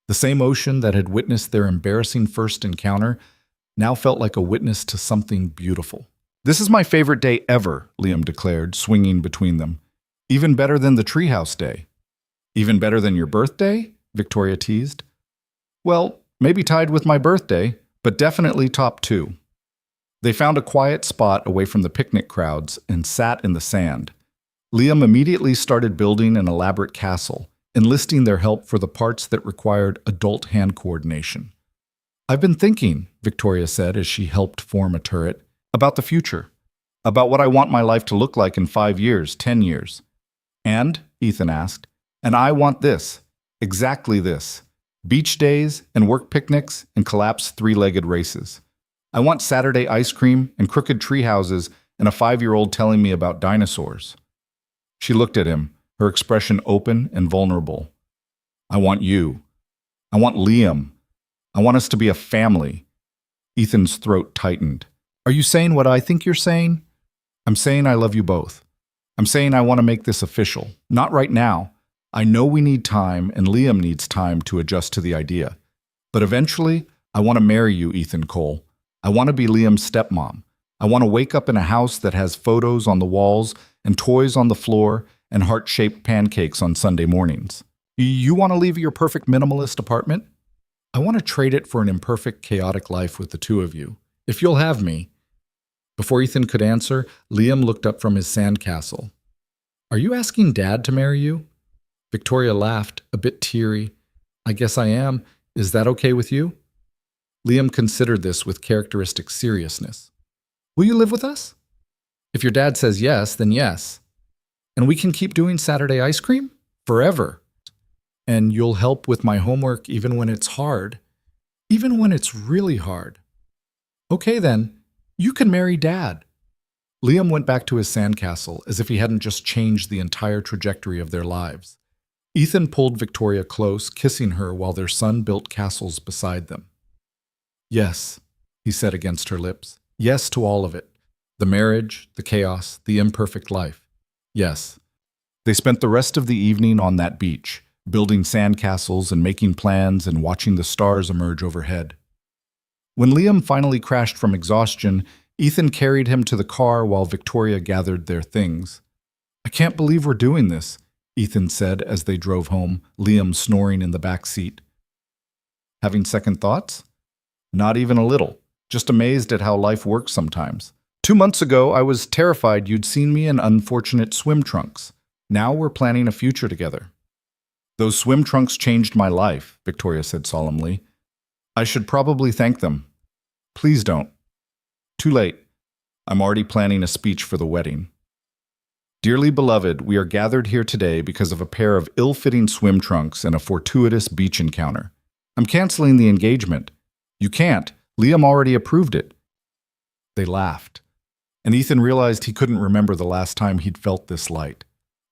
The same ocean that had witnessed their embarrassing first encounter now felt like a witness to something beautiful. "This is my favorite day ever," Liam declared, swinging between them. "Even better than the treehouse day." "Even better than your birthday?" Victoria teased. "Well, maybe tied with my birthday, but definitely top two." They found a quiet spot away from the picnic crowds and sat in the sand. Liam immediately started building an elaborate castle, enlisting their help for the parts that required adult hand coordination. "I've been thinking," Victoria said as she helped form a turret, "about the future. About what I want my life to look like in 5 years, 10 years. And, Ethan asked, and I want this, exactly this. Beach days and work picnics and collapsed three-legged races. I want Saturday ice cream and crooked tree houses and a 5-year-old telling me about dinosaurs. She looked at him, her expression open and vulnerable. I want you. I want Liam. I want us to be a family. Ethan's throat tightened. Are you saying what I think you're saying? I'm saying I love you both. I'm saying I want to make this official. Not right now. I know we need time and Liam needs time to adjust to the idea. But eventually, I want to marry you, Ethan Cole. I want to be Liam's stepmom. I want to wake up in a house that has photos on the walls and toys on the floor and heart-shaped pancakes on Sunday mornings. You want to leave your perfect minimalist apartment? I want to trade it for an imperfect, chaotic life with the two of you. If you'll have me. Before Ethan could answer, Liam looked up from his sandcastle. Are you asking Dad to marry you? Victoria laughed, a bit teary. I guess I am. Is that okay with you? Liam considered this with characteristic seriousness. Will you live with us? If your dad says yes, then yes. And we can keep doing Saturday ice cream? Forever. And you'll help with my homework even when it's hard. Even when it's really hard. Okay then, you can marry Dad. Liam went back to his sandcastle as if he hadn't just changed the entire trajectory of their lives. Ethan pulled Victoria close, kissing her while their son built castles beside them. Yes, he said against her lips. Yes to all of it. The marriage, the chaos, the imperfect life. Yes. They spent the rest of the evening on that beach, building sandcastles and making plans and watching the stars emerge overhead. When Liam finally crashed from exhaustion, Ethan carried him to the car while Victoria gathered their things. I can't believe we're doing this, Ethan said as they drove home, Liam snoring in the back seat. Having second thoughts? Not even a little, just amazed at how life works sometimes. 2 months ago, I was terrified you'd seen me in unfortunate swim trunks. Now we're planning a future together. Those swim trunks changed my life, Victoria said solemnly. I should probably thank them. Please don't. Too late. I'm already planning a speech for the wedding. Dearly beloved, we are gathered here today because of a pair of ill-fitting swim trunks and a fortuitous beach encounter. I'm canceling the engagement. You can't. Liam already approved it. They laughed, and Ethan realized he couldn't remember the last time he'd felt this light.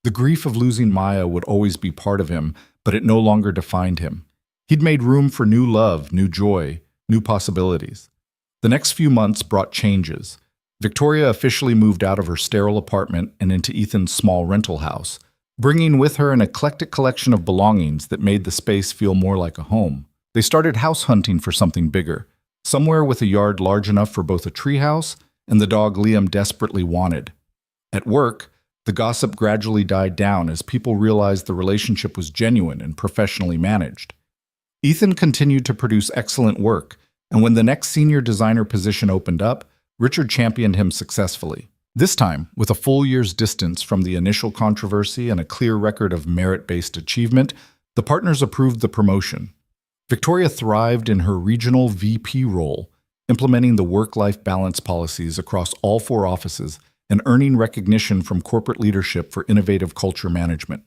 The grief of losing Maya would always be part of him, but it no longer defined him. He'd made room for new love, new joy, new possibilities. The next few months brought changes. Victoria officially moved out of her sterile apartment and into Ethan's small rental house, bringing with her an eclectic collection of belongings that made the space feel more like a home. They started house hunting for something bigger, somewhere with a yard large enough for both a treehouse and the dog Liam desperately wanted. At work, the gossip gradually died down as people realized the relationship was genuine and professionally managed. Ethan continued to produce excellent work, and when the next senior designer position opened up, Richard championed him successfully. This time, with a full year's distance from the initial controversy and a clear record of merit-based achievement, the partners approved the promotion. Victoria thrived in her regional VP role, implementing the work-life balance policies across all 4 offices and earning recognition from corporate leadership for innovative culture management.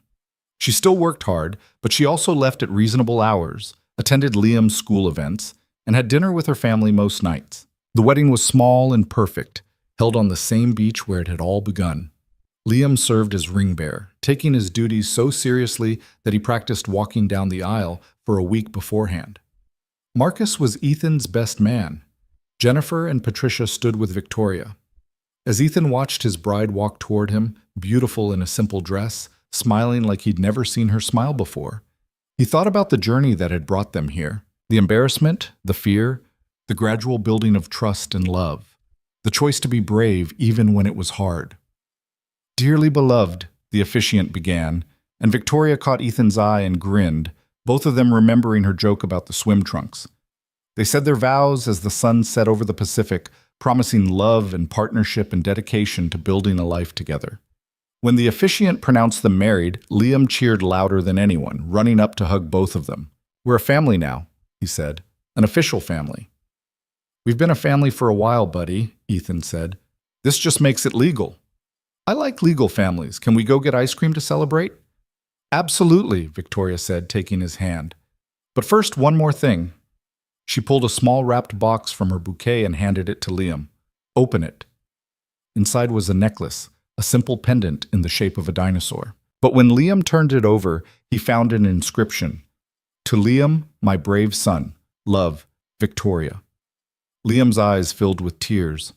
She still worked hard, but she also left at reasonable hours, attended Liam's school events, and had dinner with her family most nights. The wedding was small and perfect, held on the same beach where it had all begun. Liam served as ring bearer, taking his duties so seriously that he practiced walking down the aisle for a week beforehand. Marcus was Ethan's best man. Jennifer and Patricia stood with Victoria. As Ethan watched his bride walk toward him, beautiful in a simple dress, smiling like he'd never seen her smile before, he thought about the journey that had brought them here. The embarrassment, the fear, the gradual building of trust and love, the choice to be brave even when it was hard. Dearly beloved, the officiant began, and Victoria caught Ethan's eye and grinned, both of them remembering her joke about the swim trunks. They said their vows as the sun set over the Pacific, promising love and partnership and dedication to building a life together. When the officiant pronounced them married, Liam cheered louder than anyone, running up to hug both of them. We're a family now, he said, an official family. We've been a family for a while, buddy, Ethan said. This just makes it legal. I like legal families. Can we go get ice cream to celebrate? Absolutely, Victoria said, taking his hand. But first, one more thing. She pulled a small wrapped box from her bouquet and handed it to Liam. Open it. Inside was a necklace, a simple pendant in the shape of a dinosaur. But when Liam turned it over, he found an inscription. To Liam, my brave son, love, Victoria. Liam's eyes filled with tears.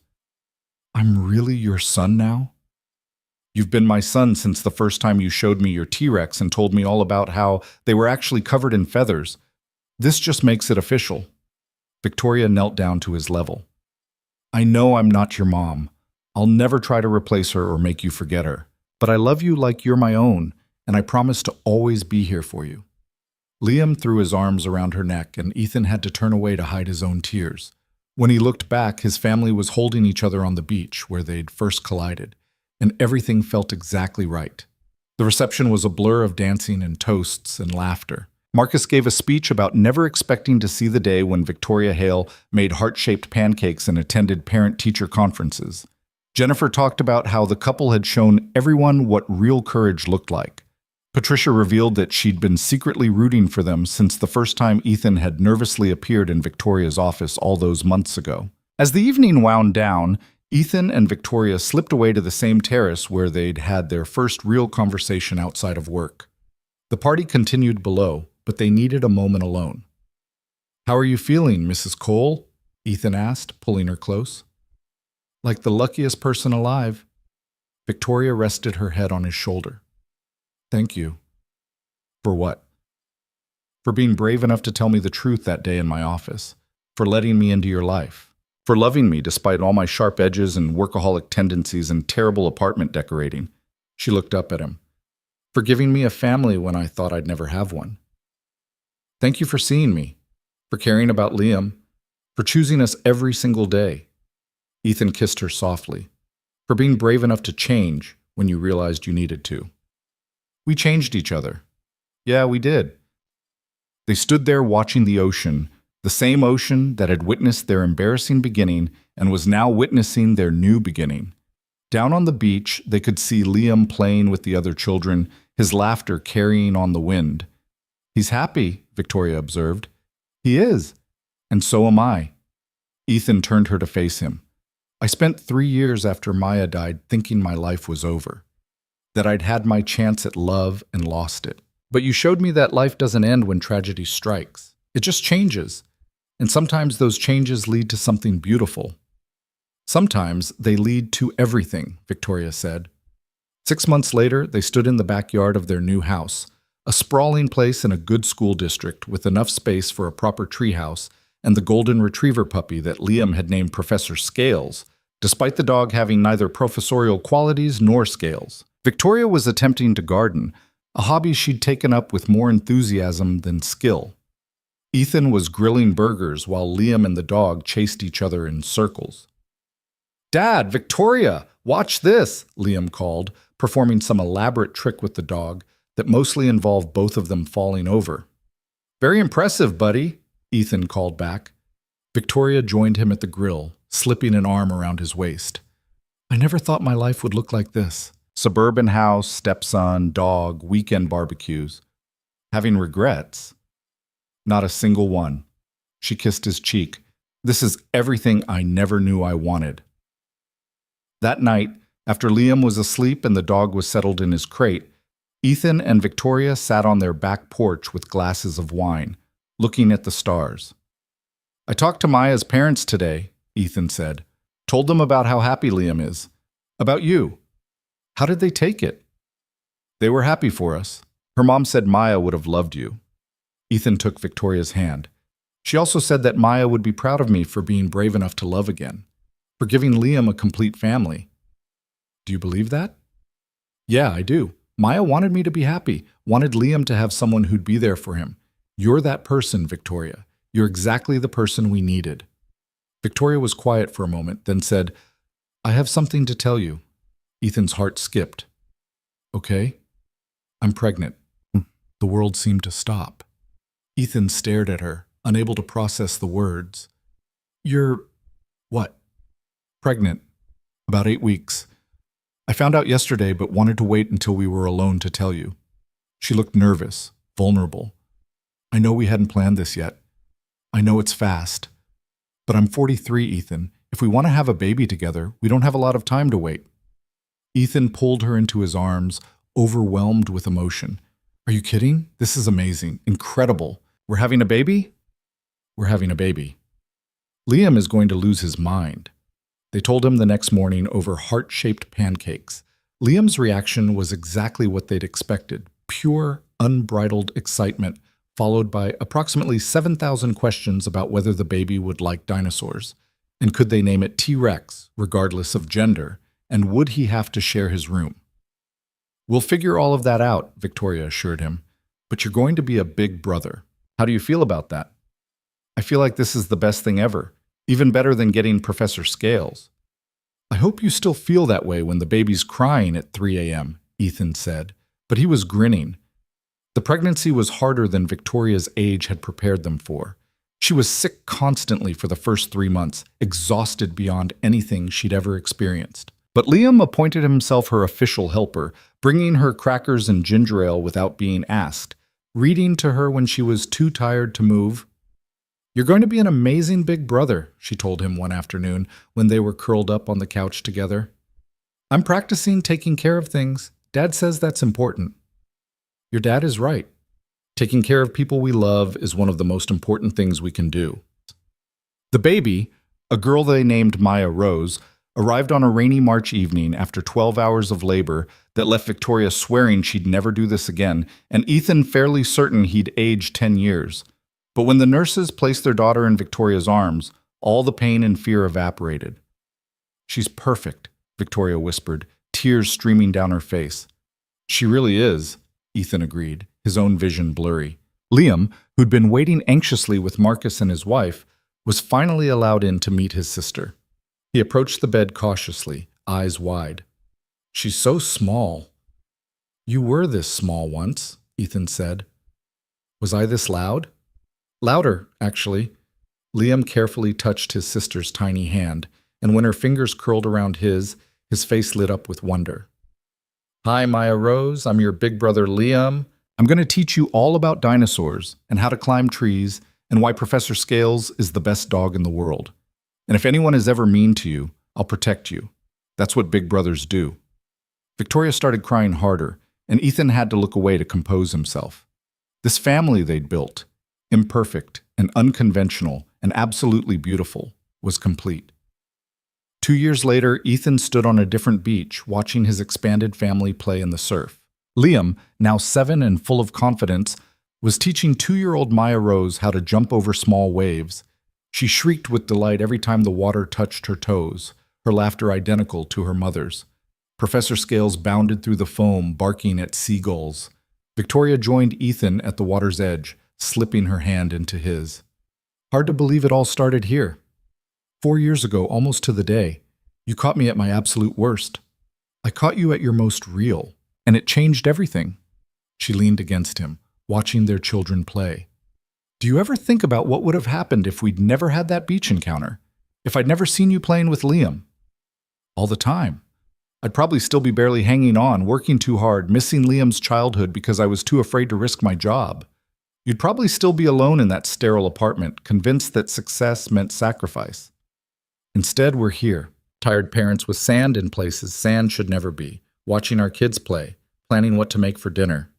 I'm really your son now? You've been my son since the first time you showed me your T-Rex and told me all about how they were actually covered in feathers. This just makes it official. Victoria knelt down to his level. I know I'm not your mom. I'll never try to replace her or make you forget her. But I love you like you're my own, and I promise to always be here for you. Liam threw his arms around her neck, and Ethan had to turn away to hide his own tears. When he looked back, his family was holding each other on the beach where they'd first collided, and everything felt exactly right. The reception was a blur of dancing and toasts and laughter. Marcus gave a speech about never expecting to see the day when Victoria Hale made heart-shaped pancakes and attended parent-teacher conferences. Jennifer talked about how the couple had shown everyone what real courage looked like. Patricia revealed that she'd been secretly rooting for them since the first time Ethan had nervously appeared in Victoria's office all those months ago. As the evening wound down, Ethan and Victoria slipped away to the same terrace where they'd had their first real conversation outside of work. The party continued below, but they needed a moment alone. How are you feeling, Mrs. Cole? Ethan asked, pulling her close. Like the luckiest person alive. Victoria rested her head on his shoulder. Thank you. For what? For being brave enough to tell me the truth that day in my office. For letting me into your life. For loving me despite all my sharp edges and workaholic tendencies and terrible apartment decorating. She looked up at him. For giving me a family when I thought I'd never have one. Thank you for seeing me. For caring about Liam. For choosing us every single day. Ethan kissed her softly. For being brave enough to change when you realized you needed to. We changed each other. Yeah, we did. They stood there watching the ocean, the same ocean that had witnessed their embarrassing beginning and was now witnessing their new beginning. Down on the beach, they could see Liam playing with the other children, his laughter carrying on the wind. He's happy, Victoria observed. He is. And so am I. Ethan turned her to face him. I spent 3 years after Maya died thinking my life was over. That I'd had my chance at love and lost it. But you showed me that life doesn't end when tragedy strikes. It just changes. And sometimes those changes lead to something beautiful. Sometimes they lead to everything, Victoria said. 6 months later, they stood in the backyard of their new house, a sprawling place in a good school district with enough space for a proper treehouse and the golden retriever puppy that Liam had named Professor Scales, despite the dog having neither professorial qualities nor scales. Victoria was attempting to garden, a hobby she'd taken up with more enthusiasm than skill. Ethan was grilling burgers while Liam and the dog chased each other in circles. Dad, Victoria, watch this, Liam called, performing some elaborate trick with the dog that mostly involved both of them falling over. Very impressive, buddy, Ethan called back. Victoria joined him at the grill, slipping an arm around his waist. I never thought my life would look like this. Suburban house, stepson, dog, weekend barbecues. Having regrets? Not a single one. She kissed his cheek. This is everything I never knew I wanted. That night, after Liam was asleep and the dog was settled in his crate, Ethan and Victoria sat on their back porch with glasses of wine, looking at the stars. I talked to Maya's parents today, Ethan said. Told them about how happy Liam is. About you. How did they take it? They were happy for us. Her mom said Maya would have loved you. Ethan took Victoria's hand. She also said that Maya would be proud of me for being brave enough to love again, for giving Liam a complete family. Do you believe that? Yeah, I do. Maya wanted me to be happy, wanted Liam to have someone who'd be there for him. You're that person, Victoria. You're exactly the person we needed. Victoria was quiet for a moment, then said, I have something to tell you. Ethan's heart skipped. Okay. I'm pregnant. The world seemed to stop. Ethan stared at her, unable to process the words. You're... what? Pregnant. About 8 weeks. I found out yesterday but wanted to wait until we were alone to tell you. She looked nervous, vulnerable. I know we hadn't planned this yet. I know it's fast. But I'm 43, Ethan. If we want to have a baby together, we don't have a lot of time to wait. Ethan pulled her into his arms, overwhelmed with emotion. Are you kidding? This is amazing. Incredible. We're having a baby? We're having a baby. Liam is going to lose his mind. They told him the next morning over heart-shaped pancakes. Liam's reaction was exactly what they'd expected. Pure, unbridled excitement, followed by approximately 7,000 questions about whether the baby would like dinosaurs. And could they name it T-Rex, regardless of gender? And would he have to share his room? We'll figure all of that out, Victoria assured him. But you're going to be a big brother. How do you feel about that? I feel like this is the best thing ever. Even better than getting Professor Scales. I hope you still feel that way when the baby's crying at 3 a.m., Ethan said, but he was grinning. The pregnancy was harder than Victoria's age had prepared them for. She was sick constantly for the first 3 months, exhausted beyond anything she'd ever experienced. But Liam appointed himself her official helper, bringing her crackers and ginger ale without being asked, reading to her when she was too tired to move. You're going to be an amazing big brother, she told him one afternoon when they were curled up on the couch together. I'm practicing taking care of things. Dad says that's important. Your dad is right. Taking care of people we love is one of the most important things we can do. The baby, a girl they named Maya Rose, arrived on a rainy March evening after 12 hours of labor that left Victoria swearing she'd never do this again, and Ethan fairly certain he'd aged 10 years. But when the nurses placed their daughter in Victoria's arms, all the pain and fear evaporated. She's perfect, Victoria whispered, tears streaming down her face. She really is, Ethan agreed, his own vision blurry. Liam, who'd been waiting anxiously with Marcus and his wife, was finally allowed in to meet his sister. He approached the bed cautiously, eyes wide. She's so small. You were this small once, Ethan said. Was I this loud? Louder, actually. Liam carefully touched his sister's tiny hand, and when her fingers curled around his face lit up with wonder. Hi, Maya Rose. I'm your big brother, Liam. I'm going to teach you all about dinosaurs and how to climb trees and why Professor Scales is the best dog in the world. And if anyone is ever mean to you, I'll protect you. That's what big brothers do. Victoria started crying harder, and Ethan had to look away to compose himself. This family they'd built, imperfect and unconventional and absolutely beautiful, was complete. 2 years later, Ethan stood on a different beach, watching his expanded family play in the surf. Liam, now 7 and full of confidence, was teaching 2-year-old Maya Rose how to jump over small waves. She shrieked with delight every time the water touched her toes, her laughter identical to her mother's. Professor Scales bounded through the foam, barking at seagulls. Victoria joined Ethan at the water's edge, slipping her hand into his. Hard to believe it all started here. 4 years ago, almost to the day, you caught me at my absolute worst. I caught you at your most real, and it changed everything. She leaned against him, watching their children play. Do you ever think about what would have happened if we'd never had that beach encounter? If I'd never seen you playing with Liam? All the time. I'd probably still be barely hanging on, working too hard, missing Liam's childhood because I was too afraid to risk my job. You'd probably still be alone in that sterile apartment, convinced that success meant sacrifice. Instead, we're here, tired parents with sand in places sand should never be, watching our kids play, planning what to make for dinner.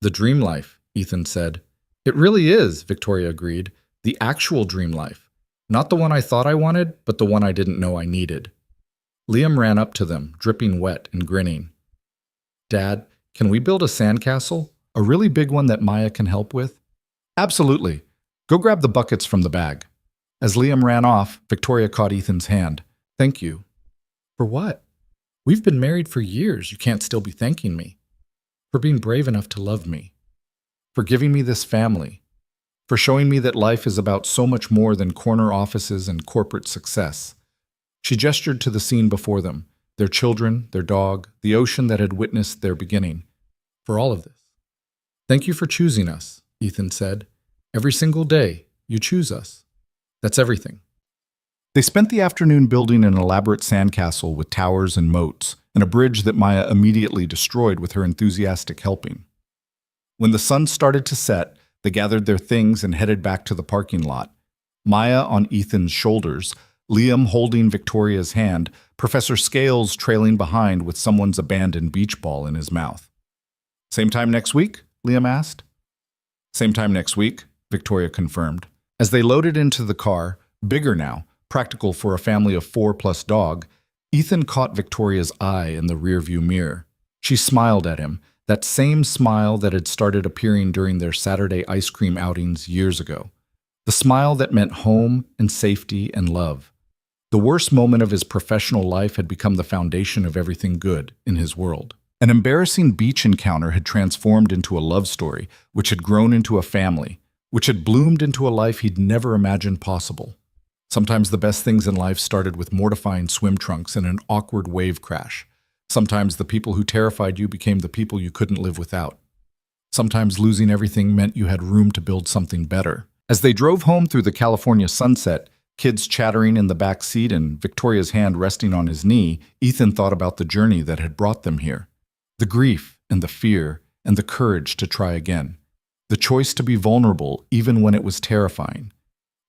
The dream life, Ethan said. It really is, Victoria agreed. The actual dream life. Not the one I thought I wanted, but the one I didn't know I needed. Liam ran up to them, dripping wet and grinning. Dad, can we build a sandcastle? A really big one that Maya can help with? Absolutely. Go grab the buckets from the bag. As Liam ran off, Victoria caught Ethan's hand. Thank you. For what? We've been married for years. You can't still be thanking me. For being brave enough to love me. For giving me this family. For showing me that life is about so much more than corner offices and corporate success. She gestured to the scene before them, their children, their dog, the ocean that had witnessed their beginning. For all of this. Thank you for choosing us, Ethan said. Every single day, you choose us. That's everything. They spent the afternoon building an elaborate sandcastle with towers and moats, and a bridge that Maya immediately destroyed with her enthusiastic helping. When the sun started to set, they gathered their things and headed back to the parking lot. Maya on Ethan's shoulders, Liam holding Victoria's hand, Professor Scales trailing behind with someone's abandoned beach ball in his mouth. "Same time next week?" Liam asked. "Same time next week," Victoria confirmed. As they loaded into the car, bigger now, practical for a family of 4 plus dog, Ethan caught Victoria's eye in the rearview mirror. She smiled at him, that same smile that had started appearing during their Saturday ice cream outings years ago. The smile that meant home and safety and love. The worst moment of his professional life had become the foundation of everything good in his world. An embarrassing beach encounter had transformed into a love story, which had grown into a family, which had bloomed into a life he'd never imagined possible. Sometimes the best things in life started with mortifying swim trunks and an awkward wave crash. Sometimes the people who terrified you became the people you couldn't live without. Sometimes losing everything meant you had room to build something better. As they drove home through the California sunset, kids chattering in the back seat and Victoria's hand resting on his knee, Ethan thought about the journey that had brought them here. The grief and the fear and the courage to try again. The choice to be vulnerable even when it was terrifying.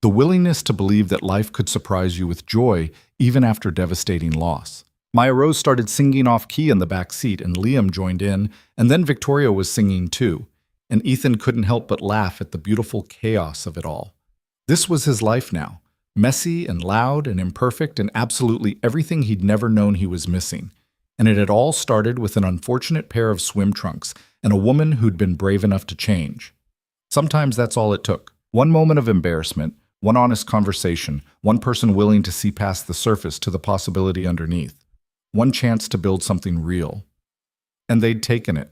The willingness to believe that life could surprise you with joy even after devastating loss. Maya Rose started singing off key in the back seat and Liam joined in, and then Victoria was singing too, and Ethan couldn't help but laugh at the beautiful chaos of it all. This was his life now, messy and loud and imperfect and absolutely everything he'd never known he was missing. And it had all started with an unfortunate pair of swim trunks and a woman who'd been brave enough to change. Sometimes that's all it took. One moment of embarrassment, one honest conversation, one person willing to see past the surface to the possibility underneath. One chance to build something real. And they'd taken it.